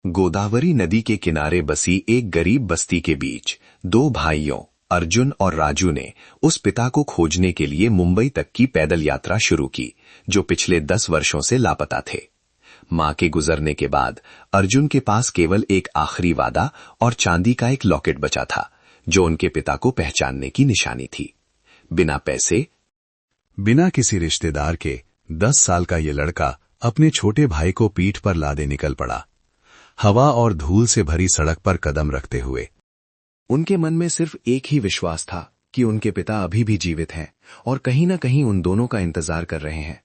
गोदावरी नदी के किनारे बसी एक गरीब बस्ती के बीच दो भाइयों अर्जुन और राजू ने उस पिता को खोजने के लिए मुंबई तक की पैदल यात्रा शुरू की, जो पिछले 10 वर्षों से लापता थे। मां के गुजरने के बाद अर्जुन के पास केवल एक आखिरी वादा और चांदी का एक लॉकेट बचा था, जो उनके पिता को पहचानने की निशानी थी। बिना पैसे, बिना किसी रिश्तेदार के 10 साल का ये लड़का अपने छोटे भाई को पीठ पर लादे निकल पड़ा, हवा और धूल से भरी सड़क पर कदम रखते हुए। उनके मन में सिर्फ एक ही विश्वास था कि उनके पिता अभी भी जीवित हैं और कहीं न कहीं उन दोनों का इंतजार कर रहे हैं।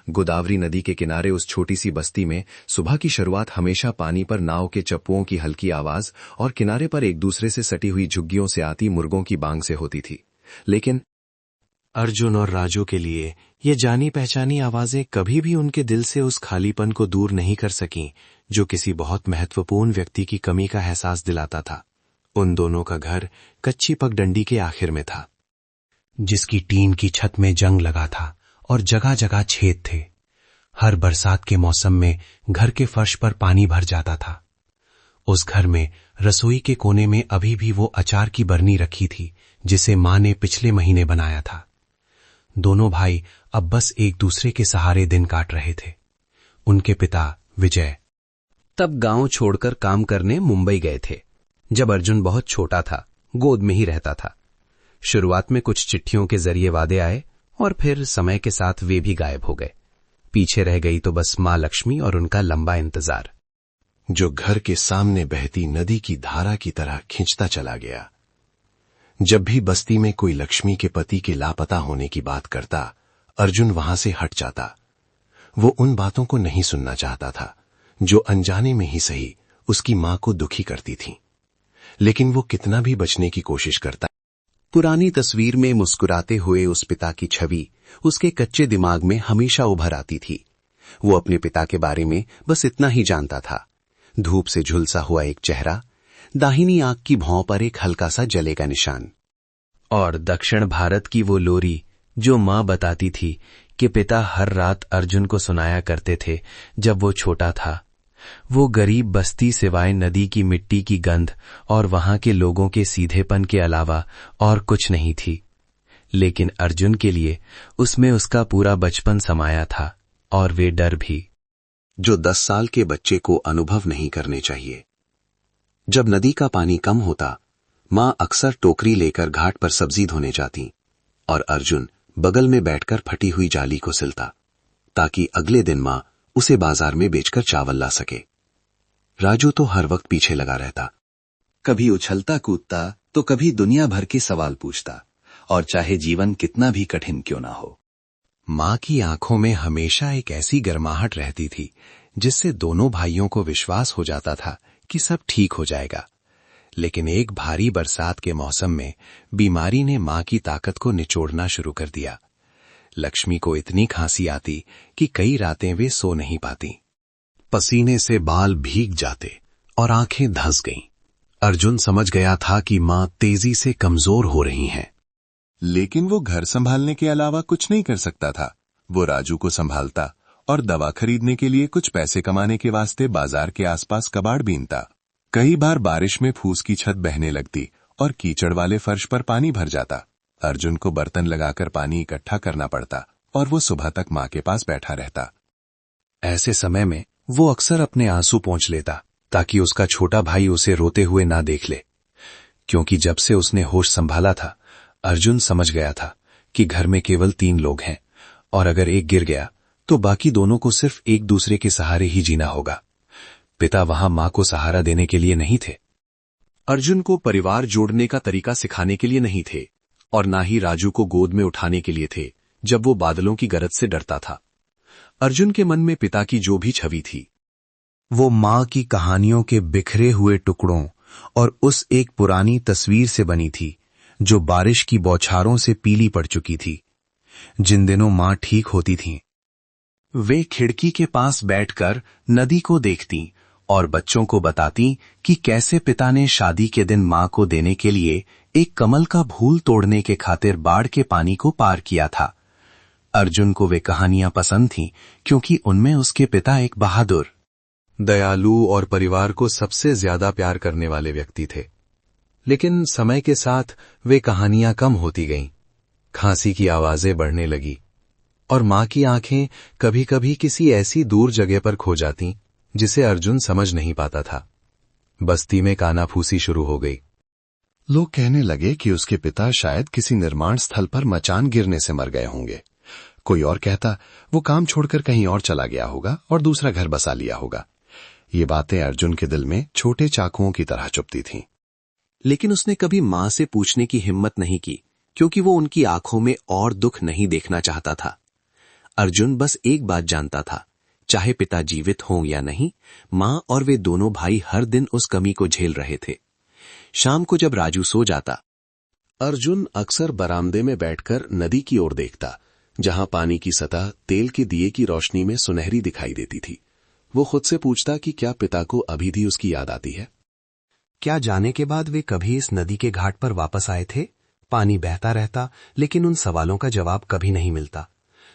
गोदावरी नदी के किनारे उस छोटी सी बस्ती में सुबह की शुरुआत हमेशा पानी पर नाव के चप्पुओं की हल्की आवाज और किनारे पर एक दूसरे से सटी हुई झुग्गियों से आती मुर्गों की बांग से होती थी। लेकिन अर्जुन और राजू के लिए ये जानी पहचानी आवाजें कभी भी उनके दिल से उस खालीपन को दूर नहीं कर सकीं, जो किसी बहुत महत्वपूर्ण व्यक्ति की कमी का एहसास दिलाता था। उन दोनों का घर कच्ची पगडंडी के आखिर में था, जिसकी टीन की छत में जंग लगा था और जगह जगह छेद थे। हर बरसात के मौसम में घर के फर्श पर पानी भर जाता था। उस घर में रसोई के कोने में अभी भी वो अचार की बरनी रखी थी, जिसे मां ने पिछले महीने बनाया था। दोनों भाई अब बस एक दूसरे के सहारे दिन काट रहे थे। उनके पिता विजय तब गांव छोड़कर काम करने मुंबई गए थे। जब अर्जुन बहुत छोटा था, गोद में ही रहता था। शुरुआत में कुछ चिट्ठियों के जरिए वादे आए और फिर समय के साथ वे भी गायब हो गए। पीछे रह गई तो बस मां लक्ष्मी और उनका लंबा इंतजार, जो घर के सामने बहती नदी की धारा की तरह खिंचता चला गया। जब भी बस्ती में कोई लक्ष्मी के पति के लापता होने की बात करता, अर्जुन वहां से हट जाता। वो उन बातों को नहीं सुनना चाहता था जो अनजाने में ही सही उसकी मां को दुखी करती थीं। लेकिन वो कितना भी बचने की कोशिश करता, पुरानी तस्वीर में मुस्कुराते हुए उस पिता की छवि उसके कच्चे दिमाग में हमेशा उभर आती थी। वो अपने पिता के बारे में बस इतना ही जानता था: धूप से झुलसा हुआ एक चेहरा, दाहिनी आंख की भौं पर एक हल्का सा जले का निशान, और दक्षिण भारत की वो लोरी जो मां बताती थी कि पिता हर रात अर्जुन को सुनाया करते थे जब वो छोटा था। वो गरीब बस्ती सिवाय नदी की मिट्टी की गंध और वहां के लोगों के सीधेपन के अलावा और कुछ नहीं थी। लेकिन अर्जुन के लिए उसमें उसका पूरा बचपन समाया था, और वे डर भी, जो 10 साल के बच्चे को अनुभव नहीं करने चाहिए। जब नदी का पानी कम होता, मां अक्सर टोकरी लेकर घाट पर सब्जी धोने जाती और अर्जुन बगल में बैठकर फटी हुई जाली को सिलता, ताकि अगले दिन मां उसे बाजार में बेचकर चावल ला सके। राजू तो हर वक्त पीछे लगा रहता, कभी उछलता कूदता तो कभी दुनिया भर के सवाल पूछता, और चाहे जीवन कितना भी कठिन क्यों ना हो। मां की आंखों में हमेशा एक ऐसी गर्माहट रहती थी जिससे दोनों भाइयों को विश्वास हो जाता था कि सब ठीक हो जाएगा। लेकिन एक भारी बरसात के मौसम में बीमारी ने मां की ताकत को निचोड़ना शुरू कर दिया। लक्ष्मी को इतनी खांसी आती कि कई रातें वे सो नहीं पाती। पसीने से बाल भीग जाते और आंखें धंस गईं। अर्जुन समझ गया था कि मां तेजी से कमजोर हो रही हैं। लेकिन वो घर संभालने के अलावा कुछ नहीं कर सकता था। वो राजू को संभालता और दवा खरीदने के लिए कुछ पैसे कमाने के वास्ते बाजार के आसपास कबाड़ बीनता। कई बार बारिश में फूस की छत बहने लगती और कीचड़ वाले फर्श पर पानी भर जाता। अर्जुन को बर्तन लगाकर पानी इकट्ठा करना पड़ता और वो सुबह तक मां के पास बैठा रहता। ऐसे समय में वो अक्सर अपने आंसू पोंछ लेता, ताकि उसका छोटा भाई उसे रोते हुए ना देख ले। क्योंकि जब से उसने होश संभाला था, अर्जुन समझ गया था कि घर में केवल 3 लोग हैं, और अगर एक गिर गया तो बाकी दोनों को सिर्फ एक दूसरे के सहारे ही जीना होगा। पिता वहां मां को सहारा देने के लिए नहीं थे, अर्जुन को परिवार जोड़ने का तरीका सिखाने के लिए नहीं थे, और ना ही राजू को गोद में उठाने के लिए थे जब वो बादलों की गरज से डरता था। अर्जुन के मन में पिता की जो भी छवि थी, वो मां की कहानियों के बिखरे हुए टुकड़ों और उस एक पुरानी तस्वीर से बनी थी जो बारिश की बौछारों से पीली पड़ चुकी थी। जिन दिनों मां ठीक होती थीं, वे खिड़की के पास बैठकर नदी को देखती और बच्चों को बताती कि कैसे पिता ने शादी के दिन मां को देने के लिए एक कमल का फूल तोड़ने के खातिर बाढ़ के पानी को पार किया था। अर्जुन को वे कहानियां पसंद थीं क्योंकि उनमें उसके पिता एक बहादुर, दयालु और परिवार को सबसे ज्यादा प्यार करने वाले व्यक्ति थे। लेकिन समय के साथ वे कहानियां कम होती गईं, खांसी की आवाजें बढ़ने लगी और मां की आंखें कभी कभी किसी ऐसी दूर जगह पर खो जातीं जिसे अर्जुन समझ नहीं पाता था। बस्ती में कानाफूसी शुरू हो गई। लोग कहने लगे कि उसके पिता शायद किसी निर्माण स्थल पर मचान गिरने से मर गए होंगे। कोई और कहता वो काम छोड़कर कहीं और चला गया होगा और दूसरा घर बसा लिया होगा। ये बातें अर्जुन के दिल में छोटे चाकुओं की तरह चुभती थीं। लेकिन उसने कभी मां से पूछने की हिम्मत नहीं की, क्योंकि वो उनकी आंखों में और दुख नहीं देखना चाहता था। अर्जुन बस एक बात जानता था, चाहे पिता जीवित हों या नहीं, मां और वे दोनों भाई हर दिन उस कमी को झेल रहे थे। शाम को जब राजू सो जाता, अर्जुन अक्सर बरामदे में बैठकर नदी की ओर देखता, जहां पानी की सतह तेल के दिए की रोशनी में सुनहरी दिखाई देती थी। वो खुद से पूछता कि क्या पिता को अभी भी उसकी याद आती है। क्या जाने के बाद वे कभी इस नदी के घाट पर वापस आए थे? पानी बहता रहता, लेकिन उन सवालों का जवाब कभी नहीं मिलता।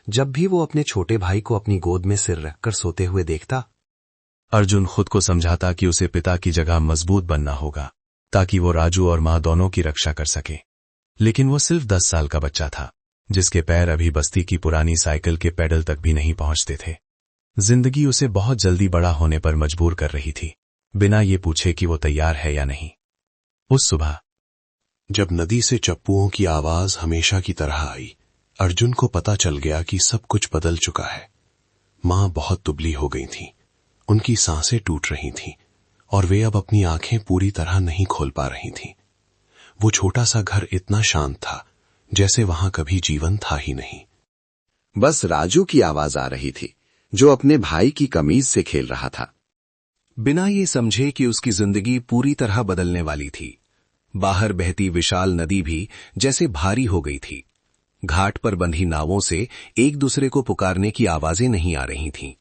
जब भी वो अपने छोटे भाई को अपनी गोद में सिर रखकर सोते हुए देखता, अर्जुन खुद को समझाता कि उसे पिता की जगह मजबूत बनना होगा, ताकि वो राजू और मां दोनों की रक्षा कर सके। लेकिन वो सिर्फ 10 साल का बच्चा था, जिसके पैर अभी बस्ती की पुरानी साइकिल के पेडल तक भी नहीं पहुंचते थे। जिंदगी उसे बहुत जल्दी बड़ा होने पर मजबूर कर रही थी, बिना ये पूछे कि वो तैयार है या नहीं। उस सुबह जब नदी से चप्पूओं की आवाज हमेशा की तरह आई, अर्जुन को पता चल गया कि सब कुछ बदल चुका है। मां बहुत दुबली हो गई थी, उनकी सांसें टूट रही थीं और वे अब अपनी आंखें पूरी तरह नहीं खोल पा रही थीं। वो छोटा सा घर इतना शांत था जैसे वहां कभी जीवन था ही नहीं। बस राजू की आवाज आ रही थी, जो अपने भाई की कमीज से खेल रहा था, बिना ये समझे कि उसकी जिंदगी पूरी तरह बदलने वाली थी। बाहर बहती विशाल नदी भी जैसे भारी हो गई थी। घाट पर बंधी नावों से एक दूसरे को पुकारने की आवाजें नहीं आ रही थीं।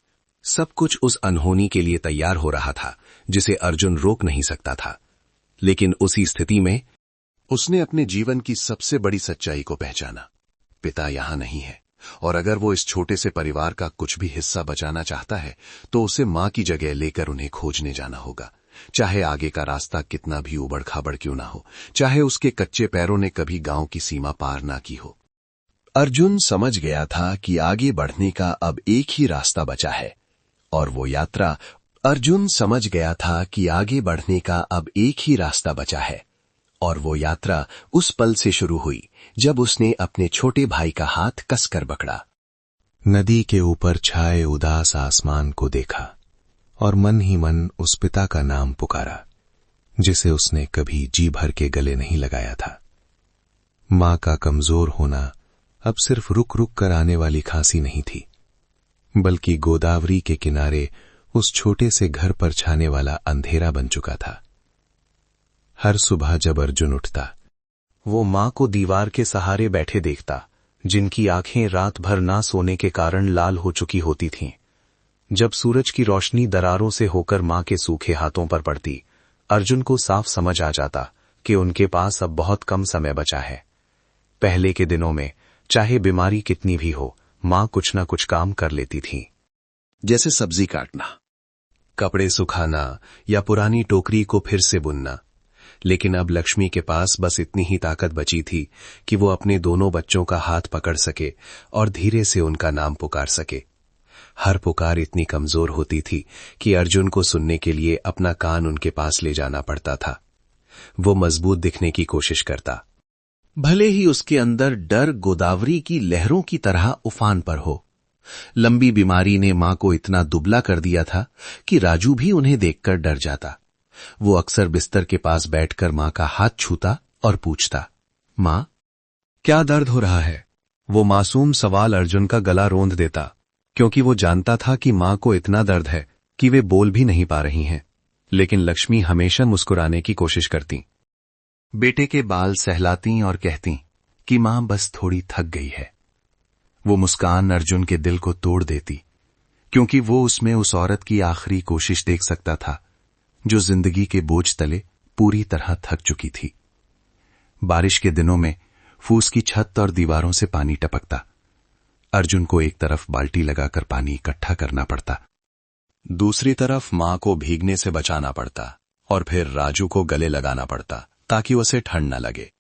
सब कुछ उस अनहोनी के लिए तैयार हो रहा था जिसे अर्जुन रोक नहीं सकता था। लेकिन उसी स्थिति में उसने अपने जीवन की सबसे बड़ी सच्चाई को पहचाना। पिता यहां नहीं है, और अगर वो इस छोटे से परिवार का कुछ भी हिस्सा बचाना चाहता है तो उसे मां की जगह लेकर उन्हें खोजने जाना होगा, चाहे आगे का रास्ता कितना भी उबड़ खाबड़ क्यों ना हो, चाहे उसके कच्चे पैरों ने कभी गांव की सीमा पार ना की हो। अर्जुन समझ गया था कि आगे बढ़ने का अब एक ही रास्ता बचा है, और वो यात्रा अर्जुन समझ गया था कि आगे बढ़ने का अब एक ही रास्ता बचा है, और वो यात्रा उस पल से शुरू हुई जब उसने अपने छोटे भाई का हाथ कसकर पकड़ा। नदी के ऊपर छाए उदास आसमान को देखा और मन ही मन उस पिता का नाम पुकारा, जिसे उसने कभी जी भर के गले नहीं लगाया था। मां का कमजोर होना अब सिर्फ रुक रुक कर आने वाली खांसी नहीं थी, बल्कि गोदावरी के किनारे उस छोटे से घर पर छाने वाला अंधेरा बन चुका था। हर सुबह जब अर्जुन उठता, वो मां को दीवार के सहारे बैठे देखता, जिनकी आंखें रात भर ना सोने के कारण लाल हो चुकी होती थीं। जब सूरज की रोशनी दरारों से होकर मां के सूखे हाथों पर पड़ती, अर्जुन को साफ समझ आ जाता कि उनके पास अब बहुत कम समय बचा है। पहले के दिनों में चाहे बीमारी कितनी भी हो, मां कुछ न कुछ काम कर लेती थी, जैसे सब्जी काटना, कपड़े सुखाना या पुरानी टोकरी को फिर से बुनना। लेकिन अब लक्ष्मी के पास बस इतनी ही ताकत बची थी कि वो अपने दोनों बच्चों का हाथ पकड़ सके और धीरे से उनका नाम पुकार सके। हर पुकार इतनी कमजोर होती थी कि अर्जुन को सुनने के लिए अपना कान उनके पास ले जाना पड़ता था। वो मजबूत दिखने की कोशिश करता, भले ही उसके अंदर डर गोदावरी की लहरों की तरह उफान पर हो। लंबी बीमारी ने मां को इतना दुबला कर दिया था कि राजू भी उन्हें देखकर डर जाता। वो अक्सर बिस्तर के पास बैठकर मां का हाथ छूता और पूछता, मां, क्या दर्द हो रहा है? वो मासूम सवाल अर्जुन का गला रोंद देता, क्योंकि वो जानता था कि मां को इतना दर्द है कि वे बोल भी नहीं पा रही हैं। लेकिन लक्ष्मी हमेशा मुस्कुराने की कोशिश करती, बेटे के बाल सहलाती और कहती कि मां बस थोड़ी थक गई है। वो मुस्कान अर्जुन के दिल को तोड़ देती, क्योंकि वो उसमें उस औरत की आखिरी कोशिश देख सकता था जो जिंदगी के बोझ तले पूरी तरह थक चुकी थी। बारिश के दिनों में फूस की छत और दीवारों से पानी टपकता। अर्जुन को एक तरफ बाल्टी लगाकर पानी इकट्ठा करना पड़ता, दूसरी तरफ मां को भीगने से बचाना पड़ता और फिर राजू को गले लगाना पड़ता ताकि उसे ठंड न लगे।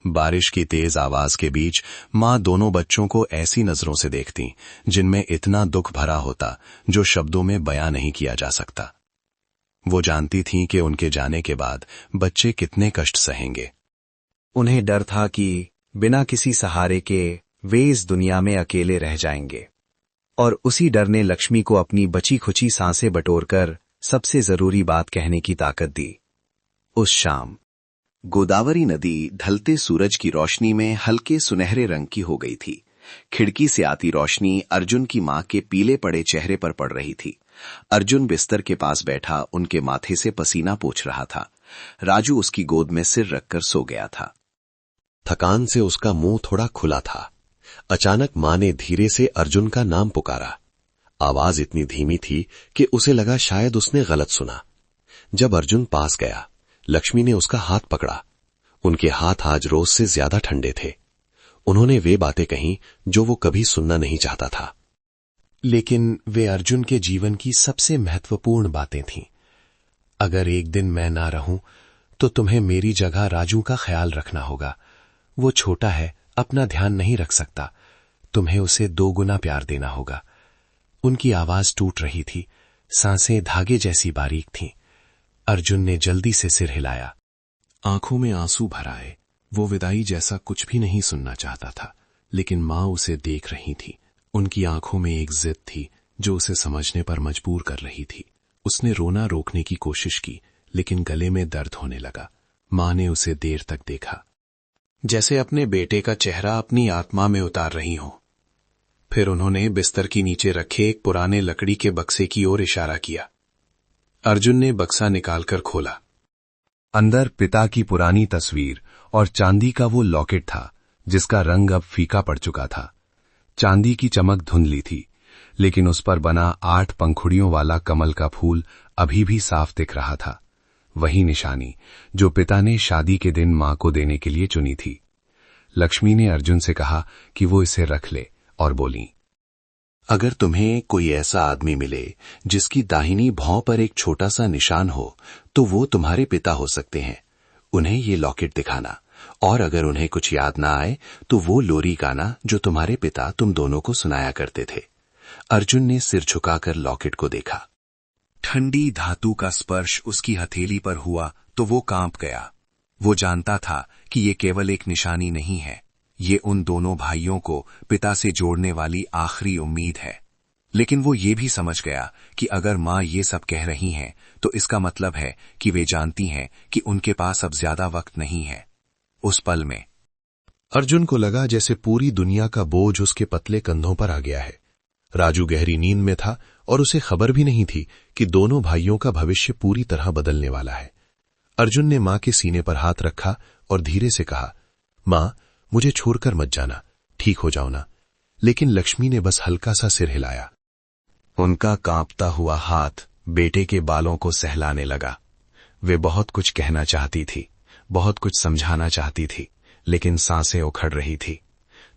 बारिश की तेज आवाज के बीच मां दोनों बच्चों को ऐसी नजरों से देखती जिनमें इतना दुख भरा होता जो शब्दों में बयां नहीं किया जा सकता। वो जानती थीं कि उनके जाने के बाद बच्चे कितने कष्ट सहेंगे। उन्हें डर था कि बिना किसी सहारे के वे इस दुनिया में अकेले रह जाएंगे, और उसी डर ने लक्ष्मी को अपनी बची खुची सांसें बटोरकर सबसे जरूरी बात कहने की ताकत दी। उस शाम गोदावरी नदी ढलते सूरज की रोशनी में हल्के सुनहरे रंग की हो गई थी। खिड़की से आती रोशनी अर्जुन की मां के पीले पड़े चेहरे पर पड़ रही थी। अर्जुन बिस्तर के पास बैठा उनके माथे से पसीना पोंछ रहा था। राजू उसकी गोद में सिर रखकर सो गया था। थकान से उसका मुंह थोड़ा खुला था। अचानक मां ने धीरे से अर्जुन का नाम पुकारा। आवाज इतनी धीमी थी कि उसे लगा शायद उसने गलत सुना। जब अर्जुन पास गया, लक्ष्मी ने उसका हाथ पकड़ा। उनके हाथ आज रोज से ज्यादा ठंडे थे। उन्होंने वे बातें कहीं जो वो कभी सुनना नहीं चाहता था, लेकिन वे अर्जुन के जीवन की सबसे महत्वपूर्ण बातें थीं। अगर एक दिन मैं ना रहूं तो तुम्हें मेरी जगह राजू का ख्याल रखना होगा। वो छोटा है, अपना ध्यान नहीं रख सकता। तुम्हें उसे 2 गुना प्यार देना होगा। उनकी आवाज टूट रही थी, सांसें धागे जैसी बारीक थीं। अर्जुन ने जल्दी से सिर हिलाया। आंखों में आंसू भर आए। वो विदाई जैसा कुछ भी नहीं सुनना चाहता था, लेकिन मां उसे देख रही थी। उनकी आंखों में एक जिद थी जो उसे समझने पर मजबूर कर रही थी। उसने रोना रोकने की कोशिश की, लेकिन गले में दर्द होने लगा। मां ने उसे देर तक देखा, जैसे अपने बेटे का चेहरा अपनी आत्मा में उतार रही हो। फिर उन्होंने बिस्तर के नीचे रखे एक पुराने लकड़ी के बक्से की ओर इशारा किया। अर्जुन ने बक्सा निकालकर खोला। अंदर पिता की पुरानी तस्वीर और चांदी का वो लॉकेट था जिसका रंग अब फीका पड़ चुका था। चांदी की चमक धुंधली थी, लेकिन उस पर बना 8 पंखुड़ियों वाला कमल का फूल अभी भी साफ दिख रहा था। वही निशानी जो पिता ने शादी के दिन मां को देने के लिए चुनी थी। लक्ष्मी ने अर्जुन से कहा कि वो इसे रख ले और बोली, अगर तुम्हें कोई ऐसा आदमी मिले जिसकी दाहिनी भौं पर एक छोटा सा निशान हो तो वो तुम्हारे पिता हो सकते हैं। उन्हें ये लॉकेट दिखाना, और अगर उन्हें कुछ याद ना आए तो वो लोरी गाना जो तुम्हारे पिता तुम दोनों को सुनाया करते थे। अर्जुन ने सिर झुकाकर लॉकेट को देखा। ठंडी धातु का स्पर्श उसकी हथेली पर हुआ तो वो कांप गया। वो जानता था कि ये केवल एक निशानी नहीं है, ये उन दोनों भाइयों को पिता से जोड़ने वाली आखिरी उम्मीद है। लेकिन वो ये भी समझ गया कि अगर मां ये सब कह रही हैं तो इसका मतलब है कि वे जानती हैं कि उनके पास अब ज्यादा वक्त नहीं है। उस पल में अर्जुन को लगा जैसे पूरी दुनिया का बोझ उसके पतले कंधों पर आ गया है। राजू गहरी नींद में था और उसे खबर भी नहीं थी कि दोनों भाइयों का भविष्य पूरी तरह बदलने वाला है। अर्जुन ने मां के सीने पर हाथ रखा और धीरे से कहा, मां, मुझे छोड़कर मत जाना, ठीक हो जाओ ना। लेकिन लक्ष्मी ने बस हल्का सा सिर हिलाया। उनका कांपता हुआ हाथ बेटे के बालों को सहलाने लगा। वे बहुत कुछ कहना चाहती थी, बहुत कुछ समझाना चाहती थी, लेकिन सांसें उखड़ रही थी।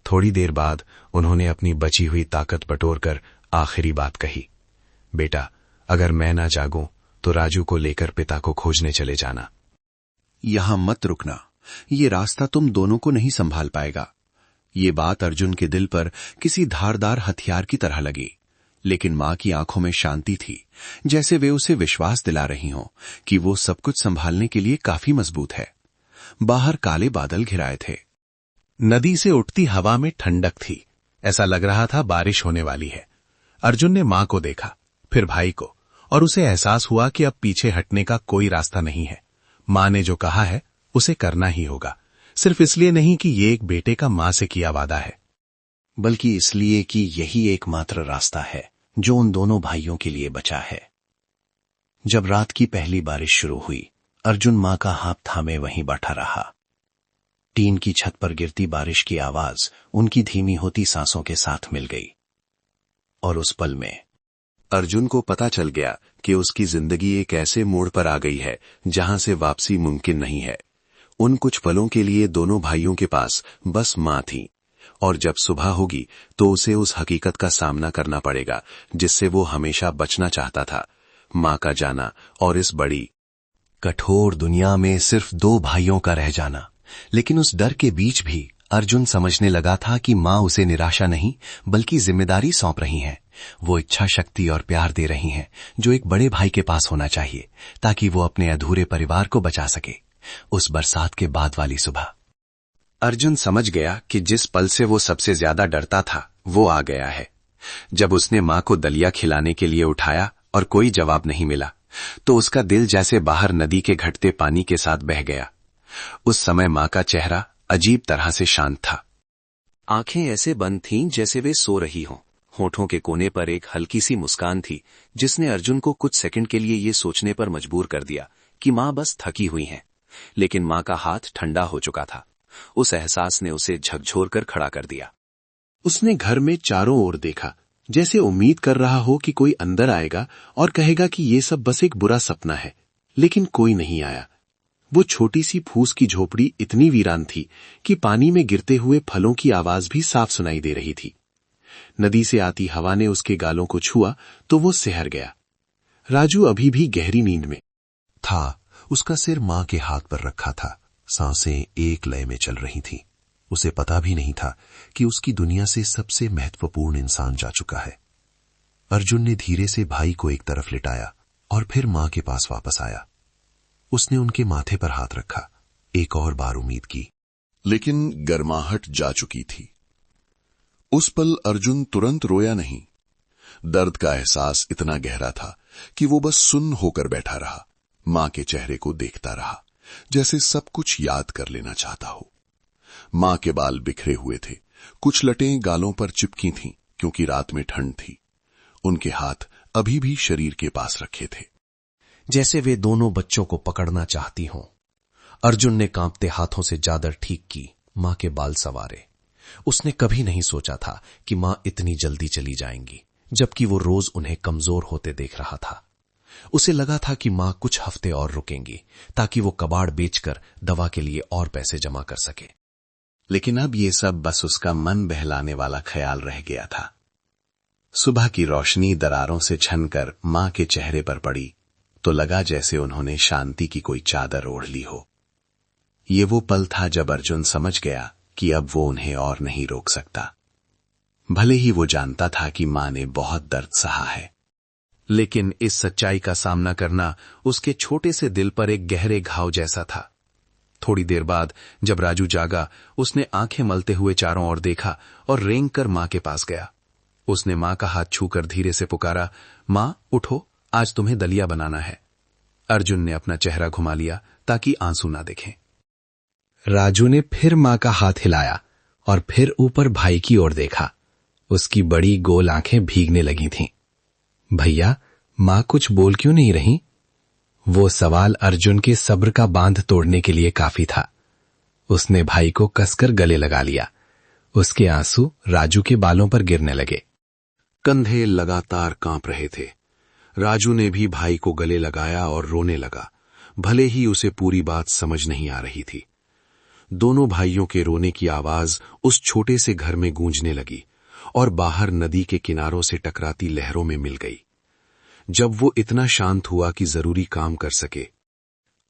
थोड़ी देर बाद उन्होंने अपनी बची हुई ताकत बटोरकर आखिरी बात कही, बेटा, अगर मैं ना जागूं तो राजू को लेकर पिता को खोजने चले जाना। यहां मत रुकना, ये रास्ता तुम दोनों को नहीं संभाल पाएगा। ये बात अर्जुन के दिल पर किसी धारदार हथियार की तरह लगी, लेकिन मां की आंखों में शांति थी, जैसे वे उसे विश्वास दिला रही हों कि वो सब कुछ संभालने के लिए काफी मजबूत है। बाहर काले बादल घिराए थे। नदी से उठती हवा में ठंडक थी। ऐसा लग रहा था बारिश होने वाली है। अर्जुन ने मां को देखा, फिर भाई को, और उसे एहसास हुआ कि अब पीछे हटने का कोई रास्ता नहीं है। मां ने जो कहा है उसे करना ही होगा, सिर्फ इसलिए नहीं कि ये एक बेटे का मां से किया वादा है, बल्कि इसलिए कि यही एकमात्र रास्ता है जो उन दोनों भाइयों के लिए बचा है। जब रात की पहली बारिश शुरू हुई, अर्जुन मां का हाथ थामे वहीं बैठा रहा। टीन की छत पर गिरती बारिश की आवाज उनकी धीमी होती सांसों के साथ मिल गई, और उस पल में अर्जुन को पता चल गया कि उसकी जिंदगी एक ऐसे मोड़ पर आ गई है जहां से वापसी मुमकिन नहीं है। उन कुछ पलों के लिए दोनों भाइयों के पास बस मां थी। और जब सुबह होगी तो उसे उस हकीकत का सामना करना पड़ेगा जिससे वो हमेशा बचना चाहता था, मां का जाना और इस बड़ी कठोर दुनिया में सिर्फ 2 भाइयों का रह जाना। लेकिन उस डर के बीच भी अर्जुन समझने लगा था कि मां उसे निराशा नहीं बल्कि जिम्मेदारी सौंप रही हैं। वो इच्छा शक्ति और प्यार दे रही हैं जो एक बड़े भाई के पास होना चाहिए ताकि वो अपने अधूरे परिवार को बचा सके। उस बरसात के बाद वाली सुबह अर्जुन समझ गया कि जिस पल से वो सबसे ज्यादा डरता था वो आ गया है। जब उसने मां को दलिया खिलाने के लिए उठाया और कोई जवाब नहीं मिला तो उसका दिल जैसे बाहर नदी के घटते पानी के साथ बह गया। उस समय मां का चेहरा अजीब तरह से शांत था। आंखें ऐसे बंद थीं जैसे वे सो रही हों। होठों के कोने पर एक हल्की सी मुस्कान थी जिसने अर्जुन को कुछ सेकंड के लिए ये सोचने पर मजबूर कर दिया कि मां बस थकी हुई हैं। लेकिन मां का हाथ ठंडा हो चुका था। उस एहसास ने उसे झकझोर कर खड़ा कर दिया। उसने घर में चारों ओर देखा, जैसे उम्मीद कर रहा हो कि कोई अंदर आएगा और कहेगा कि ये सब बस एक बुरा सपना है, लेकिन कोई नहीं आया। वो छोटी सी फूस की झोपड़ी इतनी वीरान थी कि पानी में गिरते हुए फलों की आवाज भी साफ सुनाई दे रही थी। नदी से आती हवा ने उसके गालों को छुआ तो वो सिहर गया। राजू अभी भी गहरी नींद में था। उसका सिर मां के हाथ पर रखा था। सांसें एक लय में चल रही थीं। उसे पता भी नहीं था कि उसकी दुनिया से सबसे महत्वपूर्ण इंसान जा चुका है। अर्जुन ने धीरे से भाई को एक तरफ लिटाया और फिर मां के पास वापस आया। उसने उनके माथे पर हाथ रखा, एक और बार उम्मीद की। लेकिन गर्माहट जा चुकी थी। उस पल अर्जुन तुरंत रोया नहीं। दर्द का एहसास इतना गहरा था कि वो बस सुन्न होकर बैठा रहा, मां के चेहरे को देखता रहा, जैसे सब कुछ याद कर लेना चाहता हो। मां के बाल बिखरे हुए थे, कुछ लटें गालों पर चिपकी थीं क्योंकि रात में ठंड थी। उनके हाथ अभी भी शरीर के पास रखे थे, जैसे वे दोनों बच्चों को पकड़ना चाहती हों। अर्जुन ने कांपते हाथों से चादर ठीक की, मां के बाल संवारे। उसने कभी नहीं सोचा था कि मां इतनी जल्दी चली जाएंगी, जबकि वो रोज उन्हें कमजोर होते देख रहा था। उसे लगा था कि मां कुछ हफ्ते और रुकेंगी ताकि वो कबाड़ बेचकर दवा के लिए और पैसे जमा कर सके। लेकिन अब ये सब बस उसका मन बहलाने वाला ख्याल रह गया था। सुबह की रोशनी दरारों से छनकर मां के चेहरे पर पड़ी तो लगा जैसे उन्होंने शांति की कोई चादर ओढ़ ली हो। ये वो पल था जब अर्जुन समझ गया कि अब वो उन्हें और नहीं रोक सकता। भले ही वो जानता था कि मां ने बहुत दर्द सहा है, लेकिन इस सच्चाई का सामना करना उसके छोटे से दिल पर एक गहरे घाव जैसा था। थोड़ी देर बाद जब राजू जागा, उसने आंखें मलते हुए चारों ओर देखा और रेंग कर मां के पास गया। उसने मां का हाथ छूकर धीरे से पुकारा, मां उठो, आज तुम्हें दलिया बनाना है। अर्जुन ने अपना चेहरा घुमा लिया ताकि आंसू ना दिखें। राजू ने फिर मां का हाथ हिलाया और फिर ऊपर भाई की ओर देखा। उसकी बड़ी गोल आंखें भीगने लगी थीं। भैया, मां कुछ बोल क्यों नहीं रही? वो सवाल अर्जुन के सब्र का बांध तोड़ने के लिए काफी था। उसने भाई को कसकर गले लगा लिया। उसके आंसू राजू के बालों पर गिरने लगे। कंधे लगातार कांप रहे थे। राजू ने भी भाई को गले लगाया और रोने लगा, भले ही उसे पूरी बात समझ नहीं आ रही थी। दोनों भाइयों के रोने की आवाज उस छोटे से घर में गूंजने लगी और बाहर नदी के किनारों से टकराती लहरों में मिल गई। जब वो इतना शांत हुआ कि जरूरी काम कर सके,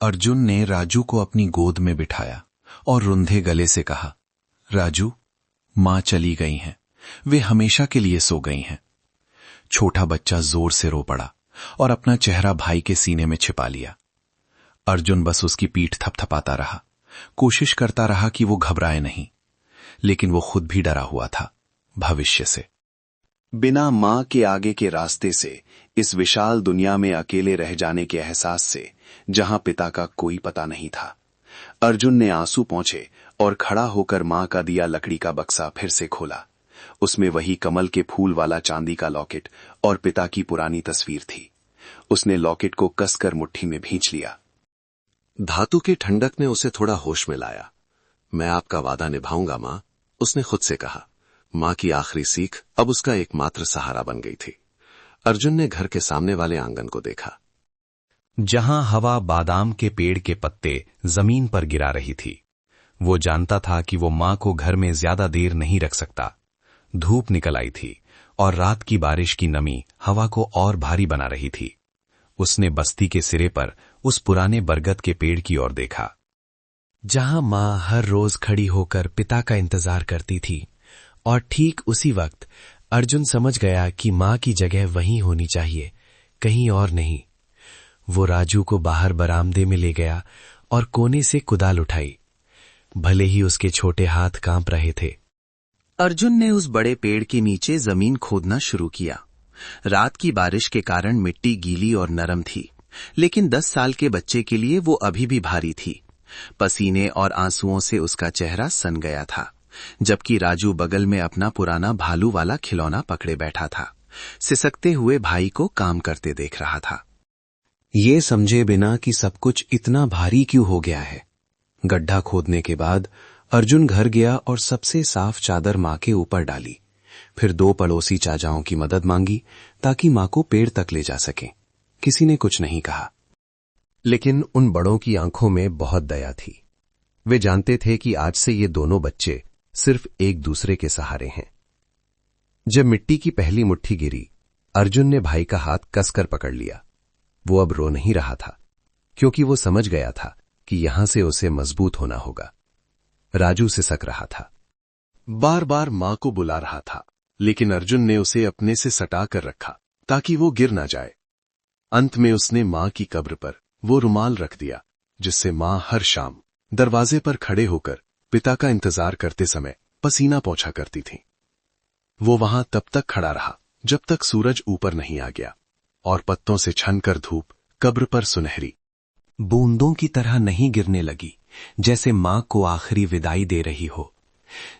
अर्जुन ने राजू को अपनी गोद में बिठाया और रुंधे गले से कहा, राजू, मां चली गई हैं, वे हमेशा के लिए सो गई हैं। छोटा बच्चा जोर से रो पड़ा और अपना चेहरा भाई के सीने में छिपा लिया। अर्जुन बस उसकी पीठ थपथपाता रहा, कोशिश करता रहा कि वो घबराए नहीं, लेकिन वो खुद भी डरा हुआ था, भविष्य से। बिना मां के आगे के रास्ते से, इस विशाल दुनिया में अकेले रह जाने के एहसास से, जहां पिता का कोई पता नहीं था। अर्जुन ने आंसू पोंछे और खड़ा होकर मां का दिया लकड़ी का बक्सा फिर से खोला। उसमें वही कमल के फूल वाला चांदी का लॉकेट और पिता की पुरानी तस्वीर थी। उसने लॉकेट को कसकर मुट्ठी में भींच लिया। धातु की ठंडक ने उसे थोड़ा होश में लाया। मैं आपका वादा निभाऊंगा मां, उसने खुद से कहा। मां की आखिरी सीख अब उसका एकमात्र सहारा बन गई थी। अर्जुन ने घर के सामने वाले आंगन को देखा, जहां हवा बादाम के पेड़ के पत्ते जमीन पर गिरा रही थी। वो जानता था कि वो मां को घर में ज्यादा देर नहीं रख सकता। धूप निकल आई थी और रात की बारिश की नमी हवा को और भारी बना रही थी। उसने बस्ती के सिरे पर उस पुराने बरगद के पेड़ की ओर देखा, जहां मां हर रोज खड़ी होकर पिता का इंतजार करती थी। और ठीक उसी वक्त अर्जुन समझ गया कि मां की जगह वहीं होनी चाहिए, कहीं और नहीं। वो राजू को बाहर बरामदे में ले गया और कोने से कुदाल उठाई। भले ही उसके छोटे हाथ कांप रहे थे। अर्जुन ने उस बड़े पेड़ के नीचे जमीन खोदना शुरू किया। रात की बारिश के कारण मिट्टी गीली और नरम थी, लेकिन 10 साल के बच्चे के लिए वो अभी भी भारी थी। पसीने और आंसुओं से उसका चेहरा सन गया था, जबकि राजू बगल में अपना पुराना भालू वाला खिलौना पकड़े बैठा था, सिसकते हुए भाई को काम करते देख रहा था। ये समझे बिना कि सब कुछ इतना भारी क्यों हो गया है। गड्ढा खोदने के बाद अर्जुन घर गया और सबसे साफ चादर मां के ऊपर डाली। फिर 2 पड़ोसी चाचाओं की मदद मांगी ताकि मां को पेड़ तक ले जा सके। किसी ने कुछ नहीं कहा, लेकिन उन बड़ों की आंखों में बहुत दया थी। वे जानते थे कि आज से ये दोनों बच्चे सिर्फ एक दूसरे के सहारे हैं। जब मिट्टी की पहली मुट्ठी गिरी, अर्जुन ने भाई का हाथ कसकर पकड़ लिया। वो अब रो नहीं रहा था, क्योंकि वो समझ गया था कि यहां से उसे मजबूत होना होगा। राजू सिसक रहा था, बार बार मां को बुला रहा था, लेकिन अर्जुन ने उसे अपने से सटा कर रखा ताकि वो गिर ना जाए। अंत में उसने मां की कब्र पर वो रुमाल रख दिया, जिससे मां हर शाम दरवाजे पर खड़े होकर पिता का इंतजार करते समय पसीना पोंछा करती थी। वो वहां तब तक खड़ा रहा जब तक सूरज ऊपर नहीं आ गया और पत्तों से छनकर धूप कब्र पर सुनहरी बूंदों की तरह नहीं गिरने लगी, जैसे मां को आखिरी विदाई दे रही हो।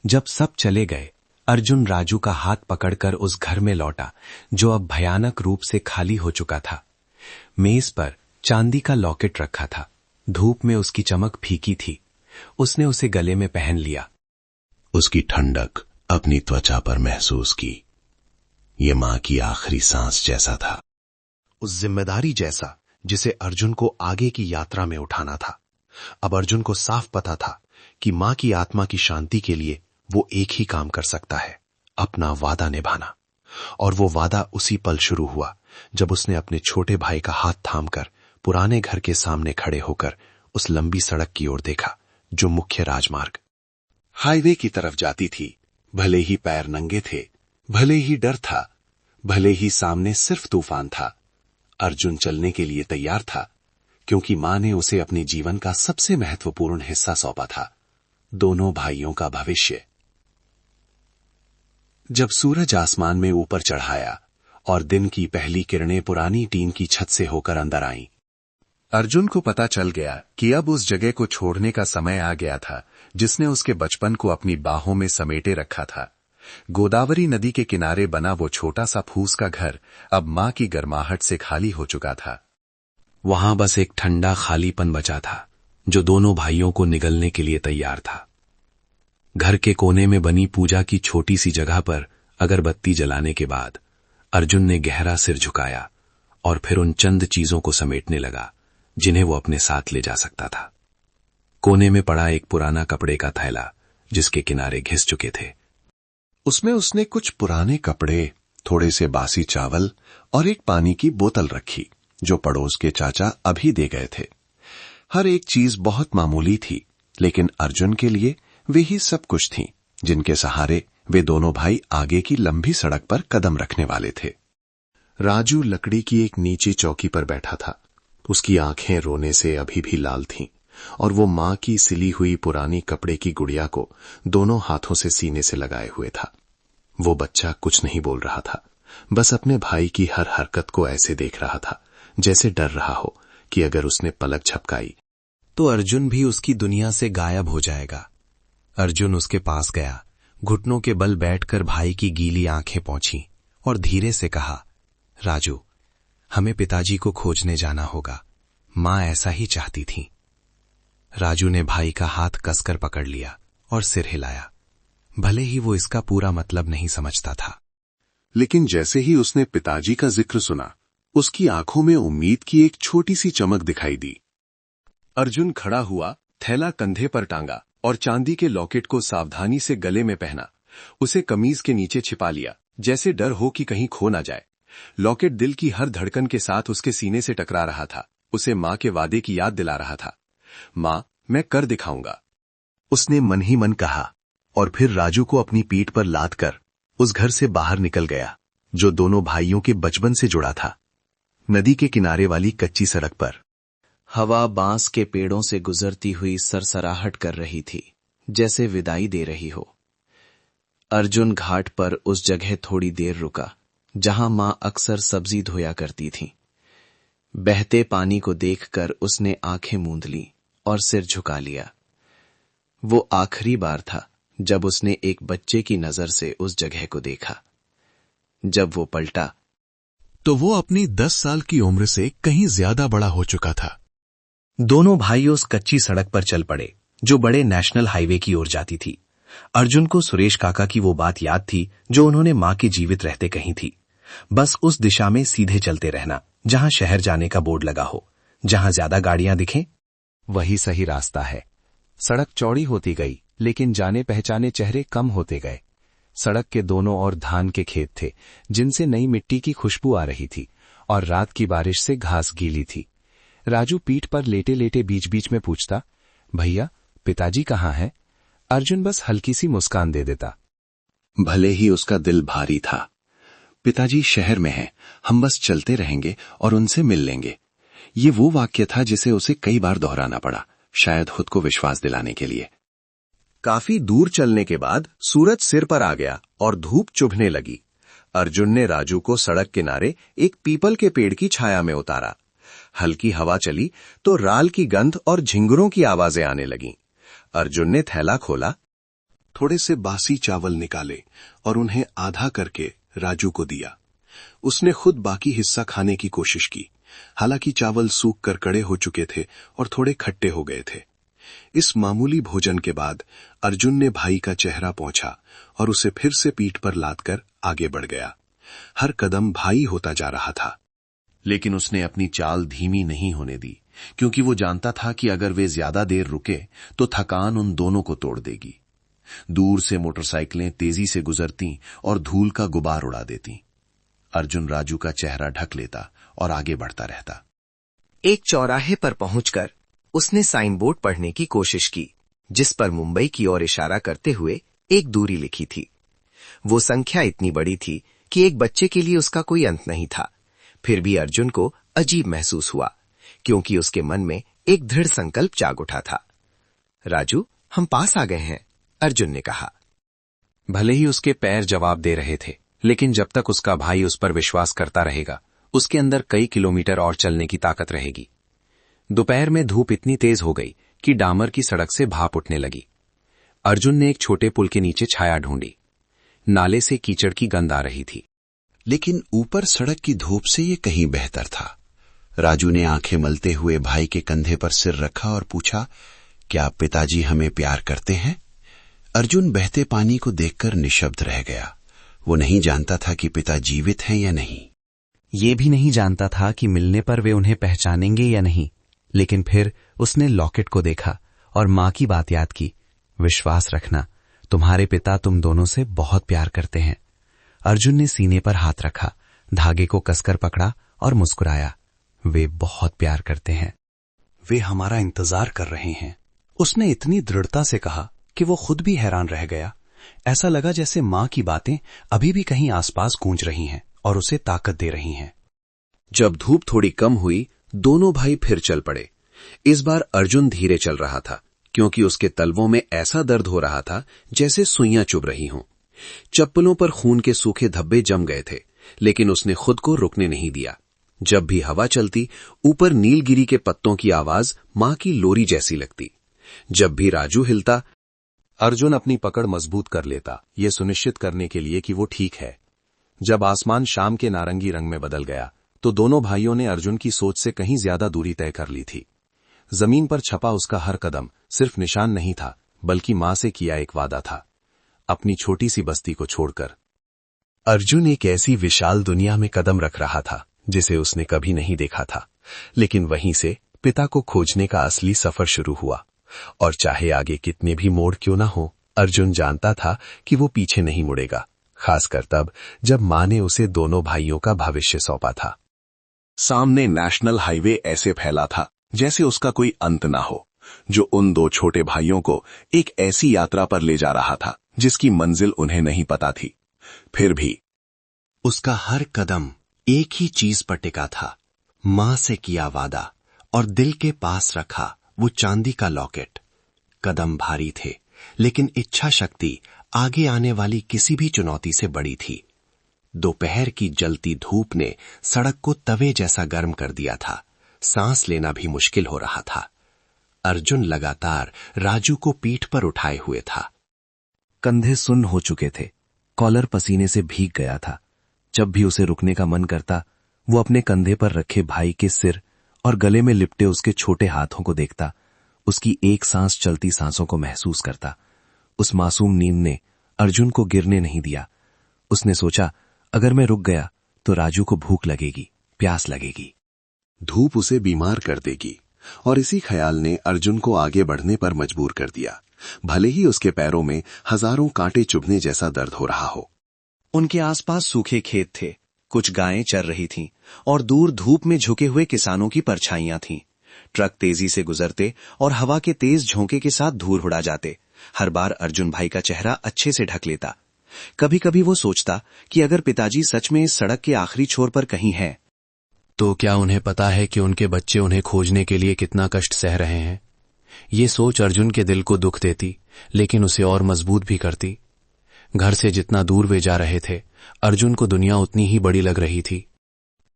जब सब चले गए, अर्जुन राजू का हाथ पकड़कर उस घर में लौटा जो अब भयानक रूप से खाली हो चुका था। मेज पर चांदी का लॉकेट रखा था। धूप में उसकी चमक फीकी थी। उसने उसे गले में पहन लिया। उसकी ठंडक अपनी त्वचा पर महसूस की। ये मां की आखिरी सांस जैसा था, उस जिम्मेदारी जैसा जिसे अर्जुन को आगे की यात्रा में उठाना था। अब अर्जुन को साफ पता था कि मां की आत्मा की शांति के लिए वो एक ही काम कर सकता है, अपना वादा निभाना। और वो वादा उसी पल शुरू हुआ जब उसने अपने छोटे भाई का हाथ थामकर पुराने घर के सामने खड़े होकर उस लंबी सड़क की ओर देखा जो मुख्य राजमार्ग हाईवे की तरफ जाती थी। भले ही पैर नंगे थे, भले ही डर था, भले ही सामने सिर्फ तूफान था, अर्जुन चलने के लिए तैयार था, क्योंकि मां ने उसे अपने जीवन का सबसे महत्वपूर्ण हिस्सा सौंपा था, दोनों भाइयों का भविष्य। जब सूरज आसमान में ऊपर चढ़ाया और दिन की पहली किरणें पुरानी टीन की छत से होकर अंदर आईं, अर्जुन को पता चल गया कि अब उस जगह को छोड़ने का समय आ गया था जिसने उसके बचपन को अपनी बाहों में समेटे रखा था। गोदावरी नदी के किनारे बना वो छोटा सा फूस का घर अब मां की गर्माहट से खाली हो चुका था। वहां बस एक ठंडा खालीपन बचा था जो दोनों भाइयों को निगलने के लिए तैयार था। घर के कोने में बनी पूजा की छोटी सी जगह पर अगरबत्ती जलाने के बाद अर्जुन ने गहरा सिर झुकाया और फिर उन चंद चीजों को समेटने लगा जिन्हें वो अपने साथ ले जा सकता था। कोने में पड़ा एक पुराना कपड़े का थैला जिसके किनारे घिस चुके थे। उसमें उसने कुछ पुराने कपड़े, थोड़े से बासी चावल और एक पानी की बोतल रखी जो पड़ोस के चाचा अभी दे गए थे। हर एक चीज बहुत मामूली थी, लेकिन अर्जुन के लिए वे ही सब कुछ थी जिनके सहारे वे दोनों भाई आगे की लंबी सड़क पर कदम रखने वाले थे। राजू लकड़ी की एक नीची चौकी पर बैठा था। उसकी आंखें रोने से अभी भी लाल थीं और वो मां की सिली हुई पुरानी कपड़े की गुड़िया को दोनों हाथों से सीने से लगाए हुए था। वो बच्चा कुछ नहीं बोल रहा था, बस अपने भाई की हर हरकत को ऐसे देख रहा था जैसे डर रहा हो कि अगर उसने पलक झपकाई तो अर्जुन भी उसकी दुनिया से गायब हो जाएगा। अर्जुन उसके पास गया, घुटनों के बल बैठकर भाई की गीली आंखें पोंछी और धीरे से कहा, राजू, हमें पिताजी को खोजने जाना होगा। मां ऐसा ही चाहती थी। राजू ने भाई का हाथ कसकर पकड़ लिया और सिर हिलाया। भले ही वो इसका पूरा मतलब नहीं समझता था, लेकिन जैसे ही उसने पिताजी का जिक्र सुना, उसकी आंखों में उम्मीद की एक छोटी सी चमक दिखाई दी। अर्जुन खड़ा हुआ, थैला कंधे पर टांगा और चांदी के लॉकेट को सावधानी से गले में पहना। उसे कमीज के नीचे छिपा लिया, जैसे डर हो कि कहीं खो ना जाए। लॉकेट दिल की हर धड़कन के साथ उसके सीने से टकरा रहा था, उसे मां के वादे की याद दिला रहा था। मां, मैं कर दिखाऊंगा, उसने मन ही मन कहा, और फिर राजू को अपनी पीठ पर लाद कर उस घर से बाहर निकल गया जो दोनों भाइयों के बचपन से जुड़ा था। नदी के किनारे वाली कच्ची सड़क पर हवा बांस के पेड़ों से गुजरती हुई सरसराहट कर रही थी, जैसे विदाई दे रही हो। अर्जुन घाट पर उस जगह थोड़ी देर रुका जहां मां अक्सर सब्जी धोया करती थीं। बहते पानी को देखकर उसने आंखें मूंद ली और सिर झुका लिया। वो आखिरी बार था जब उसने एक बच्चे की नजर से उस जगह को देखा। जब वो पलटा तो वो अपनी 10 साल की उम्र से कहीं ज्यादा बड़ा हो चुका था। दोनों भाई उस कच्ची सड़क पर चल पड़े जो बड़े नेशनल हाईवे की ओर जाती थी। अर्जुन को सुरेश काका की वो बात याद थी जो उन्होंने मां के जीवित रहते कही थी, बस उस दिशा में सीधे चलते रहना जहां शहर जाने का बोर्ड लगा हो, जहां ज्यादा गाड़ियां दिखें। वही सही रास्ता है। सड़क चौड़ी होती गई, लेकिन जाने पहचाने चेहरे कम होते गए। सड़क के दोनों ओर धान के खेत थे जिनसे नई मिट्टी की खुशबू आ रही थी, और रात की बारिश से घास गीली थी। राजू पीठ पर लेटे लेटे बीच बीच में पूछता, भैया पिताजी कहाँ हैं? अर्जुन बस हल्की सी मुस्कान दे देता। भले ही उसका दिल भारी था। पिताजी शहर में हैं, हम बस चलते रहेंगे और उनसे मिल लेंगे। ये वो वाक्य था जिसे उसे कई बार दोहराना पड़ा, शायद खुद को विश्वास दिलाने के लिए। काफी दूर चलने के बाद सूरज सिर पर आ गया और धूप चुभने लगी। अर्जुन ने राजू को सड़क किनारे एक पीपल के पेड़ की छाया में उतारा। हल्की हवा चली तो राल की गंध और झिंगुरों की आवाजें आने लगीं। अर्जुन ने थैला खोला, थोड़े से बासी चावल निकाले और उन्हें आधा करके राजू को दिया। उसने खुद बाकी हिस्सा खाने की कोशिश की, हालांकि चावल सूख कर कड़े हो चुके थे और थोड़े खट्टे हो गए थे। इस मामूली भोजन के बाद अर्जुन ने भाई का चेहरा पोंछा और उसे फिर से पीठ पर लादकर आगे बढ़ गया। हर कदम भाई होता जा रहा था, लेकिन उसने अपनी चाल धीमी नहीं होने दी, क्योंकि वो जानता था कि अगर वे ज्यादा देर रुके तो थकान उन दोनों को तोड़ देगी। दूर से मोटरसाइकिलें तेजी से गुजरती और धूल का गुबार उड़ा देती। अर्जुन राजू का चेहरा ढक लेता और आगे बढ़ता रहता। एक चौराहे पर पहुंचकर उसने साइन बोर्ड पढ़ने की कोशिश की, जिस पर मुंबई की ओर इशारा करते हुए एक दूरी लिखी थी। वो संख्या इतनी बड़ी थी कि एक बच्चे के लिए उसका कोई अंत नहीं था। फिर भी अर्जुन को अजीब महसूस हुआ, क्योंकि उसके मन में एक दृढ़ संकल्प जाग उठा था। राजू, हम पास आ गए हैं, अर्जुन ने कहा। भले ही उसके पैर जवाब दे रहे थे, लेकिन जब तक उसका भाई उस पर विश्वास करता रहेगा, उसके अंदर कई किलोमीटर और चलने की ताकत रहेगी। दोपहर में धूप इतनी तेज हो गई कि डामर की सड़क से भाप उठने लगी। अर्जुन ने एक छोटे पुल के नीचे छाया ढूंढी। नाले से कीचड़ की गंध आ रही थी, लेकिन ऊपर सड़क की धूप से ये कहीं बेहतर था। राजू ने आंखें मलते हुए भाई के कंधे पर सिर रखा और पूछा, क्या पिताजी हमें प्यार करते हैं? अर्जुन बहते पानी को देखकर निशब्द रह गया। वो नहीं जानता था कि पिता जीवित हैं या नहीं। ये भी नहीं जानता था कि मिलने पर वे उन्हें पहचानेंगे या नहीं, लेकिन फिर उसने लॉकेट को देखा और मां की बात याद की, विश्वास रखना, तुम्हारे पिता तुम दोनों से बहुत प्यार करते हैं। अर्जुन ने सीने पर हाथ रखा, धागे को कसकर पकड़ा और मुस्कुराया। वे बहुत प्यार करते हैं। वे हमारा इंतजार कर रहे हैं, उसने इतनी दृढ़ता से कहा कि वो खुद भी हैरान रह गया। ऐसा लगा जैसे मां की बातें अभी भी कहीं आसपास गूंज रही हैं और उसे ताकत दे रही हैं। जब धूप थोड़ी कम हुई, दोनों भाई फिर चल पड़े। इस बार अर्जुन धीरे चल रहा था, क्योंकि उसके तलवों में ऐसा दर्द हो रहा था जैसे सुइयां चुभ रही हों। चप्पलों पर खून के सूखे धब्बे जम गए थे, लेकिन उसने खुद को रुकने नहीं दिया। जब भी हवा चलती, ऊपर नीलगिरी के पत्तों की आवाज मां की लोरी जैसी लगती। जब भी राजू हिलता, अर्जुन अपनी पकड़ मजबूत कर लेता, ये सुनिश्चित करने के लिए कि वो ठीक है। जब आसमान शाम के नारंगी रंग में बदल गया, तो दोनों भाइयों ने अर्जुन की सोच से कहीं ज्यादा दूरी तय कर ली थी। जमीन पर छपा उसका हर कदम सिर्फ निशान नहीं था, बल्कि मां से किया एक वादा था, अपनी छोटी सी बस्ती को छोड़कर। अर्जुन एक ऐसी विशाल दुनिया में कदम रख रहा था जिसे उसने कभी नहीं देखा था, लेकिन वहीं से पिता को खोजने का असली सफर शुरू हुआ। और चाहे आगे कितने भी मोड़ क्यों ना हो, अर्जुन जानता था कि वो पीछे नहीं मुड़ेगा, खासकर तब जब मां ने उसे दोनों भाइयों का भविष्य सौंपा था। सामने नेशनल हाईवे ऐसे फैला था जैसे उसका कोई अंत ना हो, जो उन दो छोटे भाइयों को एक ऐसी यात्रा पर ले जा रहा था जिसकी मंजिल उन्हें नहीं पता थी। फिर भी उसका हर कदम एक ही चीज पर टिका था, मां से किया वादा और दिल के पास रखा वो चांदी का लॉकेट। कदम भारी थे, लेकिन इच्छा शक्ति आगे आने वाली किसी भी चुनौती से बड़ी थी। दोपहर की जलती धूप ने सड़क को तवे जैसा गर्म कर दिया था, सांस लेना भी मुश्किल हो रहा था। अर्जुन लगातार राजू को पीठ पर उठाए हुए था। कंधे सुन्न हो चुके थे, कॉलर पसीने से भीग गया था। जब भी उसे रुकने का मन करता, वो अपने कंधे पर रखे भाई के सिर और गले में लिपटे उसके छोटे हाथों को देखता, उसकी एक सांस चलती सांसों को महसूस करता। उस मासूम नींद ने अर्जुन को गिरने नहीं दिया। उसने सोचा, अगर मैं रुक गया तो राजू को भूख लगेगी, प्यास लगेगी, धूप उसे बीमार कर देगी, और इसी ख्याल ने अर्जुन को आगे बढ़ने पर मजबूर कर दिया, भले ही उसके पैरों में हजारों कांटे चुभने जैसा दर्द हो रहा हो। उनके आसपास सूखे खेत थे, कुछ गायें चर रही थीं और दूर धूप में झुके हुए किसानों की परछाइयां थीं। ट्रक तेजी से गुजरते और हवा के तेज झोंके के साथ धूल उड़ा जाते। हर बार अर्जुन भाई का चेहरा अच्छे से ढक लेता। कभी कभी वो सोचता कि अगर पिताजी सच में इस सड़क के आखिरी छोर पर कहीं हैं, तो क्या उन्हें पता है कि उनके बच्चे उन्हें खोजने के लिए कितना कष्ट सह रहे हैं। ये सोच अर्जुन के दिल को दुख देती, लेकिन उसे और मजबूत भी करती। घर से जितना दूर वे जा रहे थे, अर्जुन को दुनिया उतनी ही बड़ी लग रही थी।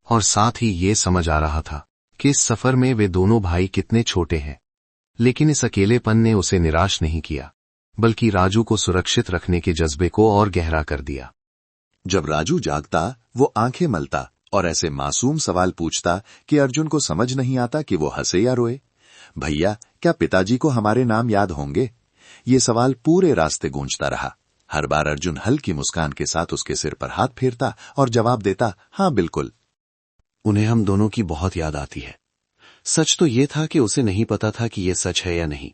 और साथ ही ये समझ आ रहा था कि इस सफर में वे दोनों भाई कितने छोटे हैं। लेकिन इस अकेलेपन ने उसे निराश नहीं किया, बल्कि राजू को सुरक्षित रखने के जज्बे को और गहरा कर दिया। जब राजू जागता, वो आंखें मलता और ऐसे मासूम सवाल पूछता कि अर्जुन को समझ नहीं आता कि वो हंसे या रोए। भैया, क्या पिताजी को हमारे नाम याद होंगे? ये सवाल पूरे रास्ते गूंजता रहा। हर बार अर्जुन हल्की मुस्कान के साथ उसके सिर पर हाथ फेरता और जवाब देता, हाँ बिल्कुल। उन्हें हम दोनों की बहुत याद आती है। सच तो ये था कि उसे नहीं पता था कि ये सच है या नहीं,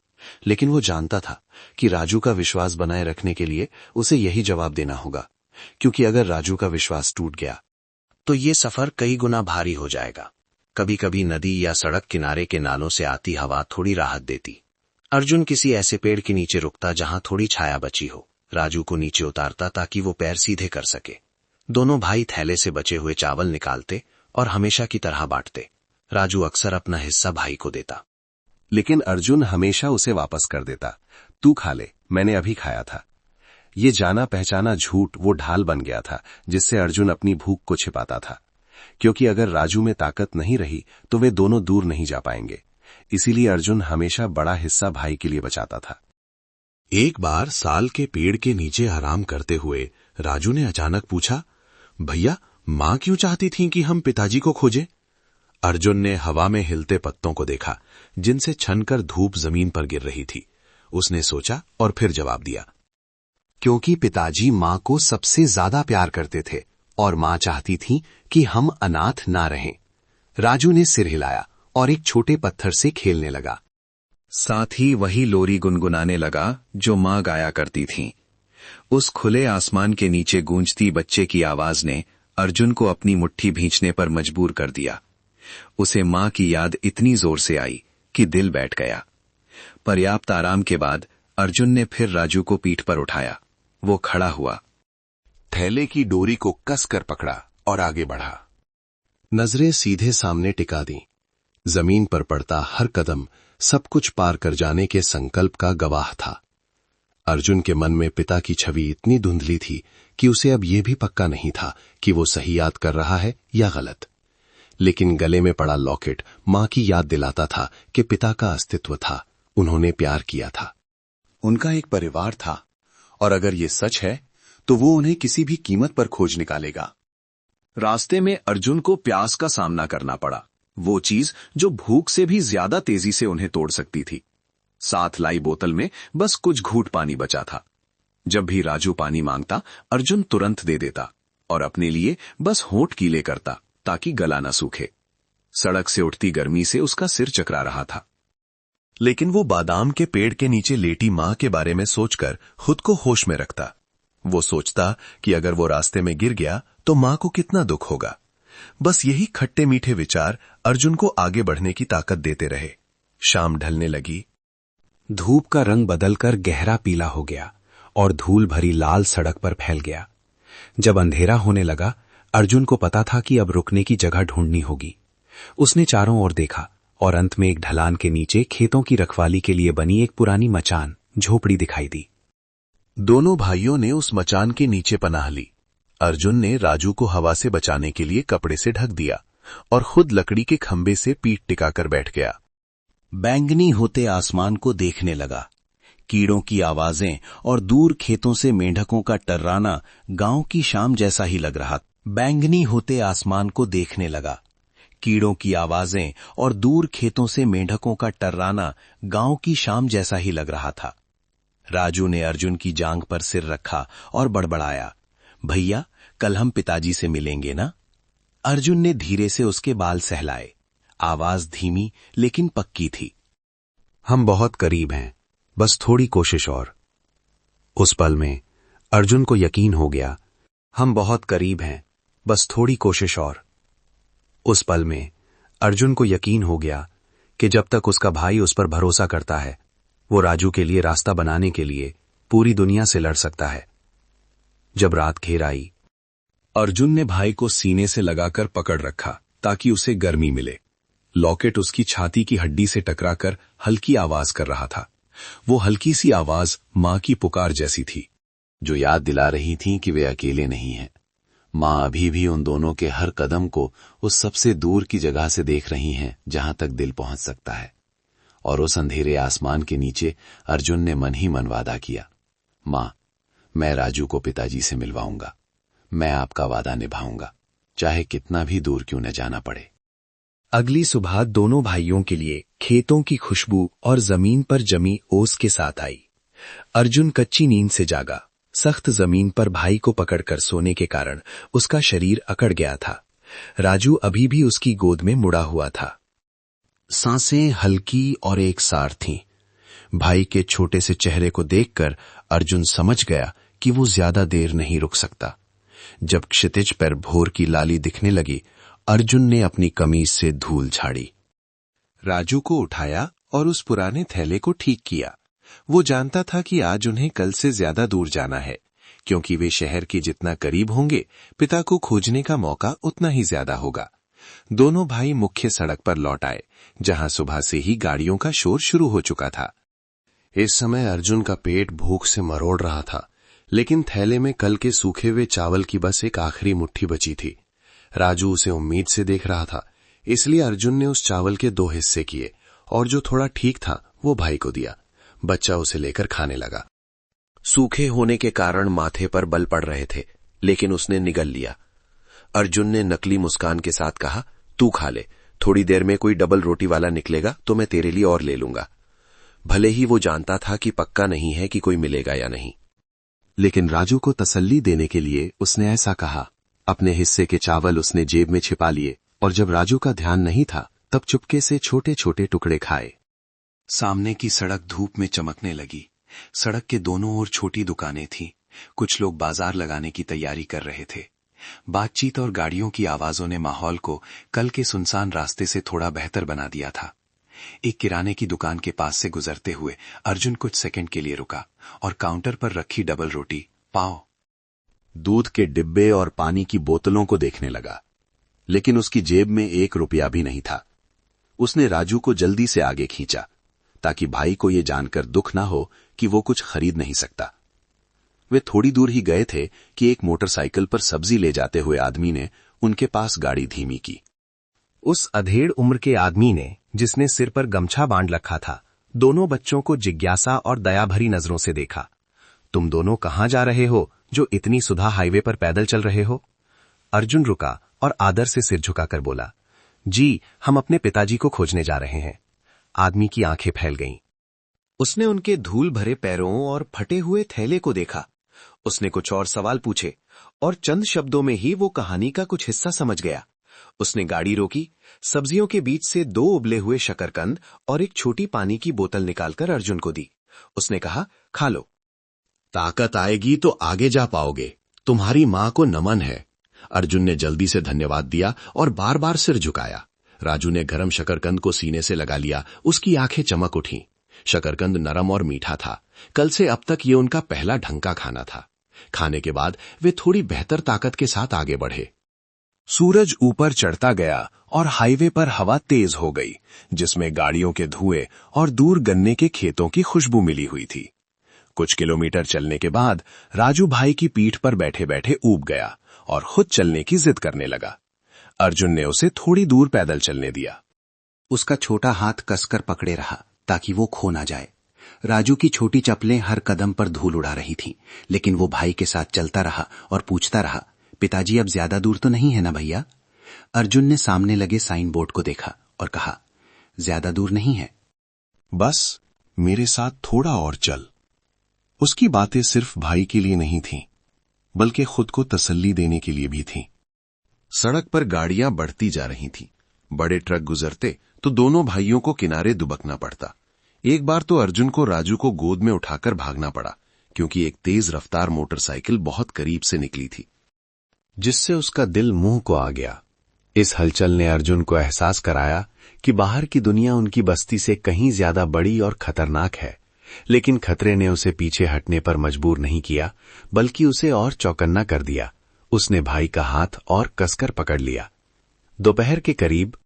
लेकिन वो जानता था कि राजू का विश्वास बनाए रखने के लिए उसे यही जवाब देना होगा, क्योंकि अगर राजू का विश्वास टूट गया तो ये सफर कई गुना भारी हो जाएगा। कभी कभी नदी या सड़क किनारे के नालों से आती हवा थोड़ी राहत देती। अर्जुन किसी ऐसे पेड़ के नीचे रुकता जहां थोड़ी छाया बची हो, राजू को नीचे उतारता ताकि वो पैर सीधे कर सके। दोनों भाई थैले से बचे हुए चावल निकालते और हमेशा की तरह बांटते। राजू अक्सर अपना हिस्सा भाई को देता, लेकिन अर्जुन हमेशा उसे वापस कर देता। तू खा ले, मैंने अभी खाया था। ये जाना पहचाना झूठ वो ढाल बन गया था जिससे अर्जुन अपनी भूख को छिपाता था, क्योंकि अगर राजू में ताकत नहीं रही तो वे दोनों दूर नहीं जा पाएंगे। इसीलिए अर्जुन हमेशा बड़ा हिस्सा भाई के लिए बचाता था। एक बार साल के पेड़ के नीचे आराम करते हुए राजू ने अचानक पूछा, भैया, मां क्यों चाहती थी कि हम पिताजी को खोजें? अर्जुन ने हवा में हिलते पत्तों को देखा जिनसे छनकर धूप जमीन पर गिर रही थी। उसने सोचा और फिर जवाब दिया, क्योंकि पिताजी मां को सबसे ज्यादा प्यार करते थे और मां चाहती थी कि हम अनाथ ना रहें। राजू ने सिर हिलाया और एक छोटे पत्थर से खेलने लगा। साथ ही वही लोरी गुनगुनाने लगा जो मां गाया करती थीं। उस खुले आसमान के नीचे गूंजती बच्चे की आवाज ने अर्जुन को अपनी मुट्ठी भींचने पर मजबूर कर दिया। उसे मां की याद इतनी जोर से आई कि दिल बैठ गया। पर्याप्त आराम के बाद अर्जुन ने फिर राजू को पीठ पर उठाया। वो खड़ा हुआ, थैले की डोरी को कसकर पकड़ा और आगे बढ़ा। नजरें सीधे सामने टिका दी। जमीन पर पड़ता हर कदम सब कुछ पार कर जाने के संकल्प का गवाह था। अर्जुन के मन में पिता की छवि इतनी धुंधली थी कि उसे अब यह भी पक्का नहीं था कि वो सही याद कर रहा है या गलत। लेकिन गले में पड़ा लॉकेट मां की याद दिलाता था कि पिता का अस्तित्व था, उन्होंने प्यार किया था, उनका एक परिवार था, और अगर ये सच है तो वो उन्हें किसी भी कीमत पर खोज निकालेगा। रास्ते में अर्जुन को प्यास का सामना करना पड़ा, वो चीज जो भूख से भी ज्यादा तेजी से उन्हें तोड़ सकती थी। साथ लाई बोतल में बस कुछ घूंट पानी बचा था। जब भी राजू पानी मांगता, अर्जुन तुरंत दे देता और अपने लिए बस होंठ गीले करता ताकि गला न सूखे। सड़क से उठती गर्मी से उसका सिर चकरा रहा था। लेकिन वो बादाम के पेड़ के नीचे लेटी मां के बारे में सोचकर खुद को होश में रखता। वो सोचता कि अगर वो रास्ते में गिर गया तो मां को कितना दुख होगा। बस यही खट्टे मीठे विचार अर्जुन को आगे बढ़ने की ताकत देते रहे। शाम ढलने लगी। धूप का रंग बदलकर गहरा पीला हो गया और धूल भरी लाल सड़क पर फैल गया। जब अंधेरा होने लगा, अर्जुन को पता था कि अब रुकने की जगह ढूंढनी होगी। उसने चारों ओर देखा और अंत में एक ढलान के नीचे खेतों की रखवाली के लिए बनी एक पुरानी मचान, झोपड़ी दिखाई दी। दोनों भाइयों ने उस मचान के नीचे पनाह ली। अर्जुन ने राजू को हवा से बचाने के लिए कपड़े से ढक दिया और खुद लकड़ी के खंबे से पीठ टिकाकर बैठ गया। बैंगनी होते आसमान को देखने लगा। कीड़ों की आवाजें और दूर खेतों से मेंढकों का टर्राना गांव की शाम जैसा ही लग रहा। बैंगनी होते आसमान को देखने लगा। कीड़ों की आवाजें और दूर खेतों से मेंढकों का टर्राना गांव की शाम जैसा ही लग रहा था। राजू ने अर्जुन की जांघ पर सिर रखा और बड़बड़ाया, भैया, कल हम पिताजी से मिलेंगे ना? अर्जुन ने धीरे से उसके बाल सहलाए। आवाज धीमी लेकिन पक्की थी। हम बहुत करीब हैं, बस थोड़ी कोशिश और। उस पल में अर्जुन को यकीन हो गया, हम बहुत करीब हैं, बस थोड़ी कोशिश और। उस पल में अर्जुन को यकीन हो गया कि जब तक उसका भाई उस पर भरोसा करता है, वो राजू के लिए रास्ता बनाने के लिए पूरी दुनिया से लड़ सकता है। जब रात घेर आई, अर्जुन ने भाई को सीने से लगाकर पकड़ रखा ताकि उसे गर्मी मिले। लॉकेट उसकी छाती की हड्डी से टकराकर हल्की आवाज कर रहा था। वो हल्की सी आवाज मां की पुकार जैसी थी, जो याद दिला रही थी कि वे अकेले नहीं हैं। मां अभी भी उन दोनों के हर कदम को उस सबसे दूर की जगह से देख रही हैं जहां तक दिल पहुंच सकता है। और उस अंधेरे आसमान के नीचे अर्जुन ने मन ही मन वादा किया, मां, मैं राजू को पिताजी से मिलवाऊंगा। मैं आपका वादा निभाऊंगा, चाहे कितना भी दूर क्यों न जाना पड़े। अगली सुबह दोनों भाइयों के लिए खेतों की खुशबू और जमीन पर जमी ओस के साथ आई। अर्जुन कच्ची नींद से जागा। सख्त जमीन पर भाई को पकड़कर सोने के कारण उसका शरीर अकड़ गया था। राजू अभी भी उसकी गोद में मुड़ा हुआ था। सांसें हल्की और एकसार थीं। भाई के छोटे से चेहरे को देखकर अर्जुन समझ गया कि वो ज्यादा देर नहीं रुक सकता। जब क्षितिज पर भोर की लाली दिखने लगी, अर्जुन ने अपनी कमीज से धूल झाड़ी। राजू को उठाया और उस पुराने थैले को ठीक किया। वो जानता था कि आज उन्हें कल से ज्यादा दूर जाना है, क्योंकि वे शहर के जितना करीब होंगे, पिता को खोजने का मौका उतना ही ज्यादा होगा। दोनों भाई मुख्य सड़क पर लौट आए, जहां सुबह से ही गाड़ियों का शोर शुरू हो चुका था। इस समय अर्जुन का पेट भूख से मरोड़ रहा था, लेकिन थैले में कल के सूखे हुए चावल की बस एक आखिरी मुट्ठी बची थी। राजू उसे उम्मीद से देख रहा था, इसलिए अर्जुन ने उस चावल के 2 हिस्से किए और जो थोड़ा ठीक था वो भाई को दिया। बच्चा उसे लेकर खाने लगा। सूखे होने के कारण माथे पर बल पड़ रहे थे, लेकिन उसने निगल लिया। अर्जुन ने नकली मुस्कान के साथ कहा, तू खा ले, थोड़ी देर में कोई डबल रोटी वाला निकलेगा तो मैं तेरे लिए और ले लूंगा। भले ही वो जानता था कि पक्का नहीं है कि कोई मिलेगा या नहीं, लेकिन राजू को तसल्ली देने के लिए उसने ऐसा कहा। अपने हिस्से के चावल उसने जेब में छिपा लिए और जब राजू का ध्यान नहीं था तब चुपके से छोटे छोटे टुकड़े खाए। सामने की सड़क धूप में चमकने लगी। सड़क के दोनों ओर छोटी दुकानें थीं। कुछ लोग बाजार लगाने की तैयारी कर रहे थे। बातचीत और गाड़ियों की आवाजों ने माहौल को कल के सुनसान रास्ते से थोड़ा बेहतर बना दिया था। एक किराने की दुकान के पास से गुजरते हुए अर्जुन कुछ सेकंड के लिए रुका और काउंटर पर रखी डबल रोटी, पाव, दूध के डिब्बे और पानी की बोतलों को देखने लगा, लेकिन उसकी जेब में 1 रुपया भी नहीं था। उसने राजू को जल्दी से आगे खींचा ताकि भाई को यह जानकर दुख ना हो कि वो कुछ खरीद नहीं सकता। वे थोड़ी दूर ही गए थे कि एक मोटरसाइकिल पर सब्जी ले जाते हुए आदमी ने उनके पास गाड़ी धीमी की। उस अधेड़ उम्र के आदमी ने, जिसने सिर पर गमछा बांध रखा था, दोनों बच्चों को जिज्ञासा और दया भरी नजरों से देखा। तुम दोनों कहां जा रहे हो जो इतनी सुधा हाईवे पर पैदल चल रहे हो? अर्जुन रुका और आदर से सिर झुकाकर बोला, जी, हम अपने पिताजी को खोजने जा रहे हैं। आदमी की आंखें फैल गईं। उसने उनके धूल भरे पैरों और फटे हुए थैले को देखा। उसने कुछ और सवाल पूछे और चंद शब्दों में ही वो कहानी का कुछ हिस्सा समझ गया। उसने गाड़ी रोकी, सब्जियों के बीच से 2 उबले हुए शकरकंद और एक छोटी पानी की बोतल निकालकर अर्जुन को दी। उसने कहा, खा लो। ताकत आएगी तो आगे जा पाओगे, तुम्हारी मां को नमन है। अर्जुन ने जल्दी से धन्यवाद दिया और बार बार सिर झुकाया। राजू ने गरम शकरकंद को सीने से लगा लिया। उसकी आंखें चमक उठीं। शकरकंद नरम और मीठा था। कल से अब तक ये उनका पहला ढंग का खाना था। खाने के बाद वे थोड़ी बेहतर ताकत के साथ आगे बढ़े। सूरज ऊपर चढ़ता गया और हाईवे पर हवा तेज हो गई, जिसमें गाड़ियों के धुएं और दूर गन्ने के खेतों की खुशबू मिली हुई थी। कुछ किलोमीटर चलने के बाद राजू भाई की पीठ पर बैठे बैठे ऊब गया और खुद चलने की जिद करने लगा। अर्जुन ने उसे थोड़ी दूर पैदल चलने दिया। उसका छोटा हाथ कसकर पकड़े रहा ताकि वो खो ना जाए। राजू की छोटी चप्पलें हर कदम पर धूल उड़ा रही थीं, लेकिन वो भाई के साथ चलता रहा और पूछता रहा, पिताजी अब ज्यादा दूर तो नहीं है ना भैया? अर्जुन ने सामने लगे साइन बोर्ड को देखा और कहा, ज्यादा दूर नहीं है। बस मेरे साथ थोड़ा और चल। उसकी बातें सिर्फ भाई के लिए नहीं थीं, बल्कि खुद को तसल्ली देने के लिए भी थीं। सड़क पर गाड़ियां बढ़ती जा रही थीं। बड़े ट्रक गुजरते तो दोनों भाइयों को किनारे दुबकना पड़ता। एक बार तो अर्जुन को राजू को गोद में उठाकर भागना पड़ा, क्योंकि एक तेज रफ्तार मोटरसाइकिल बहुत करीब से निकली थी, जिससे उसका दिल मुंह को आ गया। इस हलचल ने अर्जुन को एहसास कराया कि बाहर की दुनिया उनकी बस्ती से कहीं ज्यादा बड़ी और खतरनाक है। लेकिन खतरे ने उसे पीछे हटने पर मजबूर नहीं किया, बल्कि उसे और चौकन्ना कर दिया। उसने भाई का हाथ और कसकर पकड़ लिया। दोपहर के करीब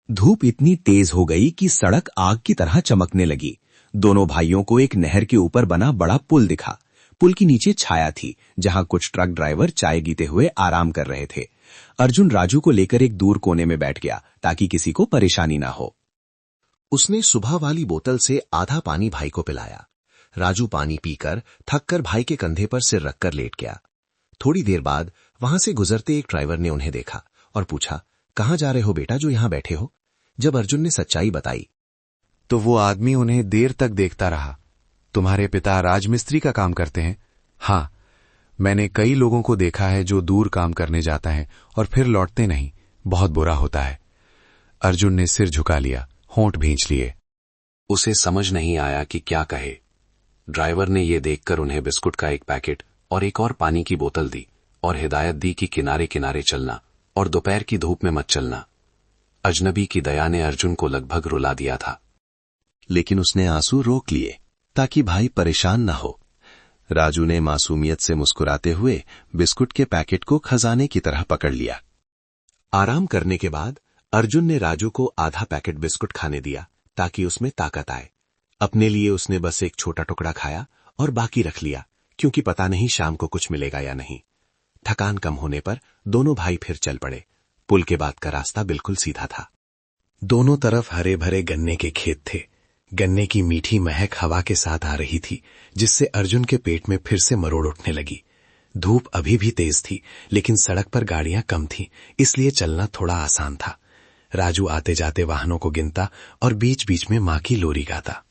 धूप इतनी तेज हो गई कि सड़क आग की तरह चमकने लगी। दोनों भाइयों को एक नहर के ऊपर बना बड़ा पुल दिखा। पुल के नीचे छाया थी, जहां कुछ ट्रक ड्राइवर चाय पीते हुए आराम कर रहे थे। अर्जुन राजू को लेकर एक दूर कोने में बैठ गया ताकि किसी को परेशानी ना हो। उसने सुबह वाली बोतल से आधा पानी भाई को पिलाया। राजू पानी पीकर थककर भाई के कंधे पर सिर रखकर लेट गया। थोड़ी देर बाद वहां से गुजरते एक ड्राइवर ने उन्हें देखा और पूछा, कहां जा रहे हो बेटा जो यहां बैठे हो? जब अर्जुन ने सच्चाई बताई तो वो आदमी उन्हें देर तक देखता रहा। तुम्हारे पिता राजमिस्त्री का काम करते हैं? हाँ, मैंने कई लोगों को देखा है जो दूर काम करने जाता है और फिर लौटते नहीं। बहुत बुरा होता है। अर्जुन ने सिर झुका लिया, होंठ भींच लिए। उसे समझ नहीं आया कि क्या कहे। ड्राइवर ने यह देखकर उन्हें बिस्कुट का एक पैकेट और एक और पानी की बोतल दी और हिदायत दी कि किनारे किनारे चलना और दोपहर की धूप में मत चलना। अजनबी की दया ने अर्जुन को लगभग रुला दिया था, लेकिन उसने आंसू रोक लिए ताकि भाई परेशान न हो। राजू ने मासूमियत से मुस्कुराते हुए बिस्कुट के पैकेट को खजाने की तरह पकड़ लिया। आराम करने के बाद अर्जुन ने राजू को आधा पैकेट बिस्कुट खाने दिया ताकि उसमें ताकत आए। अपने लिए उसने बस एक छोटा टुकड़ा खाया और बाकी रख लिया, क्योंकि पता नहीं शाम को कुछ मिलेगा या नहीं। थकान कम होने पर दोनों भाई फिर चल पड़े। पुल के बाद का रास्ता बिल्कुल सीधा था। दोनों तरफ हरे भरे गन्ने के खेत थे। गन्ने की मीठी महक हवा के साथ आ रही थी, जिससे अर्जुन के पेट में फिर से मरोड़ उठने लगी। धूप अभी भी तेज थी, लेकिन सड़क पर गाड़ियां कम थीं, इसलिए चलना थोड़ा आसान था। राजू आते जाते वाहनों को गिनता और बीच बीच में मां की लोरी गाता,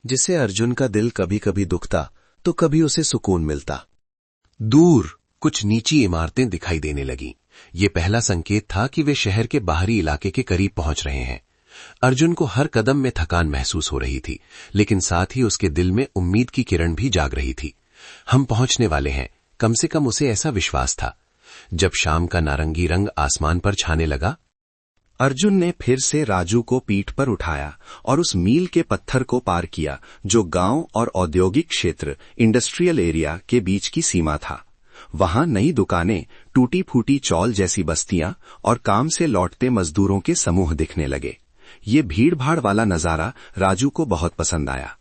जिससे अर्जुन का दिल कभी कभी दुखता तो कभी उसे सुकून मिलता। दूर कुछ नीची इमारतें दिखाई देने लगीं। ये पहला संकेत था कि वे शहर के बाहरी इलाके के करीब पहुंच रहे हैं। अर्जुन को हर कदम में थकान महसूस हो रही थी, लेकिन साथ ही उसके दिल में उम्मीद की किरण भी जाग रही थी। हम पहुंचने वाले हैं, कम से कम उसे ऐसा विश्वास था। जब शाम का नारंगी रंग आसमान पर छाने लगा, अर्जुन ने फिर से राजू को पीठ पर उठाया और उस मील के पत्थर को पार किया जो गांव और औद्योगिक क्षेत्र इंडस्ट्रियल एरिया के बीच की सीमा था। वहां नई दुकानें, टूटी फूटी चौल जैसी बस्तियां और काम से लौटते मजदूरों के समूह दिखने लगे। ये भीड़ भाड़ वाला नजारा राजू को बहुत पसंद आया।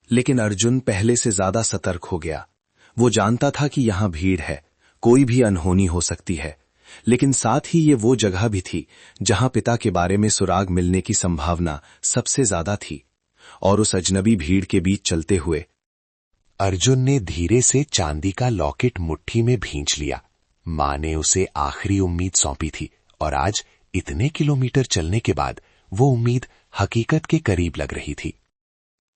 लेकिन अर्जुन पहले से ज्यादा सतर्क हो गया। वो जानता था कि यहां भीड़ है, कोई भी अनहोनी हो सकती है, लेकिन साथ ही ये वो जगह भी थी जहां पिता के बारे में सुराग मिलने की संभावना सबसे ज्यादा थी। और उस अजनबी भीड़ के बीच चलते हुए अर्जुन ने धीरे से चांदी का लॉकेट मुट्ठी में भींच लिया। मां ने उसे आखिरी उम्मीद सौंपी थी और आज इतने किलोमीटर चलने के बाद वो उम्मीद हकीकत के करीब लग रही थी।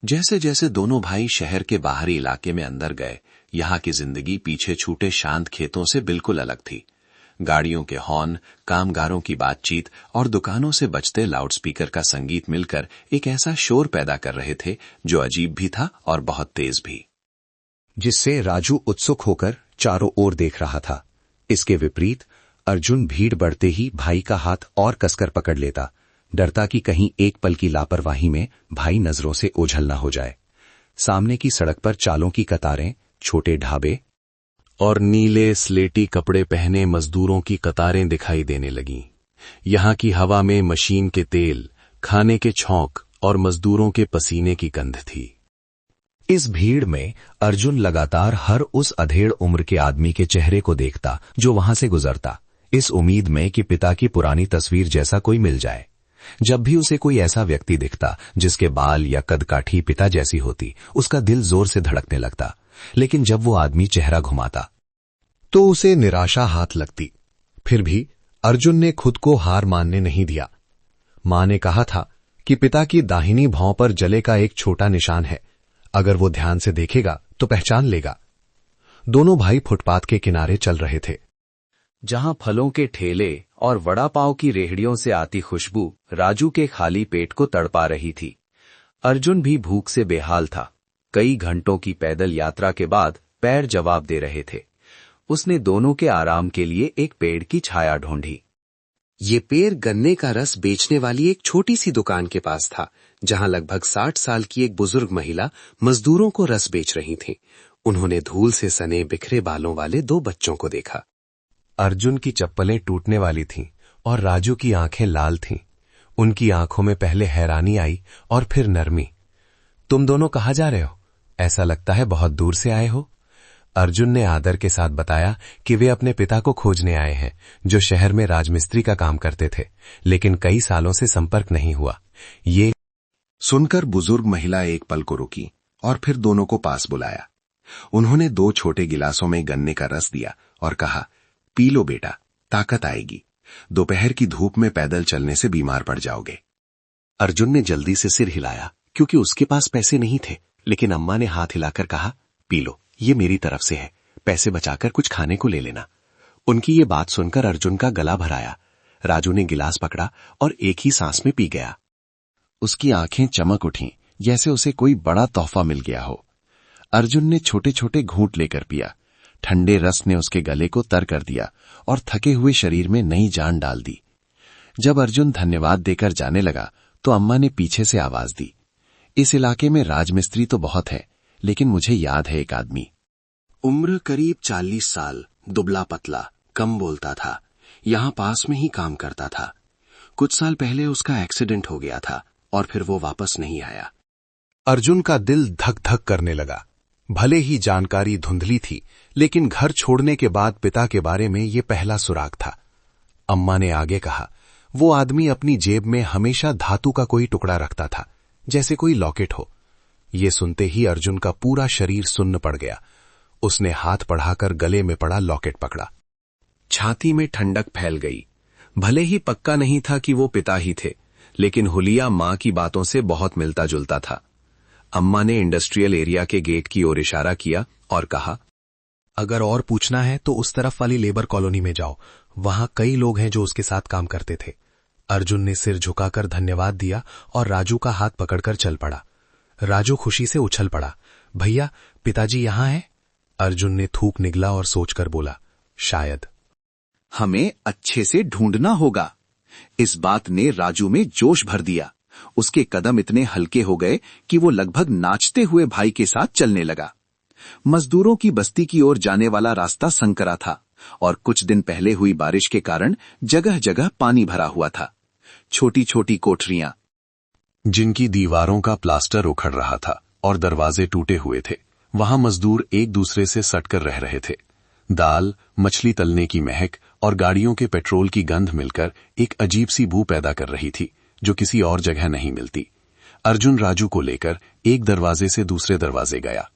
जैसे जैसे दोनों भाई शहर के बाहरी इलाके में अंदर गए, यहां की जिंदगी पीछे छूटे शांत खेतों से बिल्कुल अलग थी। गाड़ियों के हॉर्न, कामगारों की बातचीत और दुकानों से बजते लाउडस्पीकर का संगीत मिलकर एक ऐसा शोर पैदा कर रहे थे जो अजीब भी था और बहुत तेज भी, जिससे राजू उत्सुक होकर चारों ओर देख रहा था। इसके विपरीत अर्जुन भीड़ बढ़ते ही भाई का हाथ और कसकर पकड़ लेता, डरता कि कहीं एक पल की लापरवाही में भाई नजरों से ओझल न हो जाए। सामने की सड़क पर चालों की कतारें, छोटे ढाबे और नीले स्लेटी कपड़े पहने मजदूरों की कतारें दिखाई देने लगीं। यहाँ की हवा में मशीन के तेल, खाने के छौंक और मजदूरों के पसीने की गंध थी। इस भीड़ में अर्जुन लगातार हर उस अधेड़ उम्र के आदमी के चेहरे को देखता जो वहां से गुजरता, इस उम्मीद में कि पिता की पुरानी तस्वीर जैसा कोई मिल जाए। जब भी उसे कोई ऐसा व्यक्ति दिखता जिसके बाल या कदकाठी पिता जैसी होती, उसका दिल जोर से धड़कने लगता। लेकिन जब वो आदमी चेहरा घुमाता तो उसे निराशा हाथ लगती। फिर भी अर्जुन ने खुद को हार मानने नहीं दिया। मां ने कहा था कि पिता की दाहिनी भौं पर जले का एक छोटा निशान है, अगर वो ध्यान से देखेगा तो पहचान लेगा। दोनों भाई फुटपाथ के किनारे चल रहे थे, जहां फलों के ठेले और वड़ा पाव की रेहड़ियों से आती खुशबू राजू के खाली पेट को तड़पा रही थी। अर्जुन भी भूख से बेहाल था। कई घंटों की पैदल यात्रा के बाद पैर जवाब दे रहे थे। उसने दोनों के आराम के लिए एक पेड़ की छाया ढूंढी। ये पेड़ गन्ने का रस बेचने वाली एक छोटी सी दुकान के पास था, जहां लगभग 60 साल की एक बुजुर्ग महिला मजदूरों को रस बेच रही थी। उन्होंने धूल से सने बिखरे बालों वाले 2 बच्चों को देखा। अर्जुन की चप्पलें टूटने वाली थीं और राजू की आंखें लाल थीं। उनकी आंखों में पहले हैरानी आई और फिर नरमी। तुम दोनों कहाँ जा रहे हो? ऐसा लगता है बहुत दूर से आए हो। अर्जुन ने आदर के साथ बताया कि वे अपने पिता को खोजने आए हैं, जो शहर में राजमिस्त्री का काम करते थे, लेकिन कई सालों से संपर्क नहीं हुआ। ये सुनकर बुजुर्ग महिला एक पल को रुकी और फिर दोनों को पास बुलाया। उन्होंने 2 छोटे गिलासों में गन्ने का रस दिया और कहा, पी लो बेटा, ताकत आएगी। दोपहर की धूप में पैदल चलने से बीमार पड़ जाओगे। अर्जुन ने जल्दी से सिर हिलाया, क्योंकि उसके पास पैसे नहीं थे, लेकिन अम्मा ने हाथ हिलाकर कहा, पी लो, ये मेरी तरफ से है, पैसे बचाकर कुछ खाने को ले लेना। उनकी ये बात सुनकर अर्जुन का गला भर आया। राजू ने गिलास पकड़ा और एक ही सांस में पी गया। उसकी आंखें चमक उठीं, जैसे उसे कोई बड़ा तोहफा मिल गया हो। अर्जुन ने छोटे छोटे घूंट लेकर पिया। ठंडे रस ने उसके गले को तर कर दिया और थके हुए शरीर में नई जान डाल दी। जब अर्जुन धन्यवाद देकर जाने लगा तो अम्मा ने पीछे से आवाज दी, इस इलाके में राजमिस्त्री तो बहुत है, लेकिन मुझे याद है एक आदमी। उम्र करीब 40 साल, दुबला पतला, कम बोलता था, यहां पास में ही काम करता था। कुछ साल पहले उसका एक्सीडेंट हो गया था और फिर वो वापस नहीं आया। अर्जुन का दिल धक धक करने लगा। भले ही जानकारी धुंधली थी, लेकिन घर छोड़ने के बाद पिता के बारे में ये पहला सुराग था। अम्मा ने आगे कहा, वो आदमी अपनी जेब में हमेशा धातु का कोई टुकड़ा रखता था, जैसे कोई लॉकेट हो। ये सुनते ही अर्जुन का पूरा शरीर सुन्न पड़ गया। उसने हाथ बढ़ाकर गले में पड़ा लॉकेट पकड़ा। छाती में ठंडक फैल गई। भले ही पक्का नहीं था कि वो पिता ही थे, लेकिन हुलिया मां की बातों से बहुत मिलता जुलता था। अम्मा ने इंडस्ट्रियल एरिया के गेट की ओर इशारा किया और कहा, अगर और पूछना है तो उस तरफ वाली लेबर कॉलोनी में जाओ, वहां कई लोग हैं जो उसके साथ काम करते थे। अर्जुन ने सिर झुकाकर धन्यवाद दिया और राजू का हाथ पकड़कर चल पड़ा। राजू खुशी से उछल पड़ा, भैया, पिताजी यहां हैं? अर्जुन ने थूक निगला और सोचकर बोला, शायद। हमें अच्छे से ढूंढना होगा। इस बात ने राजू में जोश भर दिया। उसके कदम इतने हल्के हो गए कि वो लगभग नाचते हुए भाई के साथ चलने लगा। मजदूरों की बस्ती की ओर जाने वाला रास्ता संकरा था और कुछ दिन पहले हुई बारिश के कारण जगह जगह पानी भरा हुआ था। छोटी छोटी कोठरियां, जिनकी दीवारों का प्लास्टर उखड़ रहा था और दरवाजे टूटे हुए थे, वहां मजदूर एक दूसरे से सटकर रह रहे थे। दाल, मछली तलने की महक और गाड़ियों के पेट्रोल की गंध मिलकर एक अजीब सी बू पैदा कर रही थी, जो किसी और जगह नहीं मिलती। अर्जुन राजू को लेकर एक दरवाजे से दूसरे दरवाजे गया।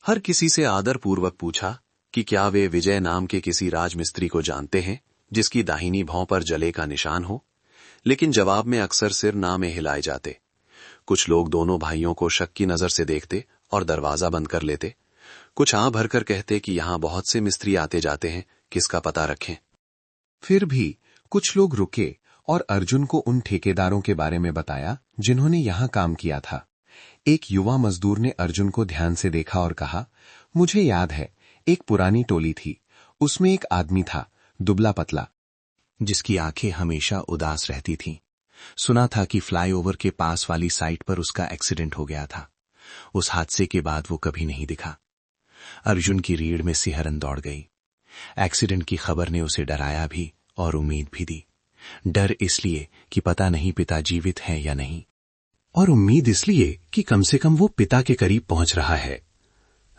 हर किसी से आदरपूर्वक पूछा कि क्या वे विजय नाम के किसी राजमिस्त्री को जानते हैं, जिसकी दाहिनी भौं पर जले का निशान हो, लेकिन जवाब में अक्सर सिर ना में हिलाए जाते। कुछ लोग दोनों भाइयों को शक की नजर से देखते और दरवाजा बंद कर लेते। कुछ आं भरकर कहते कि यहां बहुत से मिस्त्री आते जाते हैं, किसका पता रखें। फिर भी कुछ लोग रुके और अर्जुन को उन ठेकेदारों के बारे में बताया जिन्होंने यहां काम किया था। एक युवा मजदूर ने अर्जुन को ध्यान से देखा और कहा, मुझे याद है, एक पुरानी टोली थी, उसमें एक आदमी था, दुबला पतला, जिसकी आंखें हमेशा उदास रहती थीं। सुना था कि फ्लाईओवर के पास वाली साइट पर उसका एक्सीडेंट हो गया था। उस हादसे के बाद वो कभी नहीं दिखा। अर्जुन की रीढ़ में सिहरन दौड़ गई। एक्सीडेंट की खबर ने उसे डराया भी और उम्मीद भी दी। डर इसलिए कि पता नहीं पिता जीवित हैं या नहीं, और उम्मीद इसलिए कि कम से कम वो पिता के करीब पहुंच रहा है।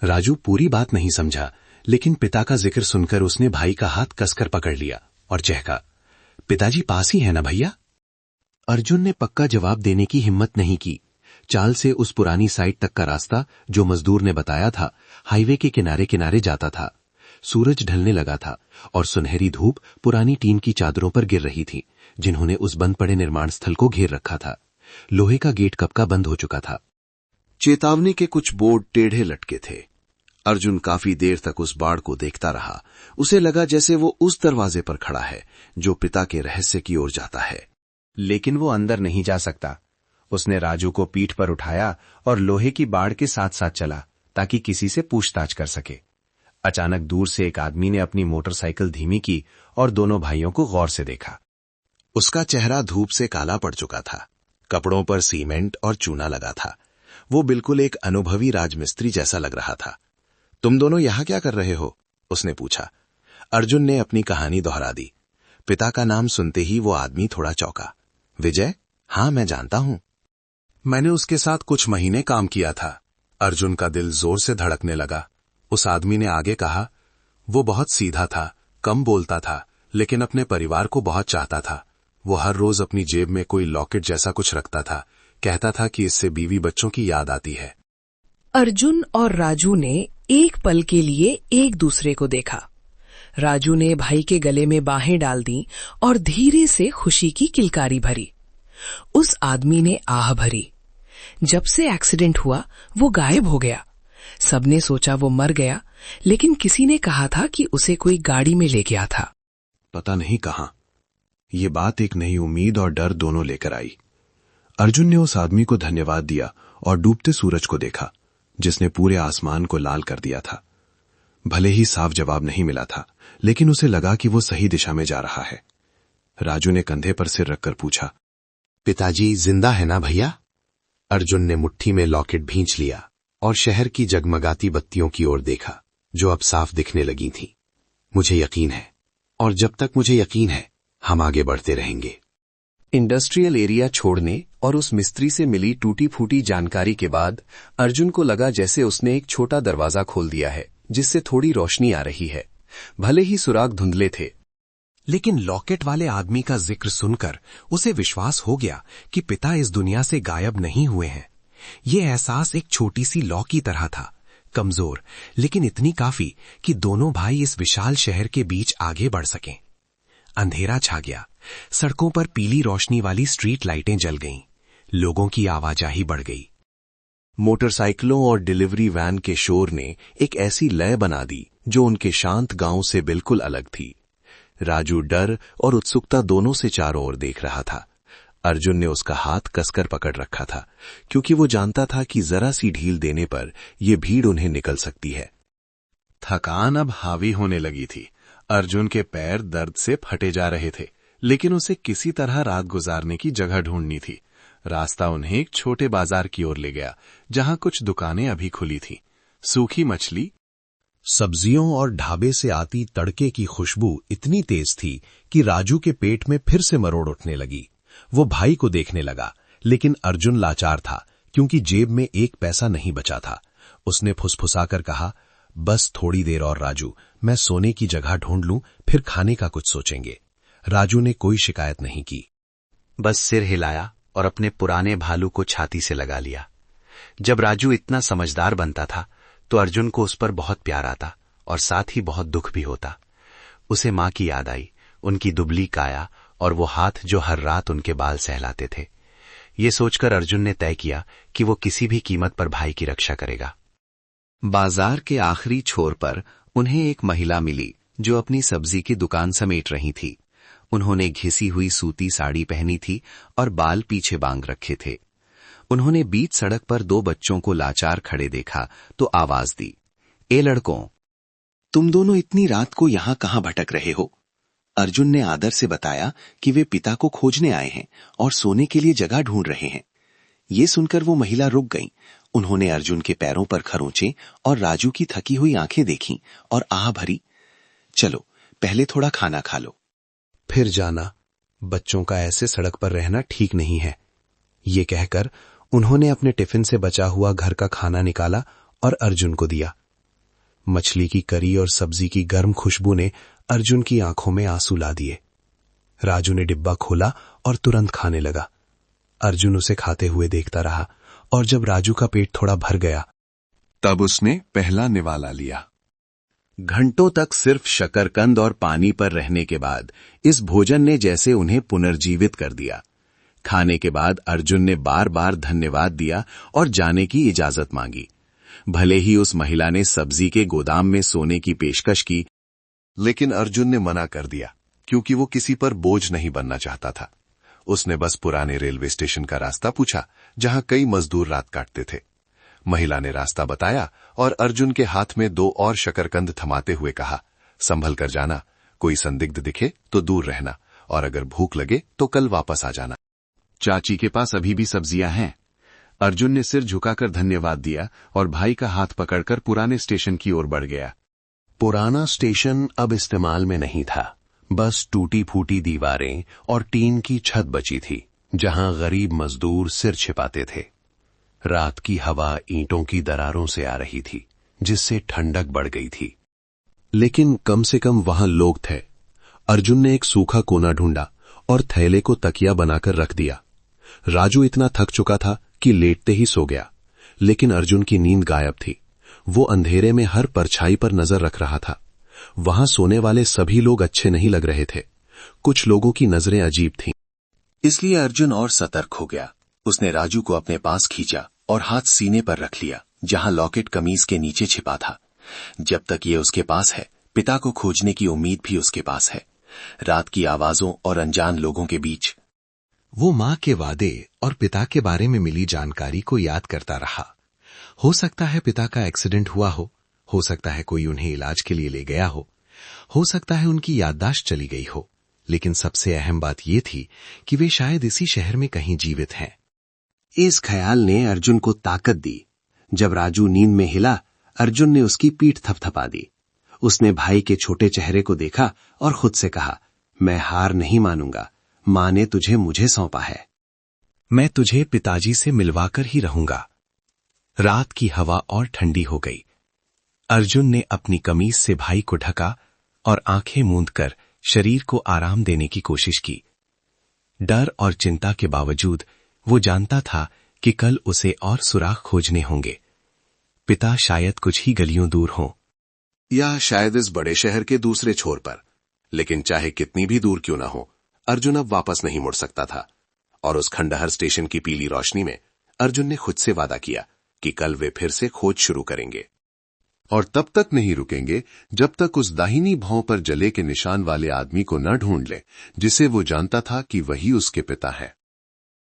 राजू पूरी बात नहीं समझा, लेकिन पिता का जिक्र सुनकर उसने भाई का हाथ कसकर पकड़ लिया और चहका, पिताजी पास ही है ना भैया? अर्जुन ने पक्का जवाब देने की हिम्मत नहीं की। चाल से उस पुरानी साइट तक का रास्ता जो मजदूर ने बताया था, हाईवे के किनारे किनारे जाता था। सूरज ढलने लगा था और सुनहरी धूप पुरानी टीन की चादरों पर गिर रही थी, जिन्होंने उस बंद पड़े निर्माण स्थल को घेर रखा था। लोहे का गेट कब का बंद हो चुका था। चेतावनी के कुछ बोर्ड टेढ़े लटके थे। अर्जुन काफी देर तक उस बाड़ को देखता रहा। उसे लगा जैसे वो उस दरवाजे पर खड़ा है जो पिता के रहस्य की ओर जाता है। लेकिन वो अंदर नहीं जा सकता। उसने राजू को पीठ पर उठाया और लोहे की बाड़ के साथ साथ चला ताकि किसी से पूछताछ कर सके। अचानक दूर से एक आदमी ने अपनी मोटरसाइकिल धीमी की और दोनों भाइयों को गौर से देखा। उसका चेहरा धूप से काला पड़ चुका था, कपड़ों पर सीमेंट और चूना लगा था। वो बिल्कुल एक अनुभवी राजमिस्त्री जैसा लग रहा था। तुम दोनों यहां क्या कर रहे हो? उसने पूछा। अर्जुन ने अपनी कहानी दोहरा दी। पिता का नाम सुनते ही वो आदमी थोड़ा चौंका। विजय? हाँ, मैं जानता हूं। मैंने उसके साथ कुछ महीने काम किया था। अर्जुन का दिल जोर से धड़कने लगा। उस आदमी ने आगे कहा, वो बहुत सीधा था, कम बोलता था, लेकिन अपने परिवार को बहुत चाहता था। वो हर रोज अपनी जेब में कोई लॉकेट जैसा कुछ रखता था। कहता था कि इससे बीवी बच्चों की याद आती है। अर्जुन और राजू ने एक पल के लिए एक दूसरे को देखा। राजू ने भाई के गले में बाहें डाल दी और धीरे से खुशी की किलकारी भरी। उस आदमी ने आह भरी। जब से एक्सीडेंट हुआ वो गायब हो गया। सबने सोचा वो मर गया, लेकिन किसी ने कहा था कि उसे कोई गाड़ी में ले गया था। पता नहीं कहां। ये बात एक नई उम्मीद और डर दोनों लेकर आई। अर्जुन ने उस आदमी को धन्यवाद दिया और डूबते सूरज को देखा, जिसने पूरे आसमान को लाल कर दिया था। भले ही साफ जवाब नहीं मिला था, लेकिन उसे लगा कि वो सही दिशा में जा रहा है। राजू ने कंधे पर सिर रखकर पूछा, पिताजी जिंदा है ना भैया? अर्जुन ने मुट्ठी में लॉकेट भींच लिया और शहर की जगमगाती बत्तियों की ओर देखा, जो अब साफ दिखने लगी थीं। मुझे यकीन है, और जब तक मुझे यकीन है, हम आगे बढ़ते रहेंगे। इंडस्ट्रियल एरिया छोड़ने और उस मिस्त्री से मिली टूटी फूटी जानकारी के बाद अर्जुन को लगा जैसे उसने एक छोटा दरवाजा खोल दिया है, जिससे थोड़ी रोशनी आ रही है। भले ही सुराग धुंधले थे, लेकिन लॉकेट वाले आदमी का जिक्र सुनकर उसे विश्वास हो गया कि पिता इस दुनिया से गायब नहीं हुए हैं। ये एहसास एक छोटी सी लौ की तरह था, कमजोर, लेकिन इतनी काफी कि दोनों भाई इस विशाल शहर के बीच आगे बढ़ सकें। अंधेरा छा गया। सड़कों पर पीली रोशनी वाली स्ट्रीट लाइटें जल गईं। लोगों की आवाजाही बढ़ गई। मोटरसाइकिलों और डिलीवरी वैन के शोर ने एक ऐसी लय बना दी जो उनके शांत गांव से बिल्कुल अलग थी। राजू डर और उत्सुकता दोनों से चारों ओर देख रहा था। अर्जुन ने उसका हाथ कसकर पकड़ रखा था, क्योंकि वो जानता था कि जरा सी ढील देने पर यह भीड़ उन्हें निकल सकती है। थकान अब हावी होने लगी थी। अर्जुन के पैर दर्द से फटे जा रहे थे, लेकिन उसे किसी तरह रात गुजारने की जगह ढूंढनी थी। रास्ता उन्हें एक छोटे बाजार की ओर ले गया, जहां कुछ दुकानें अभी खुली थीं। सूखी मछली, सब्जियों और ढाबे से आती तड़के की खुशबू इतनी तेज थी कि राजू के पेट में फिर से मरोड़ उठने लगी। वो भाई को देखने लगा, लेकिन अर्जुन लाचार था, क्योंकि जेब में एक पैसा नहीं बचा था। उसने फुसफुसाकर कहा, बस थोड़ी देर और राजू, मैं सोने की जगह ढूंढ लूं, फिर खाने का कुछ सोचेंगे। राजू ने कोई शिकायत नहीं की, बस सिर हिलाया और अपने पुराने भालू को छाती से लगा लिया। जब राजू इतना समझदार बनता था तो अर्जुन को उस पर बहुत प्यार आता और साथ ही बहुत दुख भी होता। उसे मां की याद आई, उनकी दुबली काया और वो हाथ जो हर रात उनके बाल सहलाते थे। ये सोचकर अर्जुन ने तय किया कि वो किसी भी कीमत पर भाई की रक्षा करेगा। बाजार के आखिरी छोर पर उन्हें एक महिला मिली जो अपनी सब्जी की दुकान समेट रही थी। उन्होंने घिसी हुई सूती साड़ी पहनी थी और बाल पीछे बांध रखे थे। उन्होंने बीच सड़क पर 2 बच्चों को लाचार खड़े देखा तो आवाज दी, ए लड़कों, तुम दोनों इतनी रात को यहां कहां भटक रहे हो? अर्जुन ने आदर से बताया कि वे पिता को खोजने आए हैं और सोने के लिए जगह ढूंढ रहे हैं। ये सुनकर वो महिला रुक गईं। उन्होंने अर्जुन के पैरों पर खरोंचे और राजू की थकी हुई आंखें देखीं और आह भरी, चलो पहले थोड़ा खाना खा लो, फिर जाना। बच्चों का ऐसे सड़क पर रहना ठीक नहीं है। ये कहकर उन्होंने अपने टिफिन से बचा हुआ घर का खाना निकाला और अर्जुन को दिया। मछली की करी और सब्जी की गर्म खुशबू ने अर्जुन की आंखों में आंसू ला दिए। राजू ने डिब्बा खोला और तुरंत खाने लगा। अर्जुन उसे खाते हुए देखता रहा और जब राजू का पेट थोड़ा भर गया तब उसने पहला निवाला लिया। घंटों तक सिर्फ शकरकंद और पानी पर रहने के बाद इस भोजन ने जैसे उन्हें पुनर्जीवित कर दिया। खाने के बाद अर्जुन ने बार बार धन्यवाद दिया और जाने की इजाजत मांगी। भले ही उस महिला ने सब्जी के गोदाम में सोने की पेशकश की, लेकिन अर्जुन ने मना कर दिया क्योंकि वो किसी पर बोझ नहीं बनना चाहता था। उसने बस पुराने रेलवे स्टेशन का रास्ता पूछा जहां कई मजदूर रात काटते थे। महिला ने रास्ता बताया और अर्जुन के हाथ में 2 और शकरकंद थमाते हुए कहा, संभल कर जाना, कोई संदिग्ध दिखे तो दूर रहना और अगर भूख लगे तो कल वापस आ जाना। चाची के पास अभी भी सब्जियां हैं। अर्जुन ने सिर झुकाकर धन्यवाद दिया और भाई का हाथ पकड़कर पुराने स्टेशन की ओर बढ़ गया। पुराना स्टेशन अब इस्तेमाल में नहीं था। बस टूटी फूटी दीवारें और टीन की छत बची थी जहां गरीब मजदूर सिर छिपाते थे। रात की हवा ईंटों की दरारों से आ रही थी जिससे ठंडक बढ़ गई थी, लेकिन कम से कम वहां लोग थे। अर्जुन ने एक सूखा कोना ढूंढा और थैले को तकिया बनाकर रख दिया। राजू इतना थक चुका था कि लेटते ही सो गया, लेकिन अर्जुन की नींद गायब थी। वो अंधेरे में हर परछाई पर नजर रख रहा था। वहां सोने वाले सभी लोग अच्छे नहीं लग रहे थे। कुछ लोगों की नजरें अजीब थीं। इसलिए अर्जुन और सतर्क हो गया। उसने राजू को अपने पास खींचा और हाथ सीने पर रख लिया जहां लॉकेट कमीज के नीचे छिपा था। जब तक ये उसके पास है, पिता को खोजने की उम्मीद भी उसके पास है। रात की आवाजों और अनजान लोगों के बीच वो मां के वादे और पिता के बारे में मिली जानकारी को याद करता रहा। हो सकता है पिता का एक्सीडेंट हुआ हो सकता है कोई उन्हें इलाज के लिए ले गया हो सकता है उनकी याददाश्त चली गई हो, लेकिन सबसे अहम बात यह थी कि वे शायद इसी शहर में कहीं जीवित हैं। इस ख्याल ने अर्जुन को ताकत दी। जब राजू नींद में हिला, अर्जुन ने उसकी पीठ थपथपा दी। उसने भाई के छोटे चेहरे को देखा और खुद से कहा, मैं हार नहीं मानूंगा। मां ने तुझे मुझे सौंपा है। मैं तुझे पिताजी से मिलवाकर ही रहूंगा। रात की हवा और ठंडी हो गई। अर्जुन ने अपनी कमीज से भाई को ढका और आंखें मूंदकर शरीर को आराम देने की कोशिश की। डर और चिंता के बावजूद वो जानता था कि कल उसे और सुराग खोजने होंगे। पिता शायद कुछ ही गलियों दूर हों, या शायद इस बड़े शहर के दूसरे छोर पर। लेकिन चाहे कितनी भी दूर क्यों ना हो, अर्जुन अब वापस नहीं मुड़ सकता था। और उस खंडहर स्टेशन की पीली रोशनी में अर्जुन ने खुद से वादा किया कि कल वे फिर से खोज शुरू करेंगे और तब तक नहीं रुकेंगे जब तक उस दाहिनी भौं पर जले के निशान वाले आदमी को न ढूंढ ले जिसे वो जानता था कि वही उसके पिता है।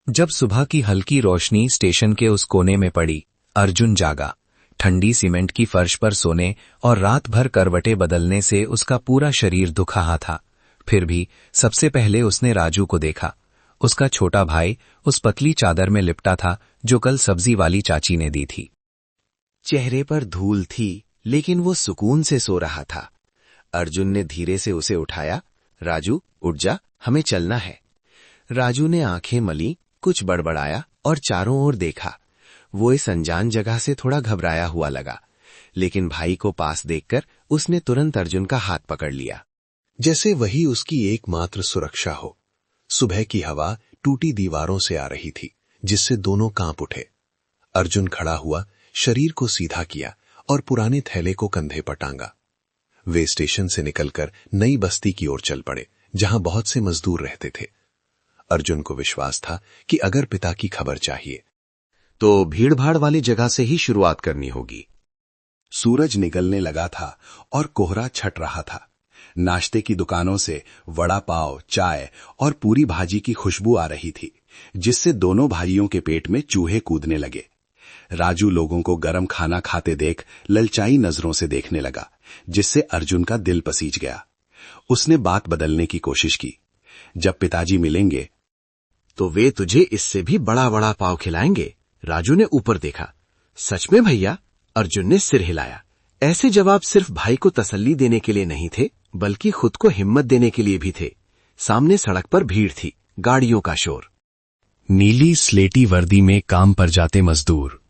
जब सुबह की हल्की रोशनी स्टेशन के उस कोने में पड़ी, अर्जुन जागा। ठंडी सीमेंट की फर्श पर सोने और रात भर करवटें बदलने से उसका पूरा शरीर दुख रहा था। फिर भी सबसे पहले उसने राजू को देखा। उसका छोटा भाई उस पतली चादर में लिपटा था जो कल सब्जी वाली चाची ने दी थी। चेहरे पर धूल थी, लेकिन वो सुकून से सो रहा था। अर्जुन ने धीरे से उसे उठाया। राजू, उठ जा, हमें चलना है। राजू ने आंखें मली, कुछ बड़बड़ाया और चारों ओर देखा। वो इस अनजान जगह से थोड़ा घबराया हुआ लगा, लेकिन भाई को पास देखकर उसने तुरंत अर्जुन का हाथ पकड़ लिया, जैसे वही उसकी एकमात्र सुरक्षा हो। सुबह की हवा टूटी दीवारों से आ रही थी, जिससे दोनों कांप उठे। अर्जुन खड़ा हुआ, शरीर को सीधा किया और पुराने थैले को कंधे पर टांगा। वे स्टेशन से निकलकर नई बस्ती की ओर चल पड़े, जहां बहुत से मजदूर रहते थे। अर्जुन को विश्वास था कि अगर पिता की खबर चाहिए तो भीड़भाड़ वाली जगह से ही शुरुआत करनी होगी। सूरज निकलने लगा था और कोहरा छट रहा था। नाश्ते की दुकानों से वड़ा पाव, चाय और पूरी भाजी की खुशबू आ रही थी, जिससे दोनों भाइयों के पेट में चूहे कूदने लगे। राजू लोगों को गरम खाना खाते देख ललचाई नजरों से देखने लगा, जिससे अर्जुन का दिल पसीज गया। उसने बात बदलने की कोशिश की। जब पिताजी मिलेंगे तो वे तुझे इससे भी बड़ा वड़ा पाव खिलाएंगे। राजू ने ऊपर देखा। सच में भैया? अर्जुन ने सिर हिलाया। ऐसे जवाब सिर्फ भाई को तसल्ली देने के लिए नहीं थे, बल्कि खुद को हिम्मत देने के लिए भी थे। सामने सड़क पर भीड़ थी, गाड़ियों का शोर। नीली स्लेटी वर्दी में काम पर जाते मजदूर।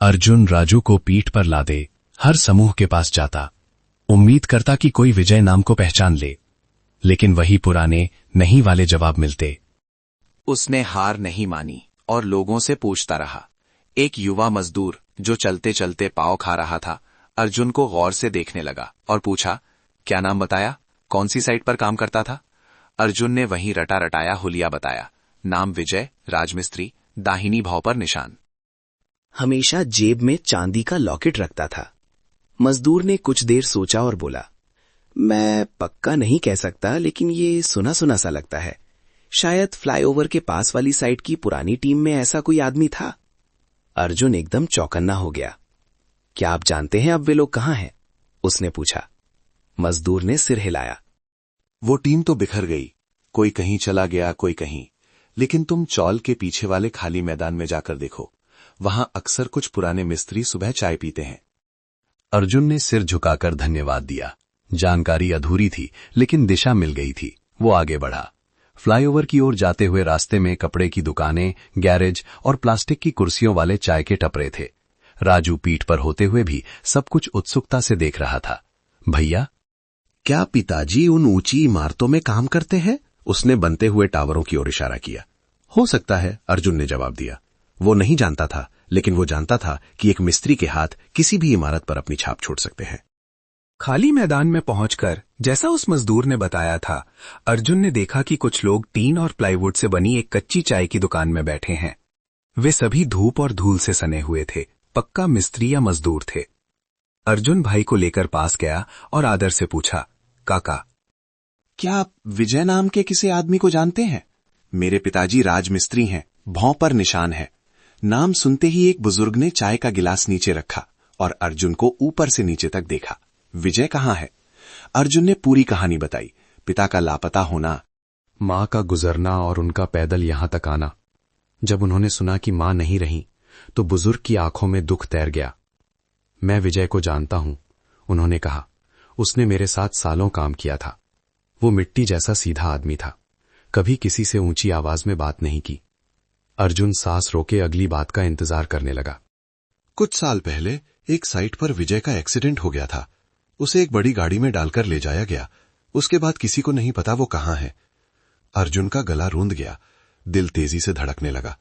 अर्जुन राजू को पीठ पर लादे हर समूह के पास जाता, उम्मीद करता कि कोई विजय नाम को पहचान ले, लेकिन वही पुराने नहीं वाले जवाब मिलते। उसने हार नहीं मानी और लोगों से पूछता रहा। एक युवा मजदूर जो चलते चलते पाव खा रहा था, अर्जुन को गौर से देखने लगा और पूछा, क्या नाम बताया? कौन सी साइट पर काम करता था? अर्जुन ने वहीं रटा रटाया हुलिया बताया। नाम विजय, राजमिस्त्री, दाहिनी भौं पर निशान। हमेशा जेब में चांदी का लॉकेट रखता था। मजदूर ने कुछ देर सोचा और बोला, मैं पक्का नहीं कह सकता, लेकिन ये सुना सुना सा लगता है। शायद फ्लाईओवर के पास वाली साइट की पुरानी टीम में ऐसा कोई आदमी था। अर्जुन एकदम चौकन्ना हो गया। क्या आप जानते हैं अब वे लोग कहां हैं? उसने पूछा। मजदूर ने सिर हिलाया। वो टीम तो बिखर गई, कोई कहीं चला गया, कोई कहीं, लेकिन तुम चौल के पीछे वाले खाली मैदान में जाकर देखो, वहां अक्सर कुछ पुराने मिस्त्री सुबह चाय पीते हैं। अर्जुन ने सिर झुकाकर धन्यवाद दिया। जानकारी अधूरी थी, लेकिन दिशा मिल गई थी। वो आगे बढ़ा। फ्लाईओवर की ओर जाते हुए रास्ते में कपड़े की दुकानें, गैरेज और प्लास्टिक की कुर्सियों वाले चाय के टपरे थे। राजू पीठ पर होते हुए भी सब कुछ उत्सुकता से देख रहा था। भैया, क्या पिताजी उन ऊंची इमारतों में काम करते हैं? उसने बनते हुए टावरों की ओर इशारा किया। हो सकता है, अर्जुन ने जवाब दिया। वो नहीं जानता था, लेकिन वो जानता था कि एक मिस्त्री के हाथ किसी भी इमारत पर अपनी छाप छोड़ सकते हैं। खाली मैदान में पहुंचकर जैसा उस मजदूर ने बताया था, अर्जुन ने देखा कि कुछ लोग टीन और प्लाईवुड से बनी एक कच्ची चाय की दुकान में बैठे हैं। वे सभी धूप और धूल से सने हुए थे, पक्का मिस्त्री या मजदूर थे। अर्जुन भाई को लेकर पास गया और आदर से पूछा, काका, क्या आप विजय नाम के किसी आदमी को जानते हैं? मेरे पिताजी राजमिस्त्री हैं, भौं पर निशान है। नाम सुनते ही एक बुजुर्ग ने चाय का गिलास नीचे रखा और अर्जुन को ऊपर से नीचे तक देखा। विजय कहाँ है? अर्जुन ने पूरी कहानी बताई। पिता का लापता होना, मां का गुजरना और उनका पैदल यहां तक आना। जब उन्होंने सुना कि मां नहीं रही, तो बुजुर्ग की आंखों में दुख तैर गया। मैं विजय को जानता हूं, उन्होंने कहा। उसने मेरे साथ सालों काम किया था। वो मिट्टी जैसा सीधा आदमी था, कभी किसी से ऊंची आवाज में बात नहीं की। अर्जुन सांस रोके अगली बात का इंतजार करने लगा। कुछ साल पहले एक साइट पर विजय का एक्सीडेंट हो गया था। उसे एक बड़ी गाड़ी में डालकर ले जाया गया। उसके बाद किसी को नहीं पता वो कहां है। अर्जुन का गला रूंध गया, दिल तेजी से धड़कने लगा।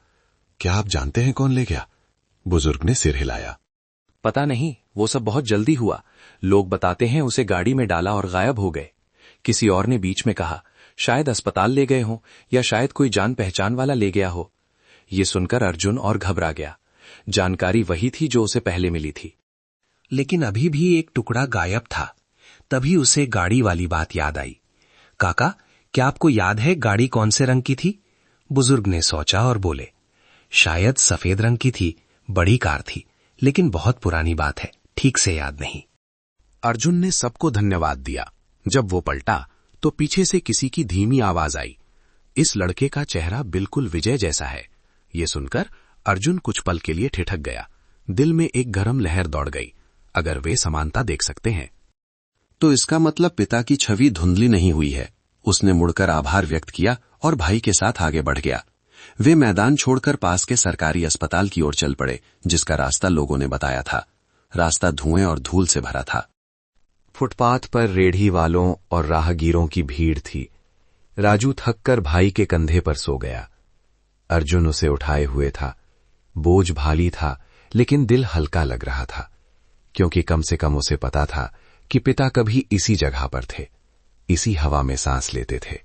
क्या आप जानते हैं कौन ले गया? बुजुर्ग ने सिर हिलाया। पता नहीं, वो सब बहुत जल्दी हुआ। लोग बताते हैं उसे गाड़ी में डाला और गायब हो गए। किसी और ने बीच में कहा, शायद अस्पताल ले गए हों या शायद कोई जान पहचान वाला ले गया हो। ये सुनकर अर्जुन और घबरा गया। जानकारी वही थी जो उसे पहले मिली थी। लेकिन अभी भी एक टुकड़ा गायब था। तभी उसे गाड़ी वाली बात याद आई। काका, क्या आपको याद है गाड़ी कौन से रंग की थी? बुजुर्ग ने सोचा और बोले, शायद सफेद रंग की थी। बड़ी कार थी, लेकिन बहुत पुरानी बात है, ठीक से याद नहीं। अर्जुन ने सबको धन्यवाद दिया। जब वो पलटा तो पीछे से किसी की धीमी आवाज आई, इस लड़के का चेहरा बिल्कुल विजय जैसा है। ये सुनकर अर्जुन कुछ पल के लिए ठिठक गया। दिल में एक गर्म लहर दौड़ गई। अगर वे समानता देख सकते हैं तो इसका मतलब पिता की छवि धुंधली नहीं हुई है। उसने मुड़कर आभार व्यक्त किया और भाई के साथ आगे बढ़ गया। वे मैदान छोड़कर पास के सरकारी अस्पताल की ओर चल पड़े, जिसका रास्ता लोगों ने बताया था। रास्ता धुएं और धूल से भरा था। फुटपाथ पर रेढ़ी वालों और राहगीरों की भीड़ थी। राजू थककर भाई के कंधे पर सो गया। अर्जुन उसे उठाए हुए था। बोझ भारी था, लेकिन दिल हल्का लग रहा था, क्योंकि कम से कम उसे पता था कि पिता कभी इसी जगह पर थे, इसी हवा में सांस लेते थे।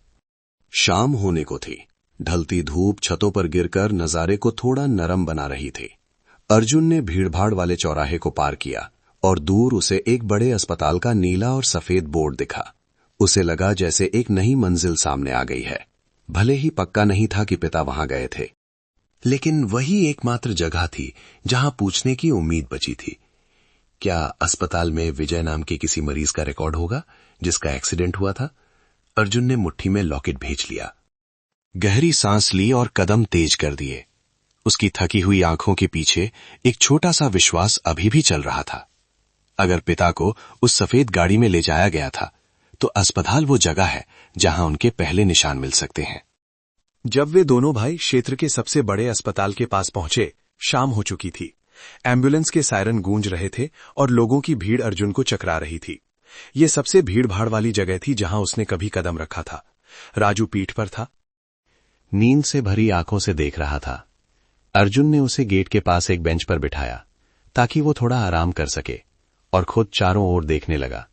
शाम होने को थी। ढलती धूप छतों पर गिरकर नजारे को थोड़ा नरम बना रही थी। अर्जुन ने भीड़भाड़ वाले चौराहे को पार किया और दूर उसे एक बड़े अस्पताल का नीला और सफेद बोर्ड दिखा। उसे लगा जैसे एक नई मंजिल सामने आ गई है। भले ही पक्का नहीं था कि पिता वहां गए थे, लेकिन वही एकमात्र जगह थी जहां पूछने की उम्मीद बची थी। क्या अस्पताल में विजय नाम के किसी मरीज का रिकॉर्ड होगा जिसका एक्सीडेंट हुआ था? अर्जुन ने मुट्ठी में लॉकेट भेज लिया। गहरी सांस ली और कदम तेज कर दिए। उसकी थकी हुई आंखों के पीछे एक छोटा सा विश्वास अभी भी चल रहा था। अगर पिता को उस सफेद गाड़ी में ले जाया गया था तो अस्पताल वो जगह है जहां उनके पहले निशान मिल सकते हैं। जब वे दोनों भाई क्षेत्र के सबसे बड़े अस्पताल के पास पहुंचे, शाम हो चुकी थी। एम्बुलेंस के सायरन गूंज रहे थे और लोगों की भीड़ अर्जुन को चकरा रही थी। ये सबसे भीड़ भाड़ वाली जगह थी जहां उसने कभी कदम रखा था। राजू पीठ पर था, नींद से भरी आंखों से देख रहा था। अर्जुन ने उसे गेट के पास एक बेंच पर बिठाया ताकि वो थोड़ा आराम कर सके और खुद चारों ओर देखने लगा।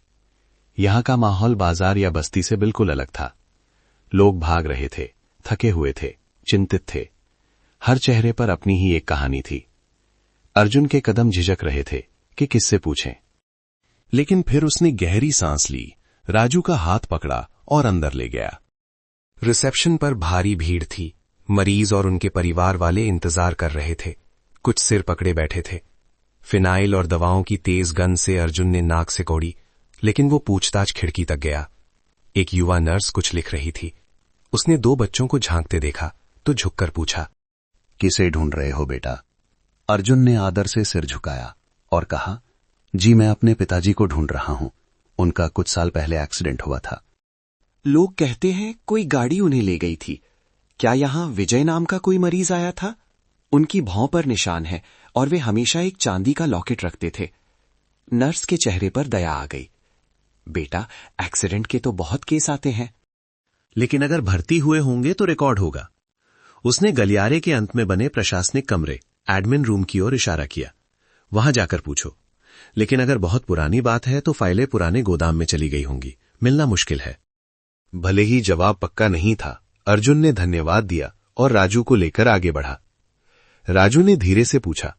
यहां का माहौल बाजार या बस्ती से बिल्कुल अलग था। लोग भाग रहे थे, थके हुए थे, चिंतित थे। हर चेहरे पर अपनी ही एक कहानी थी। अर्जुन के कदम झिझक रहे थे कि किससे पूछें, लेकिन फिर उसने गहरी सांस ली, राजू का हाथ पकड़ा और अंदर ले गया। रिसेप्शन पर भारी भीड़ थी। मरीज और उनके परिवार वाले इंतजार कर रहे थे। कुछ सिर पकड़े बैठे थे। फिनाइल और दवाओं की तेज गंध से अर्जुन ने नाक से कोड़ी, लेकिन वो पूछताछ खिड़की तक गया। एक युवा नर्स कुछ लिख रही थी। उसने 2 बच्चों को झांकते देखा तो झुककर पूछा, किसे ढूंढ रहे हो बेटा? अर्जुन ने आदर से सिर झुकाया और कहा, जी मैं अपने पिताजी को ढूंढ रहा हूं। उनका कुछ साल पहले एक्सीडेंट हुआ था। लोग कहते हैं कोई गाड़ी उन्हें ले गई थी। क्या यहां विजय नाम का कोई मरीज आया था? उनकी भौं पर निशान है और वे हमेशा एक चांदी का लॉकेट रखते थे। नर्स के चेहरे पर दया आ गई। बेटा, एक्सीडेंट के तो बहुत केस आते हैं। लेकिन अगर भर्ती हुए होंगे तो रिकॉर्ड होगा। उसने गलियारे के अंत में बने प्रशासनिक कमरे, एडमिन रूम की ओर इशारा किया। वहां जाकर पूछो। लेकिन अगर बहुत पुरानी बात है तो फाइलें पुराने गोदाम में चली गई होंगी, मिलना मुश्किल है। भले ही जवाब पक्का नहीं था, अर्जुन ने धन्यवाद दिया और राजू को लेकर आगे बढ़ा। राजू ने धीरे से पूछा,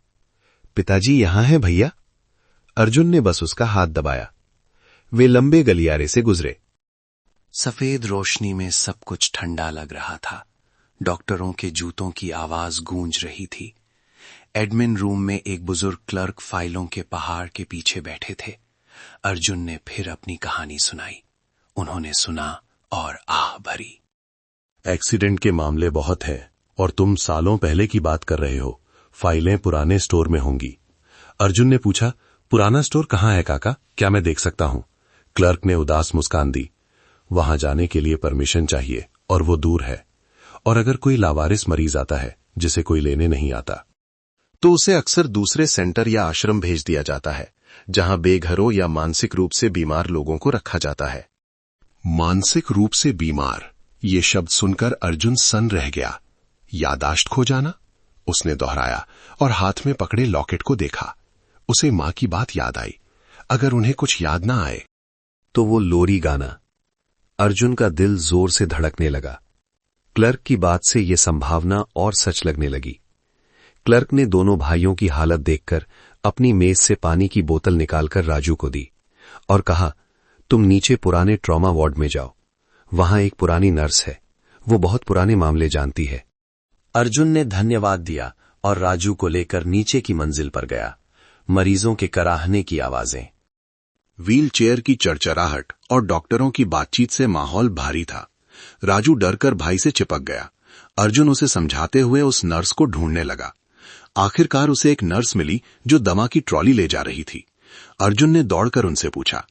पिताजी यहां हैं भैया? अर्जुन ने बस उसका हाथ दबाया। वे लंबे गलियारे से गुजरे। सफेद रोशनी में सब कुछ ठंडा लग रहा था। डॉक्टरों के जूतों की आवाज गूंज रही थी। एडमिन रूम में एक बुजुर्ग क्लर्क फाइलों के पहाड़ के पीछे बैठे थे। अर्जुन ने फिर अपनी कहानी सुनाई। उन्होंने सुना और आह भरी। एक्सीडेंट के मामले बहुत हैं और तुम सालों पहले की बात कर रहे हो। फाइलें पुराने स्टोर में होंगी। अर्जुन ने पूछा, पुराना स्टोर कहाँ है काका? क्या मैं देख सकता हूं? क्लर्क ने उदास मुस्कान दी। वहां जाने के लिए परमिशन चाहिए और वो दूर है। और अगर कोई लावारिस मरीज आता है जिसे कोई लेने नहीं आता तो उसे अक्सर दूसरे सेंटर या आश्रम भेज दिया जाता है जहां बेघरों या मानसिक रूप से बीमार लोगों को रखा जाता है। मानसिक रूप से बीमार, ये शब्द सुनकर अर्जुन सन रह गया। यादाश्त खो जाना? उसने दोहराया और हाथ में पकड़े लॉकेट को देखा। उसे मां की बात याद आई। अगर उन्हें कुछ याद ना आए तो वो लोरी गाना। अर्जुन का दिल जोर से धड़कने लगा। क्लर्क की बात से यह संभावना और सच लगने लगी। क्लर्क ने दोनों भाइयों की हालत देखकर अपनी मेज से पानी की बोतल निकालकर राजू को दी और कहा, तुम नीचे पुराने ट्रॉमा वार्ड में जाओ। वहां एक पुरानी नर्स है, वो बहुत पुराने मामले जानती है। अर्जुन ने धन्यवाद दिया और राजू को लेकर नीचे की मंजिल पर गया। मरीजों के कराहने की आवाजें, व्हील चेयर की चरचराहट और डॉक्टरों की बातचीत से माहौल भारी था। राजू डरकर भाई से चिपक गया। अर्जुन उसे समझाते हुए उस नर्स को ढूंढने लगा। आखिरकार उसे एक नर्स मिली जो दवा की ट्रॉली ले जा रही थी। अर्जुन ने दौड़कर उनसे पूछा।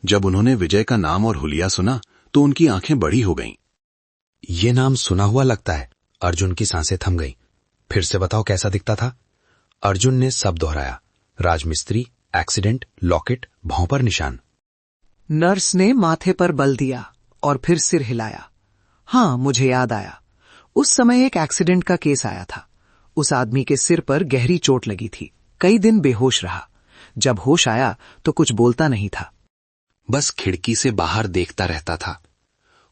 जब उन्होंने विजय का नाम और हुलिया सुना तो उनकी आंखें बड़ी हो गईं। ये नाम सुना हुआ लगता है। अर्जुन की सांसें थम गईं। फिर से बताओ कैसा दिखता था? अर्जुन ने सब दोहराया। राजमिस्त्री, एक्सीडेंट, लॉकेट, भौं पर निशान। नर्स ने माथे पर बल दिया और फिर सिर हिलाया। हां, मुझे याद आया। उस समय एक एक्सीडेंट का केस आया था। उस आदमी के सिर पर गहरी चोट लगी थी। कई दिन बेहोश रहा। जब होश आया तो कुछ बोलता नहीं था, बस खिड़की से बाहर देखता रहता था।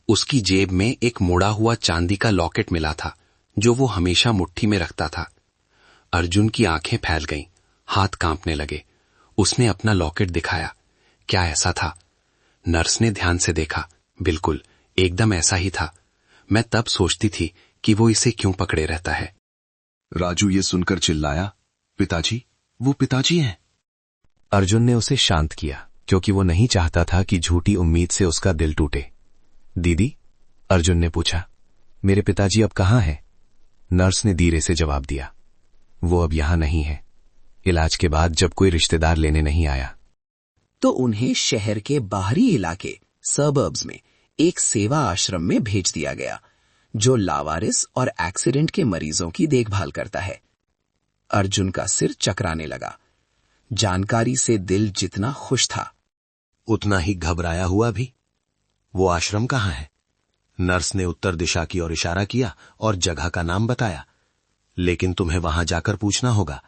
उसकी जेब में एक मुड़ा हुआ चांदी का लॉकेट मिला था जो वो हमेशा मुट्ठी में रखता था। अर्जुन की आंखें फैल गईं, हाथ कांपने लगे। उसने अपना लॉकेट दिखाया। क्या ऐसा था? नर्स ने ध्यान से देखा। बिल्कुल, एकदम ऐसा ही था। मैं तब सोचती थी कि वो इसे क्यों पकड़े रहता है। राजू ये सुनकर चिल्लाया, पिताजी, वो पिताजी हैं। अर्जुन ने उसे शांत किया, क्योंकि वो नहीं चाहता था कि झूठी उम्मीद से उसका दिल टूटे। दीदी, अर्जुन ने पूछा, मेरे पिताजी अब कहाँ हैं? नर्स ने धीरे से जवाब दिया, वो अब यहां नहीं है। इलाज के बाद जब कोई रिश्तेदार लेने नहीं आया तो उन्हें शहर के बाहरी इलाके सबर्ब्स में एक सेवा आश्रम में भेज दिया गया, जो लावारिस और एक्सीडेंट के मरीजों की देखभाल करता है। अर्जुन का सिर चकराने लगा। जानकारी से दिल जितना खुश था, उतना ही घबराया हुआ भी। वो आश्रम कहाँ है? नर्स ने उत्तर दिशा की ओर इशारा किया और जगह का नाम बताया। लेकिन तुम्हें वहां जाकर पूछना होगा,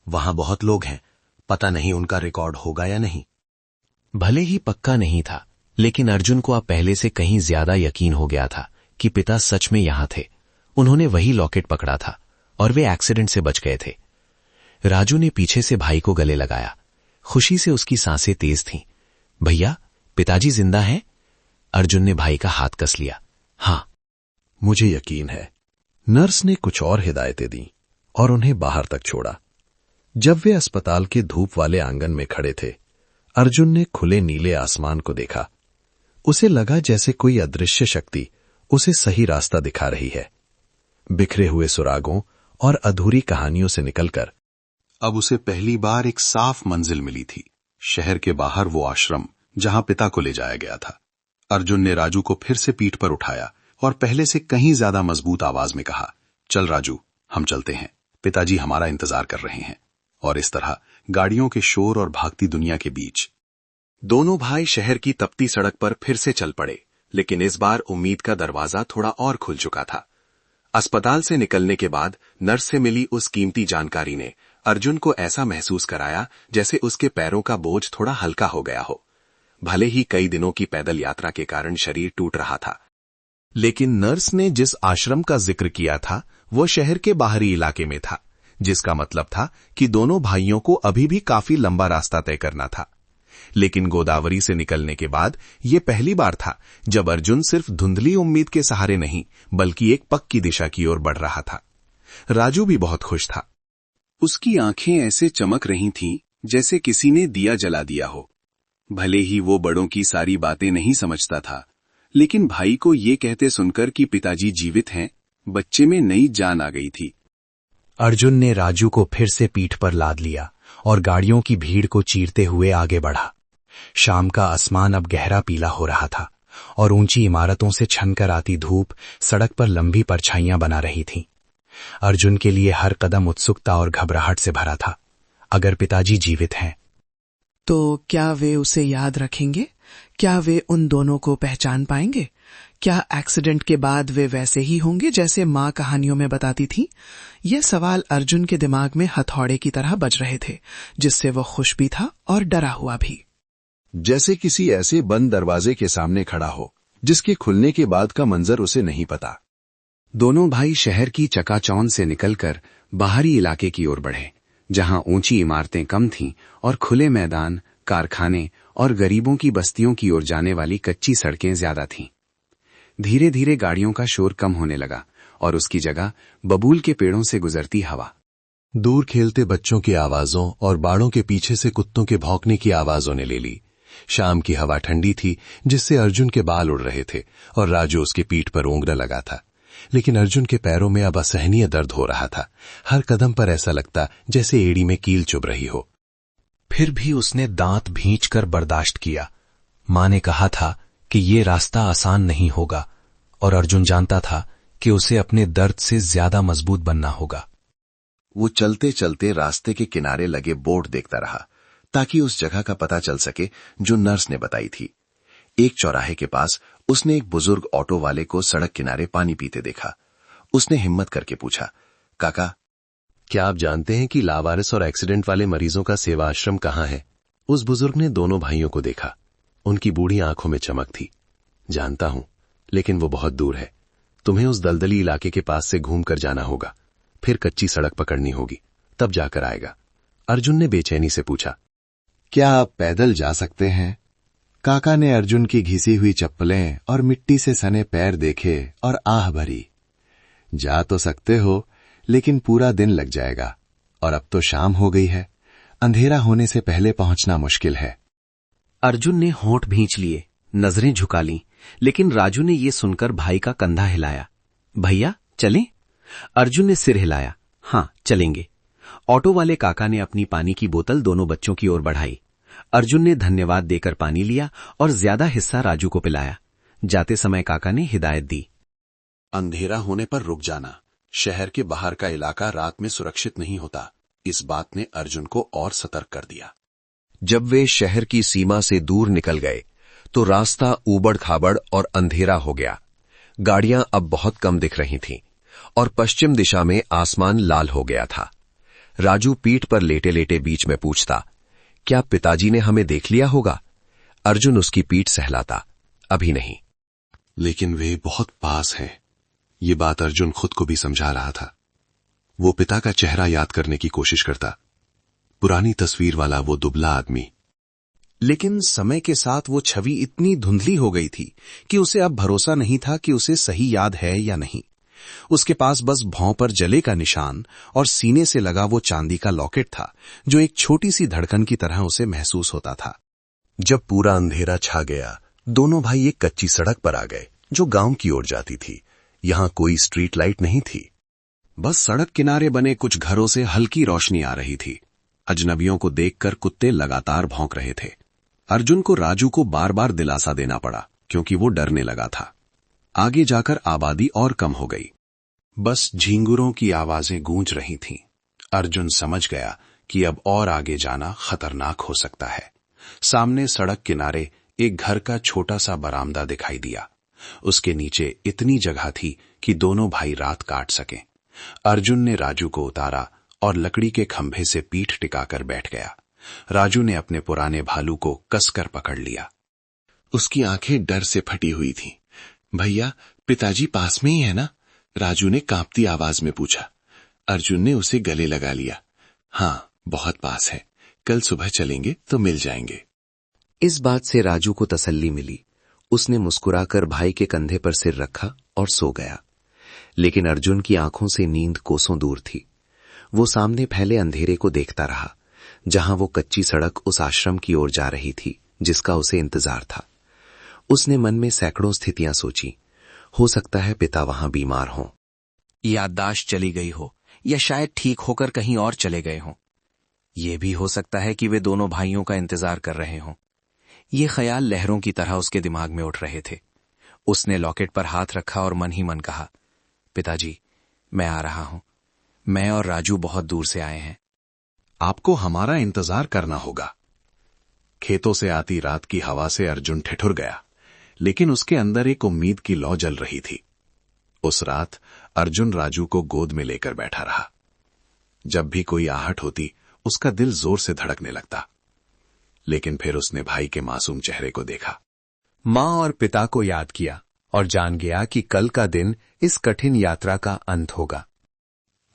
वहां बहुत लोग हैं, पता नहीं उनका रिकॉर्ड होगा या नहीं। भले ही पक्का नहीं था, लेकिन अर्जुन को अब पहले से कहीं ज्यादा यकीन हो गया था कि पिता सच में यहां थे। उन्होंने वही लॉकेट पकड़ा था और वे एक्सीडेंट से बच गए थे। राजू ने पीछे से भाई को गले लगाया। खुशी से उसकी सांसें तेज थीं। भैया, पिताजी जिंदा हैं? अर्जुन ने भाई का हाथ कस लिया। हाँ, मुझे यकीन है। नर्स ने कुछ और हिदायतें दी और उन्हें बाहर तक छोड़ा। जब वे अस्पताल के धूप वाले आंगन में खड़े थे, अर्जुन ने खुले नीले आसमान को देखा। उसे लगा जैसे कोई अदृश्य शक्ति उसे सही रास्ता दिखा रही है। बिखरे हुए सुरागों और अधूरी कहानियों से निकलकर अब उसे पहली बार एक साफ मंजिल मिली थी। शहर के बाहर वो आश्रम जहां पिता को ले जाया गया था। अर्जुन ने राजू को फिर से पीठ पर उठाया और पहले से कहीं ज्यादा मजबूत आवाज में कहा, चल राजू, हम चलते हैं, पिताजी हमारा इंतजार कर रहे हैं। और इस तरह गाड़ियों के शोर और भागती दुनिया के बीच दोनों भाई शहर की तपती सड़क पर फिर से चल पड़े। लेकिन इस बार उम्मीद का दरवाजा थोड़ा और खुल चुका था। अस्पताल से निकलने के बाद नर्स से मिली उस कीमती जानकारी ने अर्जुन को ऐसा महसूस कराया जैसे उसके पैरों का बोझ थोड़ा हल्का हो गया हो। भले ही कई दिनों की पैदल यात्रा के कारण शरीर टूट रहा था, लेकिन नर्स ने जिस आश्रम का जिक्र किया था वो शहर के बाहरी इलाके में था, जिसका मतलब था कि दोनों भाइयों को अभी भी काफी लंबा रास्ता तय करना था। लेकिन गोदावरी से निकलने के बाद यह पहली बार था जब अर्जुन सिर्फ धुंधली उम्मीद के सहारे नहीं, बल्कि एक पक्की दिशा की ओर बढ़ रहा था। राजू भी बहुत खुश था। उसकी आंखें ऐसे चमक रही थीं जैसे किसी ने दिया जला दिया हो। भले ही वो बड़ों की सारी बातें नहीं समझता था, लेकिन भाई को ये कहते सुनकर कि पिताजी जीवित हैं, बच्चे में नई जान आ गई थी। अर्जुन ने राजू को फिर से पीठ पर लाद लिया और गाड़ियों की भीड़ को चीरते हुए आगे बढ़ा। शाम का आसमान अब गहरा पीला हो रहा था और ऊंची इमारतों से छनकर आती धूप सड़क पर लंबी परछाइयां बना रही थीं। अर्जुन के लिए हर कदम उत्सुकता और घबराहट से भरा था। अगर पिताजी जीवित हैं तो क्या वे उसे याद रखेंगे? क्या वे उन दोनों को पहचान पाएंगे? क्या एक्सीडेंट के बाद वे वैसे ही होंगे जैसे माँ कहानियों में बताती थी? ये सवाल अर्जुन के दिमाग में हथौड़े की तरह बज रहे थे, जिससे वो खुश भी था और डरा हुआ भी। जैसे किसी ऐसे बंद दरवाजे के सामने खड़ा हो जिसके खुलने के बाद का मंजर उसे नहीं पता। दोनों भाई शहर की चकाचौंध से निकलकर बाहरी इलाके की ओर बढ़े, जहां ऊंची इमारतें कम थीं और खुले मैदान, कारखाने और गरीबों की बस्तियों की ओर जाने वाली कच्ची सड़कें ज्यादा थीं। धीरे धीरे गाड़ियों का शोर कम होने लगा और उसकी जगह बबूल के पेड़ों से गुजरती हवा, दूर खेलते बच्चों की आवाजों और बाड़ों के पीछे से कुत्तों के भौंकने की आवाजों ने ले ली। शाम की हवा ठंडी थी, जिससे अर्जुन के बाल उड़ रहे थे और राजू उसके पीठ पर ऊँघने लगा था। लेकिन अर्जुन के पैरों में अब असहनीय दर्द हो रहा था। हर कदम पर ऐसा लगता जैसे एड़ी में कील चुभ रही हो। फिर भी उसने दांत भींचकर बर्दाश्त किया। मां ने कहा था कि ये रास्ता आसान नहीं होगा और अर्जुन जानता था कि उसे अपने दर्द से ज्यादा मजबूत बनना होगा। वो चलते चलते रास्ते के किनारे लगे बोर्ड देखता रहा ताकि उस जगह का पता चल सके जो नर्स ने बताई थी। एक चौराहे के पास उसने एक बुजुर्ग ऑटो वाले को सड़क किनारे पानी पीते देखा। उसने हिम्मत करके पूछा, काका, क्या आप जानते हैं कि लावारिस और एक्सीडेंट वाले मरीजों का सेवा आश्रम कहाँ है? उस बुजुर्ग ने दोनों भाइयों को देखा। उनकी बूढ़ी आंखों में चमक थी। जानता हूं, लेकिन वो बहुत दूर है। तुम्हें उस दलदली इलाके के पास से घूमकर जाना होगा, फिर कच्ची सड़क पकड़नी होगी, तब जाकर आएगा। अर्जुन ने बेचैनी से पूछा, क्या आप पैदल जा सकते हैं? काका ने अर्जुन की घिसी हुई चप्पलें और मिट्टी से सने पैर देखे और आह भरी। जा तो सकते हो, लेकिन पूरा दिन लग जाएगा, और अब तो शाम हो गई है। अंधेरा होने से पहले पहुंचना मुश्किल है। अर्जुन ने होंठ भींच लिए, नजरें झुका लीं, लेकिन राजू ने यह सुनकर भाई का कंधा हिलाया। भैया चलें? अर्जुन ने सिर हिलाया। हाँ चलेंगे। ऑटो वाले काका ने अपनी पानी की बोतल दोनों बच्चों की ओर बढ़ाई। अर्जुन ने धन्यवाद देकर पानी लिया और ज्यादा हिस्सा राजू को पिलाया। जाते समय काका ने हिदायत दी, अंधेरा होने पर रुक जाना। शहर के बाहर का इलाका रात में सुरक्षित नहीं होता। इस बात ने अर्जुन को और सतर्क कर दिया। जब वे शहर की सीमा से दूर निकल गए तो रास्ता ऊबड़ खाबड़ और अंधेरा हो गया। गाड़ियां अब बहुत कम दिख रही थीं और पश्चिम दिशा में आसमान लाल हो गया था। राजू पीठ पर लेटे लेटे बीच में पूछता, क्या पिताजी ने हमें देख लिया होगा? अर्जुन उसकी पीठ सहलाता, अभी नहीं। लेकिन वे बहुत पास हैं। ये बात अर्जुन खुद को भी समझा रहा था। वो पिता का चेहरा याद करने की कोशिश करता, पुरानी तस्वीर वाला वो दुबला आदमी। लेकिन समय के साथ वो छवि इतनी धुंधली हो गई थी कि उसे अब भरोसा नहीं था कि उसे सही याद है या नहीं। उसके पास बस भौं पर जले का निशान और सीने से लगा वो चांदी का लॉकेट था, जो एक छोटी सी धड़कन की तरह उसे महसूस होता था। जब पूरा अंधेरा छा गया, दोनों भाई एक कच्ची सड़क पर आ गए जो गांव की ओर जाती थी। यहां कोई स्ट्रीट लाइट नहीं थी, बस सड़क किनारे बने कुछ घरों से हल्की रोशनी आ रही थी। अजनबियों को देखकर कुत्ते लगातार भौंक रहे थे। अर्जुन को राजू को बार बार दिलासा देना पड़ा, क्योंकि वो डरने लगा था। आगे जाकर आबादी और कम हो गई। बस झींगुरों की आवाजें गूंज रही थीं। अर्जुन समझ गया कि अब और आगे जाना खतरनाक हो सकता है। सामने सड़क किनारे एक घर का छोटा सा बरामदा दिखाई दिया। उसके नीचे इतनी जगह थी कि दोनों भाई रात काट सकें। अर्जुन ने राजू को उतारा और लकड़ी के खंभे से पीठ टिकाकर बैठ गया। राजू ने अपने पुराने भालू को कसकर पकड़ लिया। उसकी आंखें डर से फटी हुई थीं। भैया, पिताजी पास में ही है ना? राजू ने कांपती आवाज में पूछा। अर्जुन ने उसे गले लगा लिया। हाँ, बहुत पास है। कल सुबह चलेंगे तो मिल जाएंगे। इस बात से राजू को तसल्ली मिली। उसने मुस्कुराकर भाई के कंधे पर सिर रखा और सो गया। लेकिन अर्जुन की आंखों से नींद कोसों दूर थी। वो सामने फैले अंधेरे को देखता रहा, जहां वो कच्ची सड़क उस आश्रम की ओर जा रही थी जिसका उसे इंतजार था। उसने मन में सैकड़ों स्थितियां सोची। हो सकता है पिता वहां बीमार हों, याददाश्त चली गई हो, या शायद ठीक होकर कहीं और चले गए हों। यह भी हो सकता है कि वे दोनों भाइयों का इंतजार कर रहे हों। ये ख्याल लहरों की तरह उसके दिमाग में उठ रहे थे। उसने लॉकेट पर हाथ रखा और मन ही मन कहा, पिताजी, मैं आ रहा हूं। मैं और राजू बहुत दूर से आए हैं। आपको हमारा इंतजार करना होगा। खेतों से आती रात की हवा से अर्जुन ठिठुर गया, लेकिन उसके अंदर एक उम्मीद की लौ जल रही थी। उस रात अर्जुन राजू को गोद में लेकर बैठा रहा। जब भी कोई आहट होती, उसका दिल जोर से धड़कने लगता। लेकिन फिर उसने भाई के मासूम चेहरे को देखा। मां और पिता को याद किया और जान गया कि कल का दिन इस कठिन यात्रा का अंत होगा।